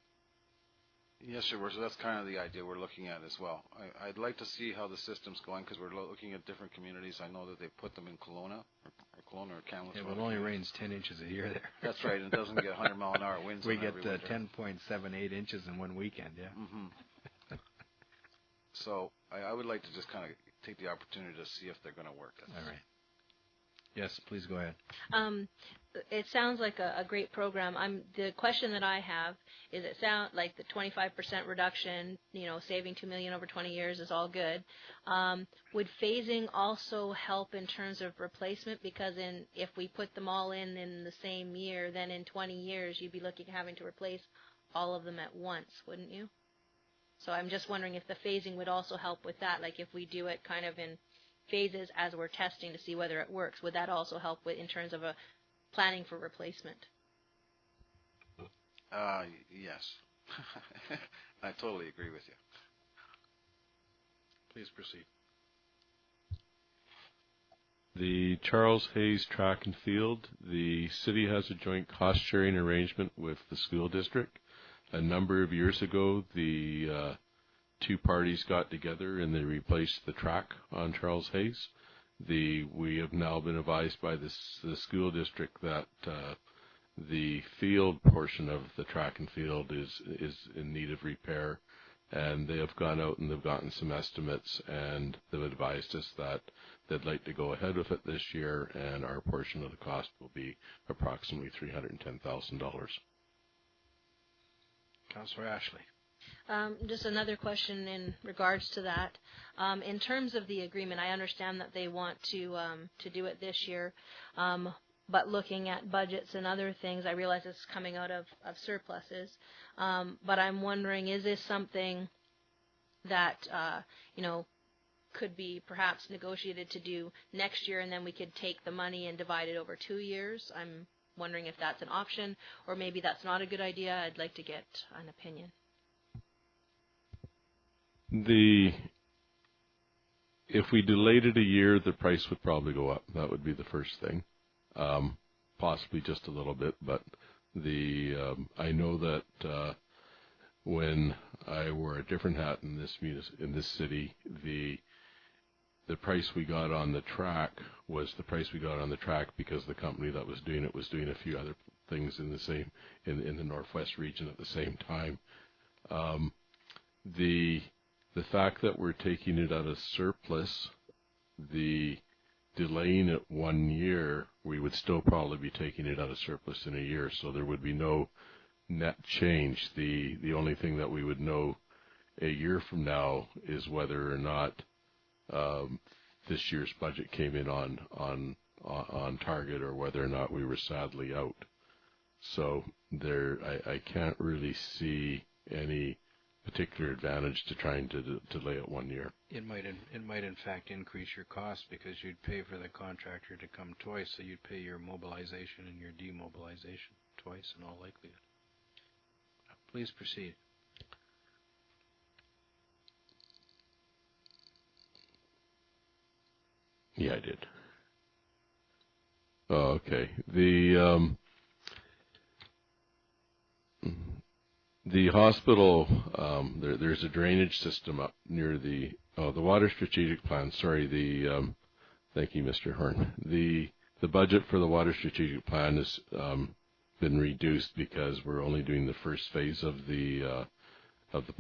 Yes, sure. So that's kind of the idea we're looking at as well. I'd like to see how the system's going, because we're looking at different communities. I know that they put them in Kelowna or Kamloops. Yeah, but it only rains 10 inches a year there. That's right, and it doesn't get 100-mile-an-hour winds. We get 10.78 inches in one weekend, yeah. Mm-hmm. So I would like to just kind of take the opportunity to see if they're going to work. All right. Yes, please go ahead. It sounds like a great program. The question that I have is, it sounds like the 25% reduction, saving $2 million over 20 years is all good. Would phasing also help in terms of replacement? Because if we put them all in the same year, then in 20 years you'd be looking at having to replace all of them at once, wouldn't you? So I'm just wondering if the phasing would also help with that. Like if we do it kind of in phases as we're testing to see whether it works, would that also help with in terms of a planning for replacement? Yes. I totally agree with you. Please proceed. The Charles Hayes Track and Field, the city has a joint cost-sharing arrangement with the school district. A number of years ago, the two parties got together and they replaced the track on Charles Hayes. We have now been advised by the school district that the field portion of the track and field is in need of repair, and they have gone out and they've gotten some estimates, and they've advised us that they'd like to go ahead with it this year, and our portion of the cost will be approximately $310,000. Councillor Ashley. Just another question in regards to that. In terms of the agreement, I understand that they want to do it this year, but looking at budgets and other things, I realize it's coming out of surpluses. But I'm wondering, is this something that could be perhaps negotiated to do next year, and then we could take the money and divide it over 2 years? I'm wondering if that's an option, or maybe that's not a good idea. I'd like to get an opinion. If we delayed it a year, the price would probably go up. That would be the first thing, possibly just a little bit. But I know that when I wore a different hat in this city, the price we got on the track was the price we got on the track because the company that was doing it was doing a few other things in the Northwest region at the same time. The fact that we're taking it out of surplus, the delaying it 1 year, we would still probably be taking it out of surplus in a year, so there would be no net change. The only thing that we would know a year from now is whether or not this year's budget came in on target, or whether or not we were sadly out. So I can't really see any particular advantage to trying to delay it 1 year. It might in fact increase your cost because you'd pay for the contractor to come twice, so you'd pay your mobilization and your demobilization twice in all likelihood. Please proceed. Yeah, I did. Oh, okay. The hospital, there's a drainage system up near the water strategic plan. Sorry, thank you, Mr. Horn. The budget for the water strategic plan has been reduced because we're only doing the first phase of the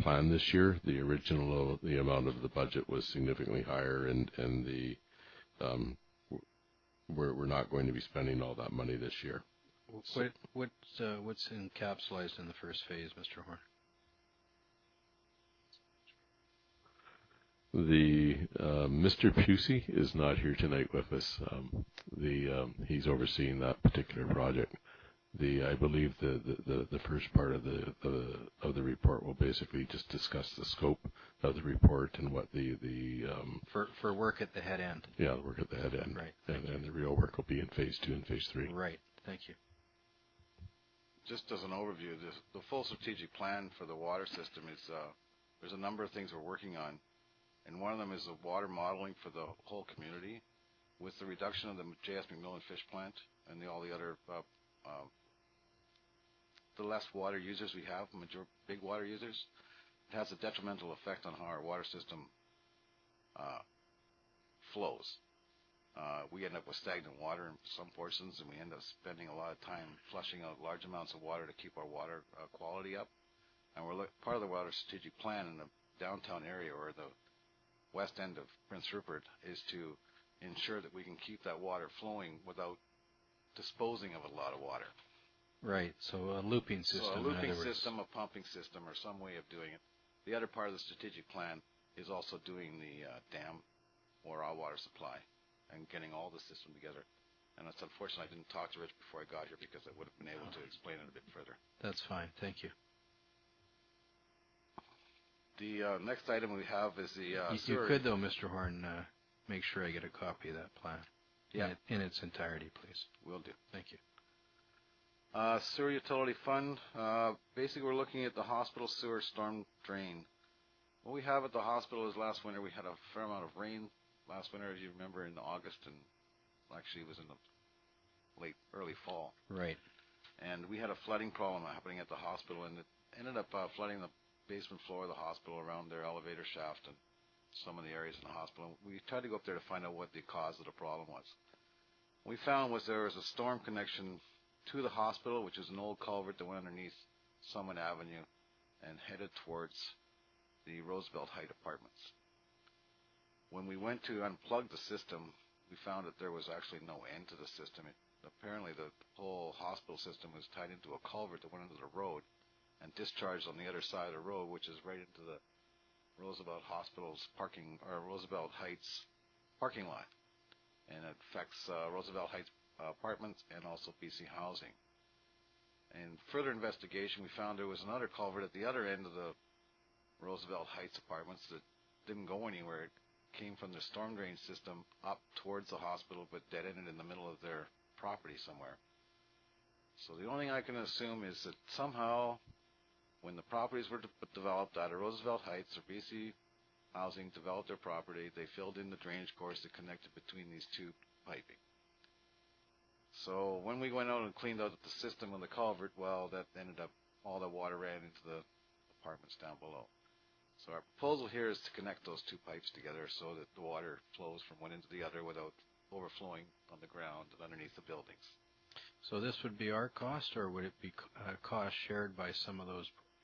plan this year. The amount of the budget was significantly higher, and we're not going to be spending all that money this year. What's encapsulated in the first phase, Mr. Horn? Mr. Pusey is not here tonight with us. He's overseeing that particular project. I believe the first part of the report will basically just discuss the scope of the report and what for work at the head end. Yeah, the work at the head end. Right. And the real work will be in phase 2 and phase 3. Right. Thank you. Just as an overview, the full strategic plan for the water system is there's a number of things we're working on, and one of them is the water modeling for the whole community, with the reduction of the J.S. McMillan fish plant and all the other the less water users we have, big water users. It has a detrimental effect on how our water system flows. We end up with stagnant water in some portions, and we end up spending a lot of time flushing out large amounts of water to keep our water quality up. And part of the water strategic plan in the downtown area, or the west end of Prince Rupert, is to ensure that we can keep that water flowing without disposing of a lot of water. Right. So a looping system. So a looping system, a pumping system, or some way of doing it. The other part of the strategic plan is also doing the dam or our water supply, and getting all the system together. And it's unfortunate I didn't talk to Rich before I got here, because I would have been able to explain it a bit further. That's fine. Thank you. The next item we have is the You could, though, Mr. Horn, make sure I get a copy of that plan. Yeah. In its entirety, please. Will do. Thank you. Sewer utility fund. Basically, we're looking at the hospital sewer storm drain. What we have at the hospital is last winter we had a fair amount of rain last winter, as you remember, in August, and actually it was in the early fall. Right. And we had a flooding problem happening at the hospital, and it ended up flooding the basement floor of the hospital around their elevator shaft and some of the areas in the hospital. We tried to go up there to find out what the cause of the problem was. What we found was there was a storm connection to the hospital, which is an old culvert that went underneath Summit Avenue and headed towards the Roosevelt Heights apartments. When we went to unplug the system, we found that there was actually no end to the system. Apparently the whole hospital system was tied into a culvert that went into the road and discharged on the other side of the road, which is right into the Roosevelt Hospital's Roosevelt Heights parking lot. And it affects Roosevelt Heights apartments and also BC Housing. In further investigation, we found there was another culvert at the other end of the Roosevelt Heights apartments that didn't go anywhere. It came from the storm drain system up towards the hospital, but dead-ended in the middle of their property somewhere. So the only thing I can assume is that somehow, when the properties were developed out of Roosevelt Heights or BC Housing developed their property, they filled in the drainage course that connected between these two piping. So when we went out and cleaned out the system of the culvert, well, that ended up, all the water ran into the apartments down below. So our proposal here is to connect those two pipes together so that the water flows from one end to the other without overflowing on the ground and underneath the buildings. So this would be our cost, or would it be cost shared by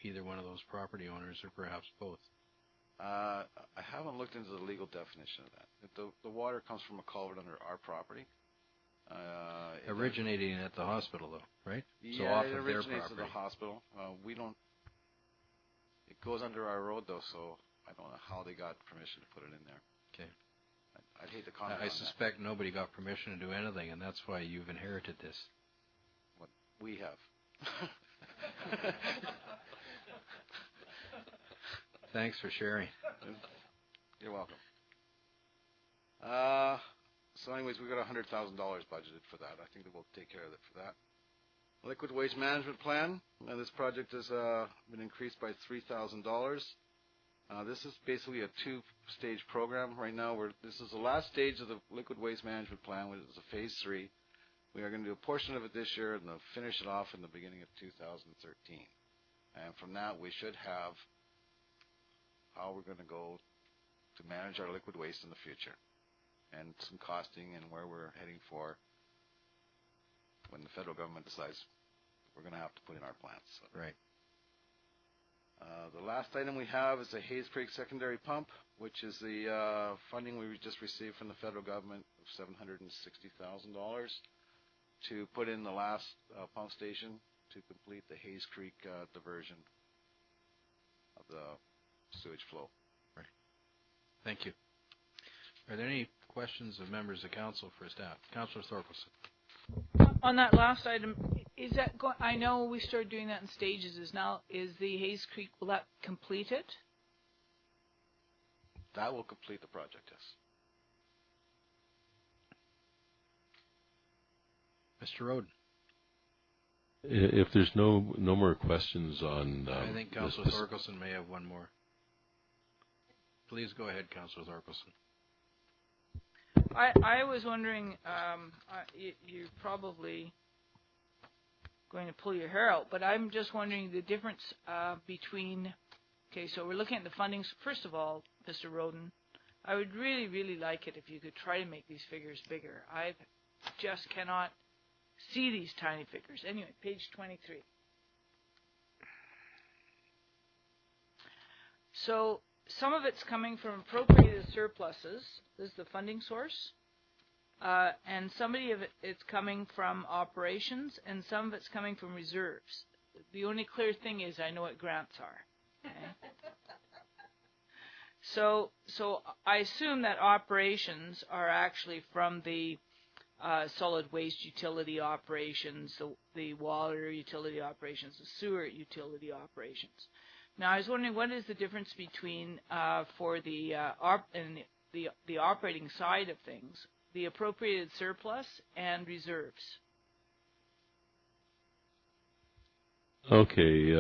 either one of those property owners, or perhaps both? I haven't looked into the legal definition of that. The water comes from a culvert under our property. Originating at the hospital, though, right? Yeah, so off it of their originates property. at the hospital. It goes under our road, though, so I don't know how they got permission to put it in there. Okay. I'd hate to comment I on suspect nobody got permission to do anything, and that's why you've inherited this. what we have. Thanks for sharing. You're welcome. So anyways, we've got $100,000 budgeted for that. I think that we'll take care of it for that. Liquid waste management plan. Now, this project has been increased by $3,000. This is basically a two-stage program. Right now, this is the last stage of the liquid waste management plan, which is a phase 3. We are going to do a portion of it this year and then finish it off in the beginning of 2013. And from that, we should have how we're going to go to manage our liquid waste in the future, and some costing and where we're heading for when the federal government decides we're going to have to put in our plants. So. Right. The last item we have is the Hayes Creek secondary pump, which is the funding we just received from the federal government of $760,000 to put in the last pump station to complete the Hayes Creek diversion of the sewage flow. Right. Thank you. Are there any questions of members of council for staff? Councillor Thorkelson. On that last item, is that I know we started doing that in stages. Is the Hayes Creek, will that complete it? That will complete the project, yes. Mr. Roden. If there's no more questions on, I think Councillor Thorkelson may have one more. Please go ahead, Councillor Thorkelson. I was wondering, you're probably going to pull your hair out, but I'm just wondering the difference between, okay, so we're looking at the fundings. First of all, Mr. Roden, I would really, really like it if you could try to make these figures bigger. I just cannot see these tiny figures. Anyway, page 23. So some of it's coming from appropriated surpluses. This is the funding source. And some of it's coming from operations, and some of it's coming from reserves. The only clear thing is I know what grants are. Okay? So I assume that operations are actually from the solid waste utility operations, the water utility operations, the sewer utility operations. Now, I was wondering, what is the difference between for the operating side of things, the appropriated surplus and reserves? Okay.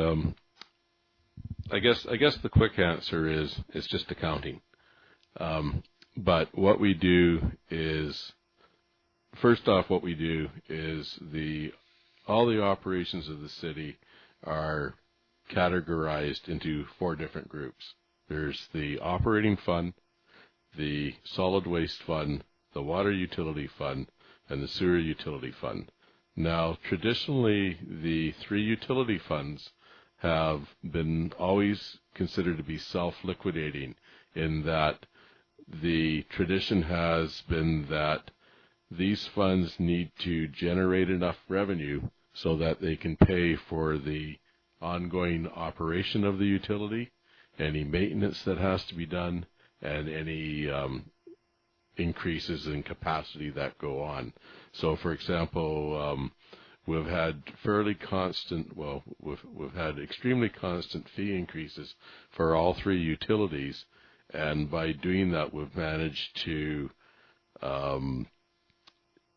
I guess the quick answer is it's just accounting. But what we do is, first off, all the operations of the city are categorized into 4 different groups. There's the operating fund, the solid waste fund, the water utility fund, and the sewer utility fund. Now, traditionally, the 3 utility funds have been always considered to be self-liquidating, in that the tradition has been that these funds need to generate enough revenue so that they can pay for the ongoing operation of the utility, any maintenance that has to be done, and any increases in capacity that go on. So, for example, we've had we've had extremely constant fee increases for all 3 utilities, and by doing that, we've managed to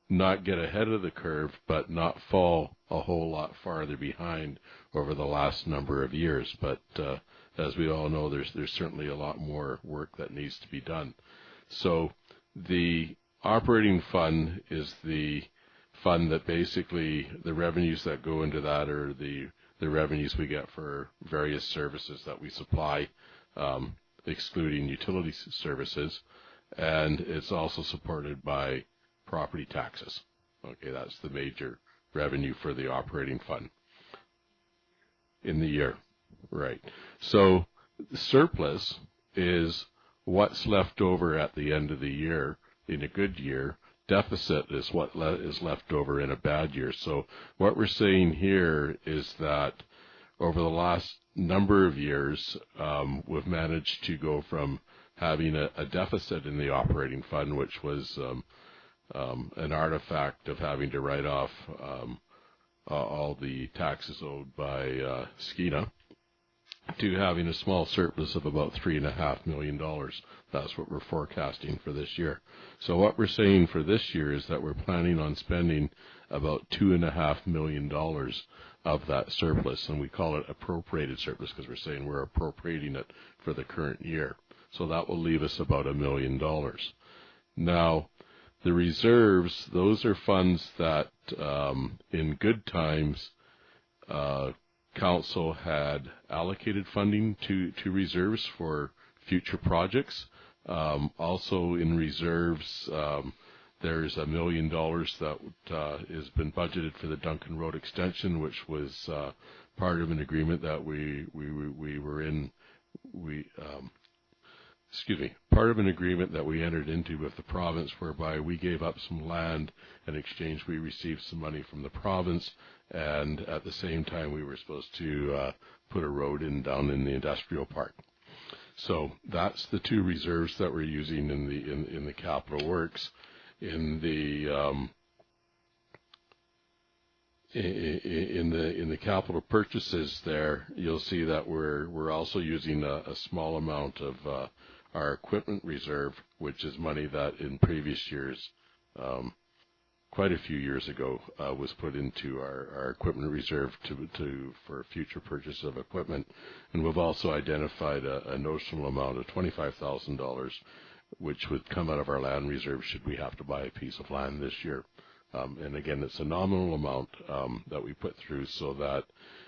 not get ahead of the curve, but not fall a whole lot farther behind over the last number of years. But as we all know, there's certainly a lot more work that needs to be done. So the operating fund is the fund that basically the revenues that go into that are the revenues we get for various services that we supply, excluding utility services, and it's also supported by property taxes. Okay, that's the major revenue for the operating fund in the year. Right. So the surplus is what's left over at the end of the year in a good year. Deficit is what is left over in a bad year. So what we're saying here is that over the last number of years, we've managed to go from having a deficit in the operating fund, which was an artifact of having to write off all the taxes owed by Skeena, to having a small surplus of about $3.5 million. That's what we're forecasting for this year. So what we're saying for this year is that we're planning on spending about $2.5 million of that surplus, and we call it appropriated surplus because we're saying we're appropriating it for the current year. So that will leave us about $1 million. Now, the reserves, those are funds that in good times Council had allocated funding to reserves for future projects. Also in reserves, there's $1 million that has been budgeted for the Duncan Road extension, which was part of an agreement that we were in. Part of an agreement that we entered into with the province, whereby we gave up some land. In exchange, we received some money from the province, and at the same time, we were supposed to put a road down in the industrial park. So that's the 2 reserves that we're using in the capital works. In the capital purchases, there you'll see that we're also using a small amount of our equipment reserve, which is money that in previous years, quite a few years ago, was put into our equipment reserve for future purchase of equipment. And we've also identified a notional amount of $25,000, which would come out of our land reserve should we have to buy a piece of land this year. And again, it's a nominal amount that we put through, so that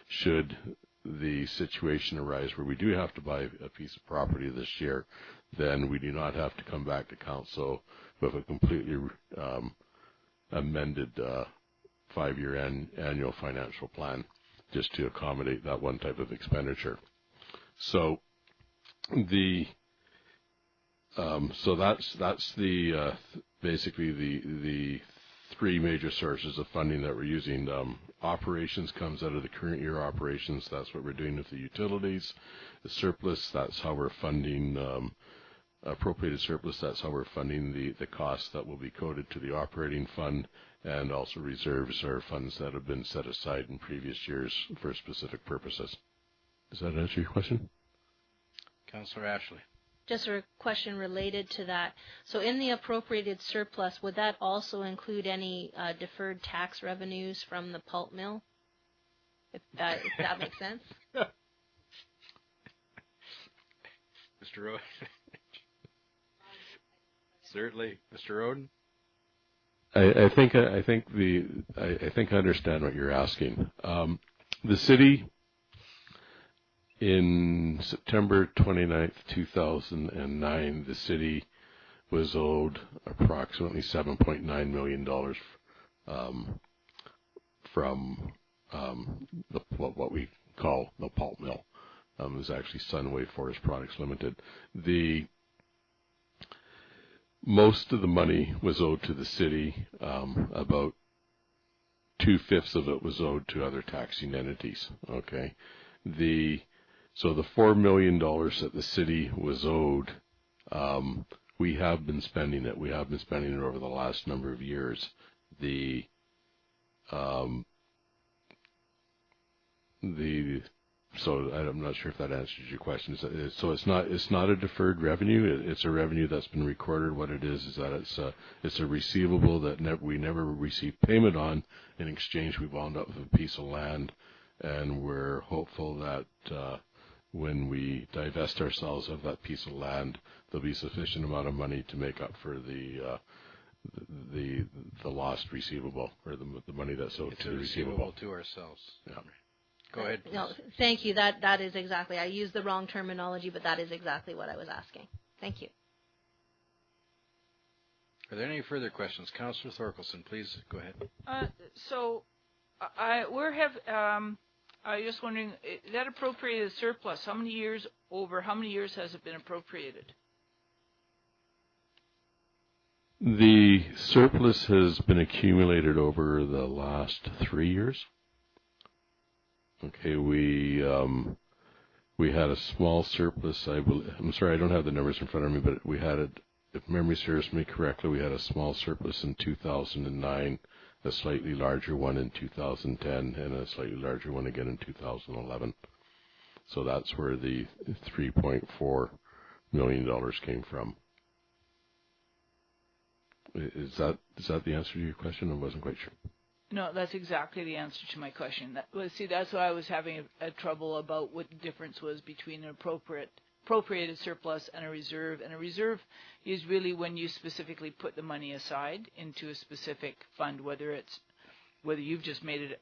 should the situation arise where we do have to buy a piece of property this year, then we do not have to come back to Council with a completely amended 5-year annual financial plan just to accommodate that one type of expenditure. So that's the basically the 3 major sources of funding that we're using. Operations comes out of the current year operations. That's what we're doing with the utilities. The surplus, that's how we're funding appropriated surplus. That's how we're funding the costs that will be coded to the operating fund, and also reserves are funds that have been set aside in previous years for specific purposes. Does that answer your question? Councillor Ashley. Just a question related to that. So in the appropriated surplus, would that also include any deferred tax revenues from the pulp mill? If that makes sense? Mr. Roden. Certainly, Mr. Roden. I think I understand what you're asking. The city in September 29th, 2009, the city was owed approximately $7.9 million from what we call the pulp mill. It was actually Sunway Forest Products Limited. Most of the money was owed to the city. About 2/5 of it was owed to other taxing entities. Okay, so the $4 million that the city was owed, we have been spending it. We have been spending it over the last number of years. So I'm not sure if that answers your question. So it's not a deferred revenue. It's a revenue that's been recorded. What it is that it's a receivable that we never received payment on. In exchange, we wound up with a piece of land, and we're hopeful that when we divest ourselves of that piece of land, there'll be sufficient amount of money to make up for the lost receivable, or the money that's owed to the receivable to ourselves. Yeah. Go ahead. No, thank you. That is exactly. I used the wrong terminology, but that is exactly what I was asking. Thank you. Are there any further questions? Councillor Thorkelson, please go ahead. I just wondering, that appropriated surplus, how many years has it been appropriated? The surplus has been accumulated over the last 3 years. Okay, we had a small surplus. I'm sorry, I don't have the numbers in front of me, but we had it. If memory serves me correctly, we had a small surplus in 2009, a slightly larger one in 2010, and a slightly larger one again in 2011. So that's where the $3.4 million came from. Is that the answer to your question? I wasn't quite sure. No, that's exactly the answer to my question. That's what I was having a trouble about, what the difference was between an appropriated surplus and a reserve. And a reserve is really when you specifically put the money aside into a specific fund, whether we've just made it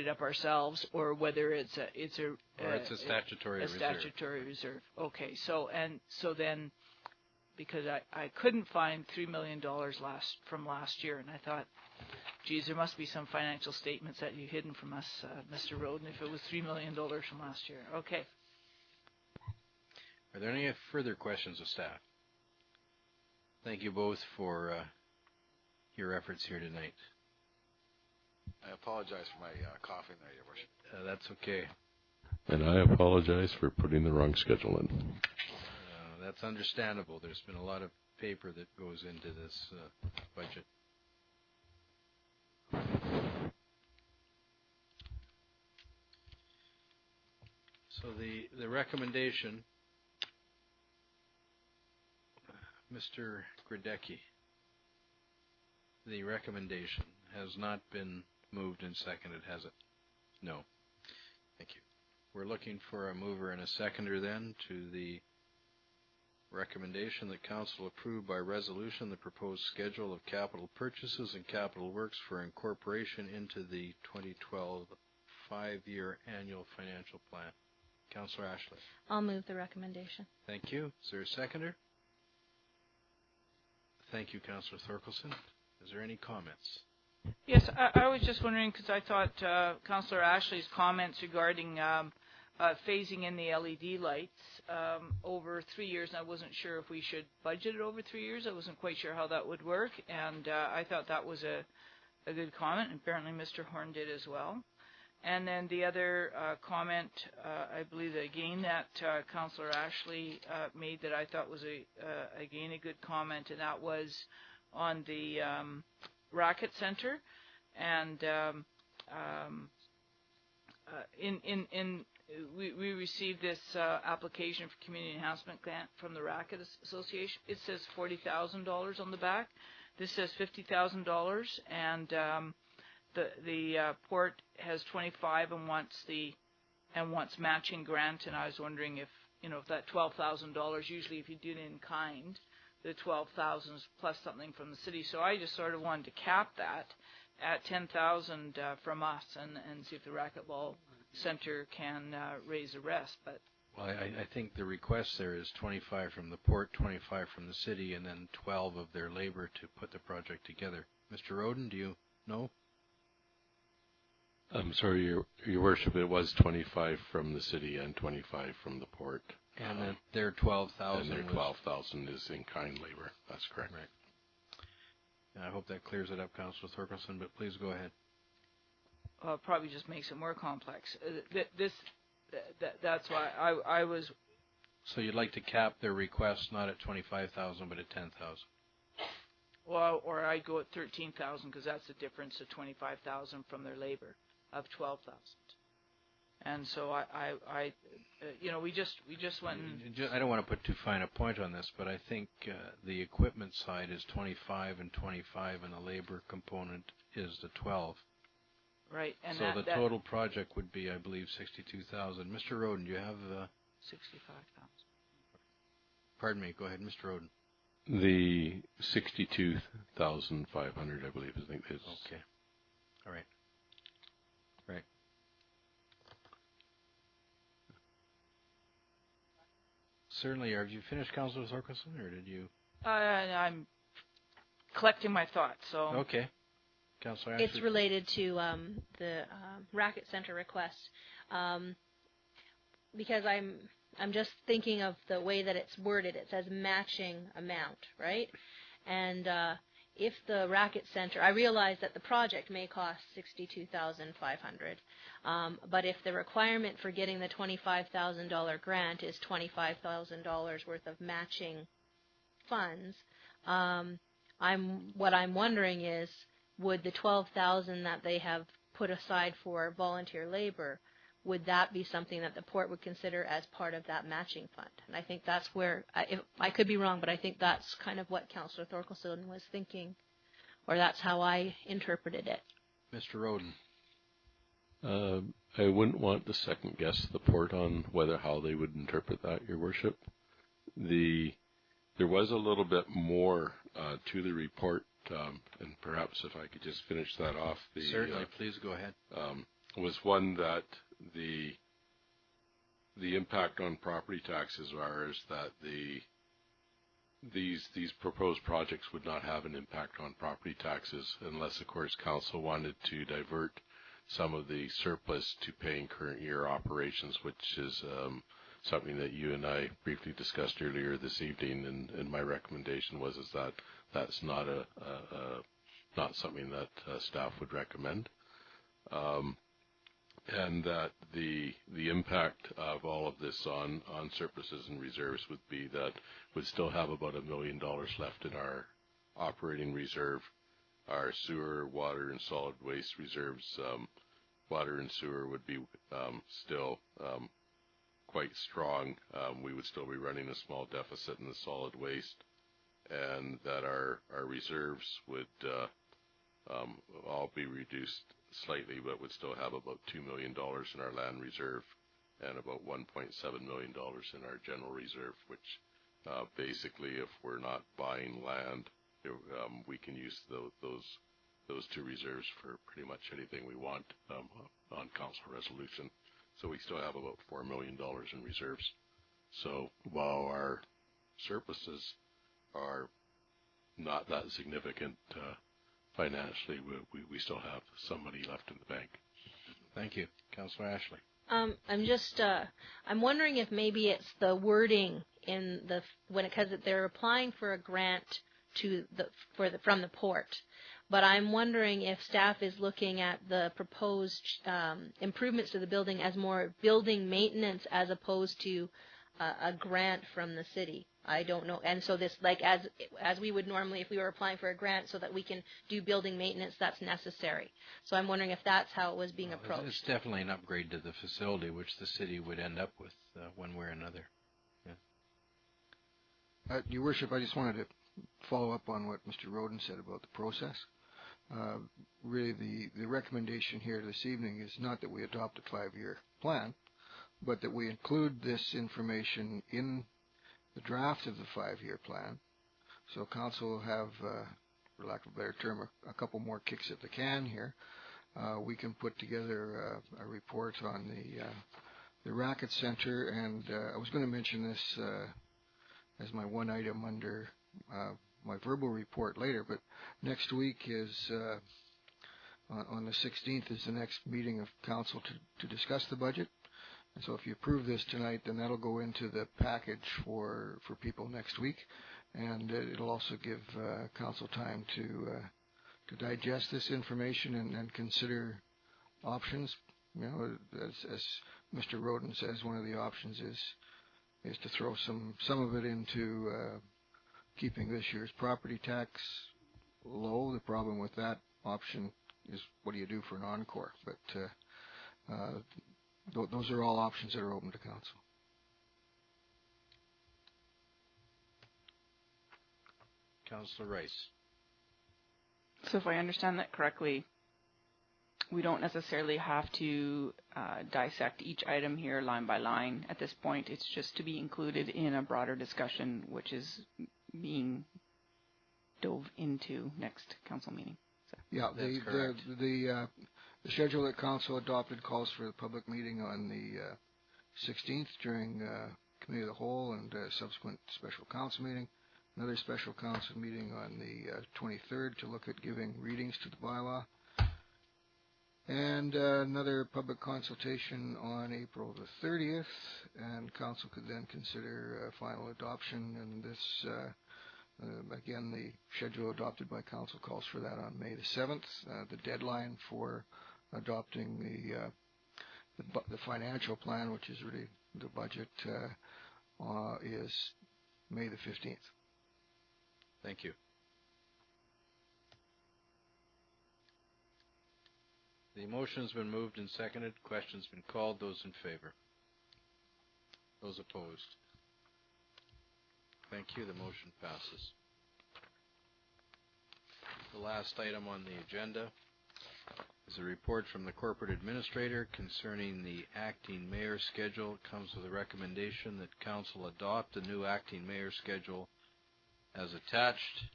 up ourselves, or whether it's a statutory reserve. A statutory reserve. Okay, so then, because I couldn't find $3 million from last year, and I thought, geez, there must be some financial statements that you hidden from us, Mr. Roden, if it was $3 million from last year. Okay. Are there any further questions of staff? Thank you both for your efforts here tonight. I apologize for my coughing there, Your Worship. That's okay. And I apologize for putting the wrong schedule in. That's understandable. There's been a lot of paper that goes into this budget. So the recommendation, Mr. Grodecki, the recommendation has not been moved and seconded, has it? No. Thank you. We're looking for a mover and a seconder then to the recommendation that Council approve by resolution the proposed schedule of capital purchases and capital works for incorporation into the 2012 5-year annual financial plan. Councillor Ashley. I'll move the recommendation. Thank you. Is there a seconder? Thank you, Councillor Thorkelson. Is there any comments? Yes, I was just wondering, because I thought Councillor Ashley's comments regarding phasing in the LED lights over 3 years, and I wasn't sure if we should budget it over 3 years. I wasn't quite sure how that would work, and I thought that was a good comment. Apparently Mr. Horn did as well. And then the other comment, I believe again that Councillor Ashley made, that I thought was again a good comment, and that was on the Racket Center. And we received this application for community enhancement grant from the Racket Association. It says $40,000 on the back. This says $50,000, and the port has 25 and wants matching grant, and I was wondering that $12,000, usually if you do it in kind, the 12,000 plus something from the city. So I just sort of wanted to cap that at 10,000 from us and see if the racquetball center can raise the rest. But Well, I think the request there is 25 from the port, 25 from the city, and then 12 of their labor to put the project together. Mr. Roden, do you know? I'm sorry, Your Worship, it was 25 from the city and 25 from the port. And then their 12,000. And their 12,000 is in kind labor. That's correct. Right. And I hope that clears it up, Councillor Thorkelson, but please go ahead. Well, it probably just makes it more complex. That's why I was. So you'd like to cap their request not at 25,000 but at 10,000. Well, or I'd go at 13,000 because that's the difference of 25,000 from their labor of 12,000. And so we just went. I don't want to put too fine a point on this, but I think the equipment side is 25 and 25, and the labor component is the 12. Right, and so the total project would be, I believe, 62,000. Mr. Roden, do you have 65,000? Pardon me. Go ahead, Mr. Roden. The 62,500, I believe, is. Okay. All right. Right. Certainly. Have you finished, Councillor Thorkelson, or did you? I'm collecting my thoughts. So. Okay. Councillor Ashley. It's related to the racket center request, because I'm just thinking of the way that it's worded. It says matching amount, right? And if the racket center, I realize that the project may cost $62,500, but if the requirement for getting the $25,000 grant is $25,000 worth of matching funds, what I'm wondering is, would the $12,000 that they have put aside for volunteer labor, would that be something that the port would consider as part of that matching fund? And I think that's where, I could be wrong, but I think that's kind of what Councillor Thorkelson was thinking, or that's how I interpreted it. Mr. Roden. I wouldn't want to second guess the port on how they would interpret that, Your Worship. There was a little bit more to the report, and perhaps if I could just finish that off. Certainly, please go ahead. Was one that the impact on property taxes is that these proposed projects would not have an impact on property taxes unless, of course, council wanted to divert some of the surplus to paying current year operations, which is something that you and I briefly discussed earlier this evening, and my recommendation was that that's not not something that staff would recommend, and that the impact of all of this on surpluses and reserves would be that we'd still have about $1 million left in our operating reserve. Our sewer, water, and solid waste reserves, water and sewer would be still quite strong. We would still be running a small deficit in the solid waste, and that our reserves would all be reduced slightly, but would still have about $2 million in our land reserve and about $1.7 million in our general reserve, which basically, if we're not buying land, we can use those two reserves for pretty much anything we want on council resolution. So we still have about $4 million in reserves. So while our surpluses are not that significant financially, we still have some money left in the bank. Thank you. Councillor Ashley. I'm wondering if maybe it's the wording in because they're applying for a grant from the port. But I'm wondering if staff is looking at the proposed improvements to the building as more building maintenance as opposed to a grant from the city. I don't know. And so this, like as we would normally if we were applying for a grant so that we can do building maintenance, that's necessary. So I'm wondering if that's how it was being approached. It's definitely an upgrade to the facility, which the city would end up with one way or another. Yeah. Your Worship, I just wanted to follow up on what Mr. Roden said about the process. Really, the recommendation here this evening is not that we adopt a 5-year plan, but that we include this information in the draft of the 5-year plan. So council will have, for lack of a better term, a couple more kicks at the can here. We can put together a report on the Racket Center, and I was going to mention this as my one item under my verbal report later, but next week is, on the 16th is the next meeting of council to discuss the budget. And so if you approve this tonight, then that'll go into the package for people next week, and it'll also give council time to digest this information and consider options. You know, as Mr. Roden says, one of the options is to throw some of it into keeping this year's property tax low. The problem with that option is, what do you do for an encore? But those are all options that are open to council. Councillor Rice. So if I understand that correctly, we don't necessarily have to dissect each item here line by line at this point. It's just to be included in a broader discussion, which is being dove into next council meeting. So. Yeah, That's correct. The schedule that council adopted calls for the public meeting on the 16th during committee of the whole and subsequent special council meeting. Another special council meeting on the 23rd to look at giving readings to the bylaw. And another public consultation on April the 30th, and council could then consider final adoption. And this, again, the schedule adopted by council calls for that on May the 7th. The deadline for adopting the financial plan, which is really the budget, is May the 15th. Thank you. The motion has been moved and seconded. Question's been called. Those in favor? Those opposed? Thank you. The motion passes. The last item on the agenda is a report from the corporate administrator concerning the acting mayor schedule. It comes with a recommendation that council adopt the new acting mayor schedule as attached.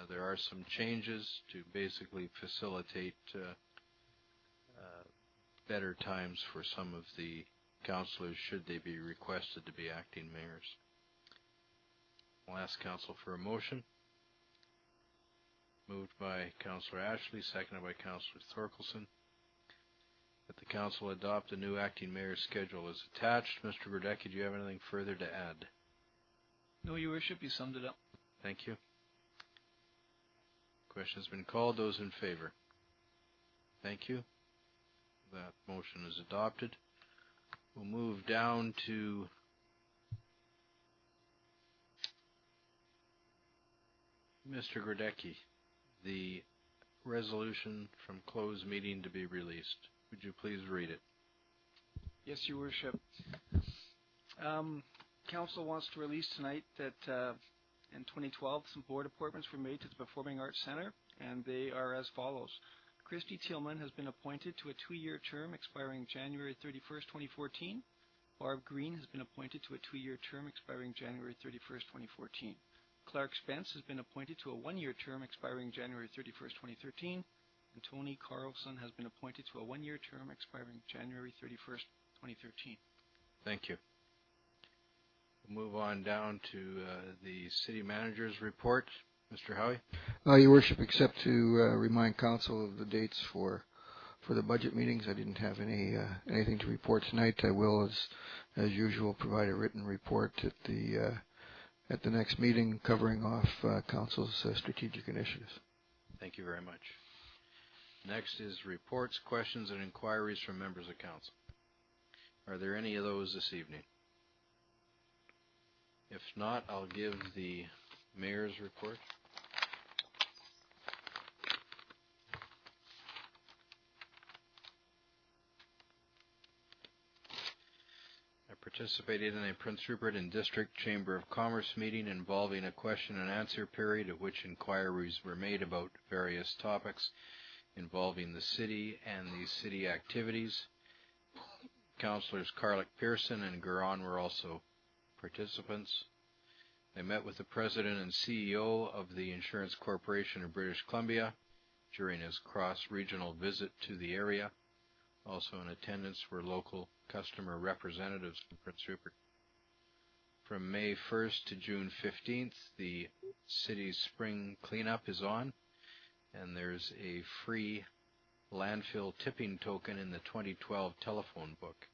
There are some changes to basically facilitate better times for some of the councillors should they be requested to be acting mayors. I'll ask council for a motion. Moved by Councillor Ashley, seconded by Councillor Thorkelson, that the council adopt the new acting mayor's schedule as attached. Mr. Grodecki, do you have anything further to add? No, Your Worship, you summed it up. Thank you. Question has been called. Those in favor? Thank you. That motion is adopted. We'll move down to Mr. Grodecki, the resolution from closed meeting to be released. Would you please read it? Yes, Your Worship. Council wants to release tonight that in 2012 some board appointments were made to the Performing Arts Centre, and they are as follows. Christy Tillman has been appointed to a 2-year term expiring January 31st, 2014. Barb Green has been appointed to a 2-year term expiring January 31st, 2014. Clark Spence has been appointed to a 1-year term expiring January 31st, 2013. And Tony Carlson has been appointed to a 1-year term expiring January 31st, 2013. Thank you. We'll move on down to the city manager's report. Mr. Howie? Your Worship, except to remind council of the dates for the budget meetings. I didn't have anything to report tonight. I will, as usual, provide a written report at the next meeting covering off council's strategic initiatives. Thank you very much. Next is reports, questions, and inquiries from members of council. Are there any of those this evening? If not, I'll give the mayor's report. I participated in a Prince Rupert and District Chamber of Commerce meeting involving a question and answer period at which inquiries were made about various topics involving the city and the city activities. Councillors Carlick Pearson and Garon were also participants. I met with the President and CEO of the Insurance Corporation of British Columbia during his cross-regional visit to the area. Also in attendance were local customer representatives from Prince Rupert. From May 1st to June 15th, the city's spring cleanup is on, and there's a free landfill tipping token in the 2012 telephone book.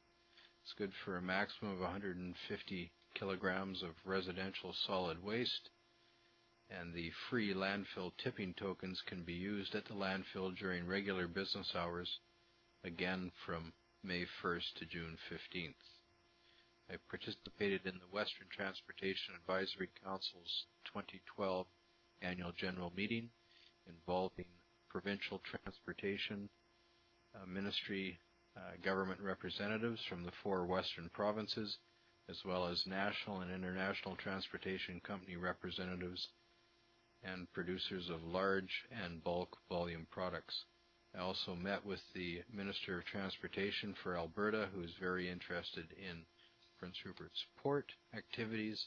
It's good for a maximum of 150 kilograms of residential solid waste, and the free landfill tipping tokens can be used at the landfill during regular business hours, again from May 1st to June 15th. I participated in the Western Transportation Advisory Council's 2012 annual general meeting involving provincial transportation ministry government representatives from the 4 western provinces, as well as national and international transportation company representatives and producers of large and bulk volume products. I also met with the Minister of Transportation for Alberta, who is very interested in Prince Rupert's port activities,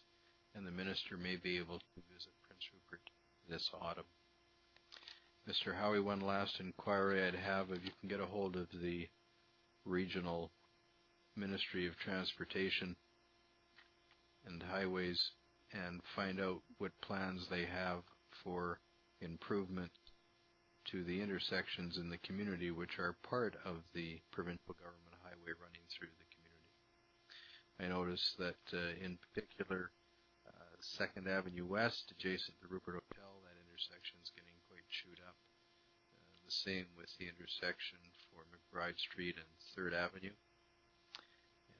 and the Minister may be able to visit Prince Rupert this autumn. Mr. Howie, one last inquiry I'd have, if you can get a hold of the Regional Ministry of Transportation and Highways and find out what plans they have for improvement to the intersections in the community which are part of the provincial government highway running through the community. I noticed that in particular 2nd Avenue West, adjacent to Rupert Hotel, that intersection is getting quite chewed up. The same with the intersection for McBride Street and 3rd Avenue.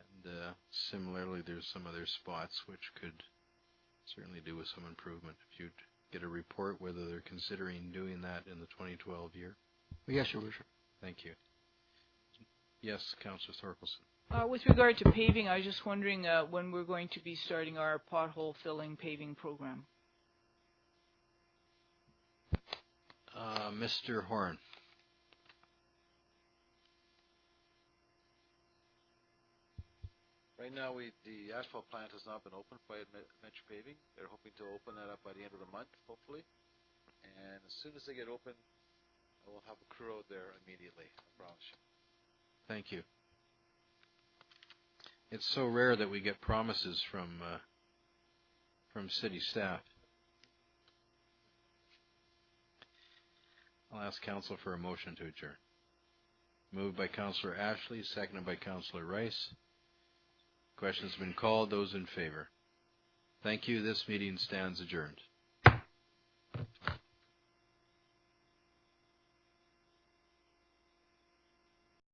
And similarly, there's some other spots which could certainly do with some improvement. If you'd get a report whether they're considering doing that in the 2012 year. Yes, Your Worship. Thank you. Yes, Councillor Thorkelson. With regard to paving, I was just wondering when we're going to be starting our pothole filling paving program. Mr. Horn. Right now, the asphalt plant has not been opened by Adventure Paving. They're hoping to open that up by the end of the month, hopefully. And as soon as they get open, I will have a crew out there immediately, I promise you. Thank you. It's so rare that we get promises from city staff. I'll ask Council for a motion to adjourn. Moved by Councillor Ashley, seconded by Councillor Rice. Question's been called. Those in favor. Thank you. This meeting stands adjourned.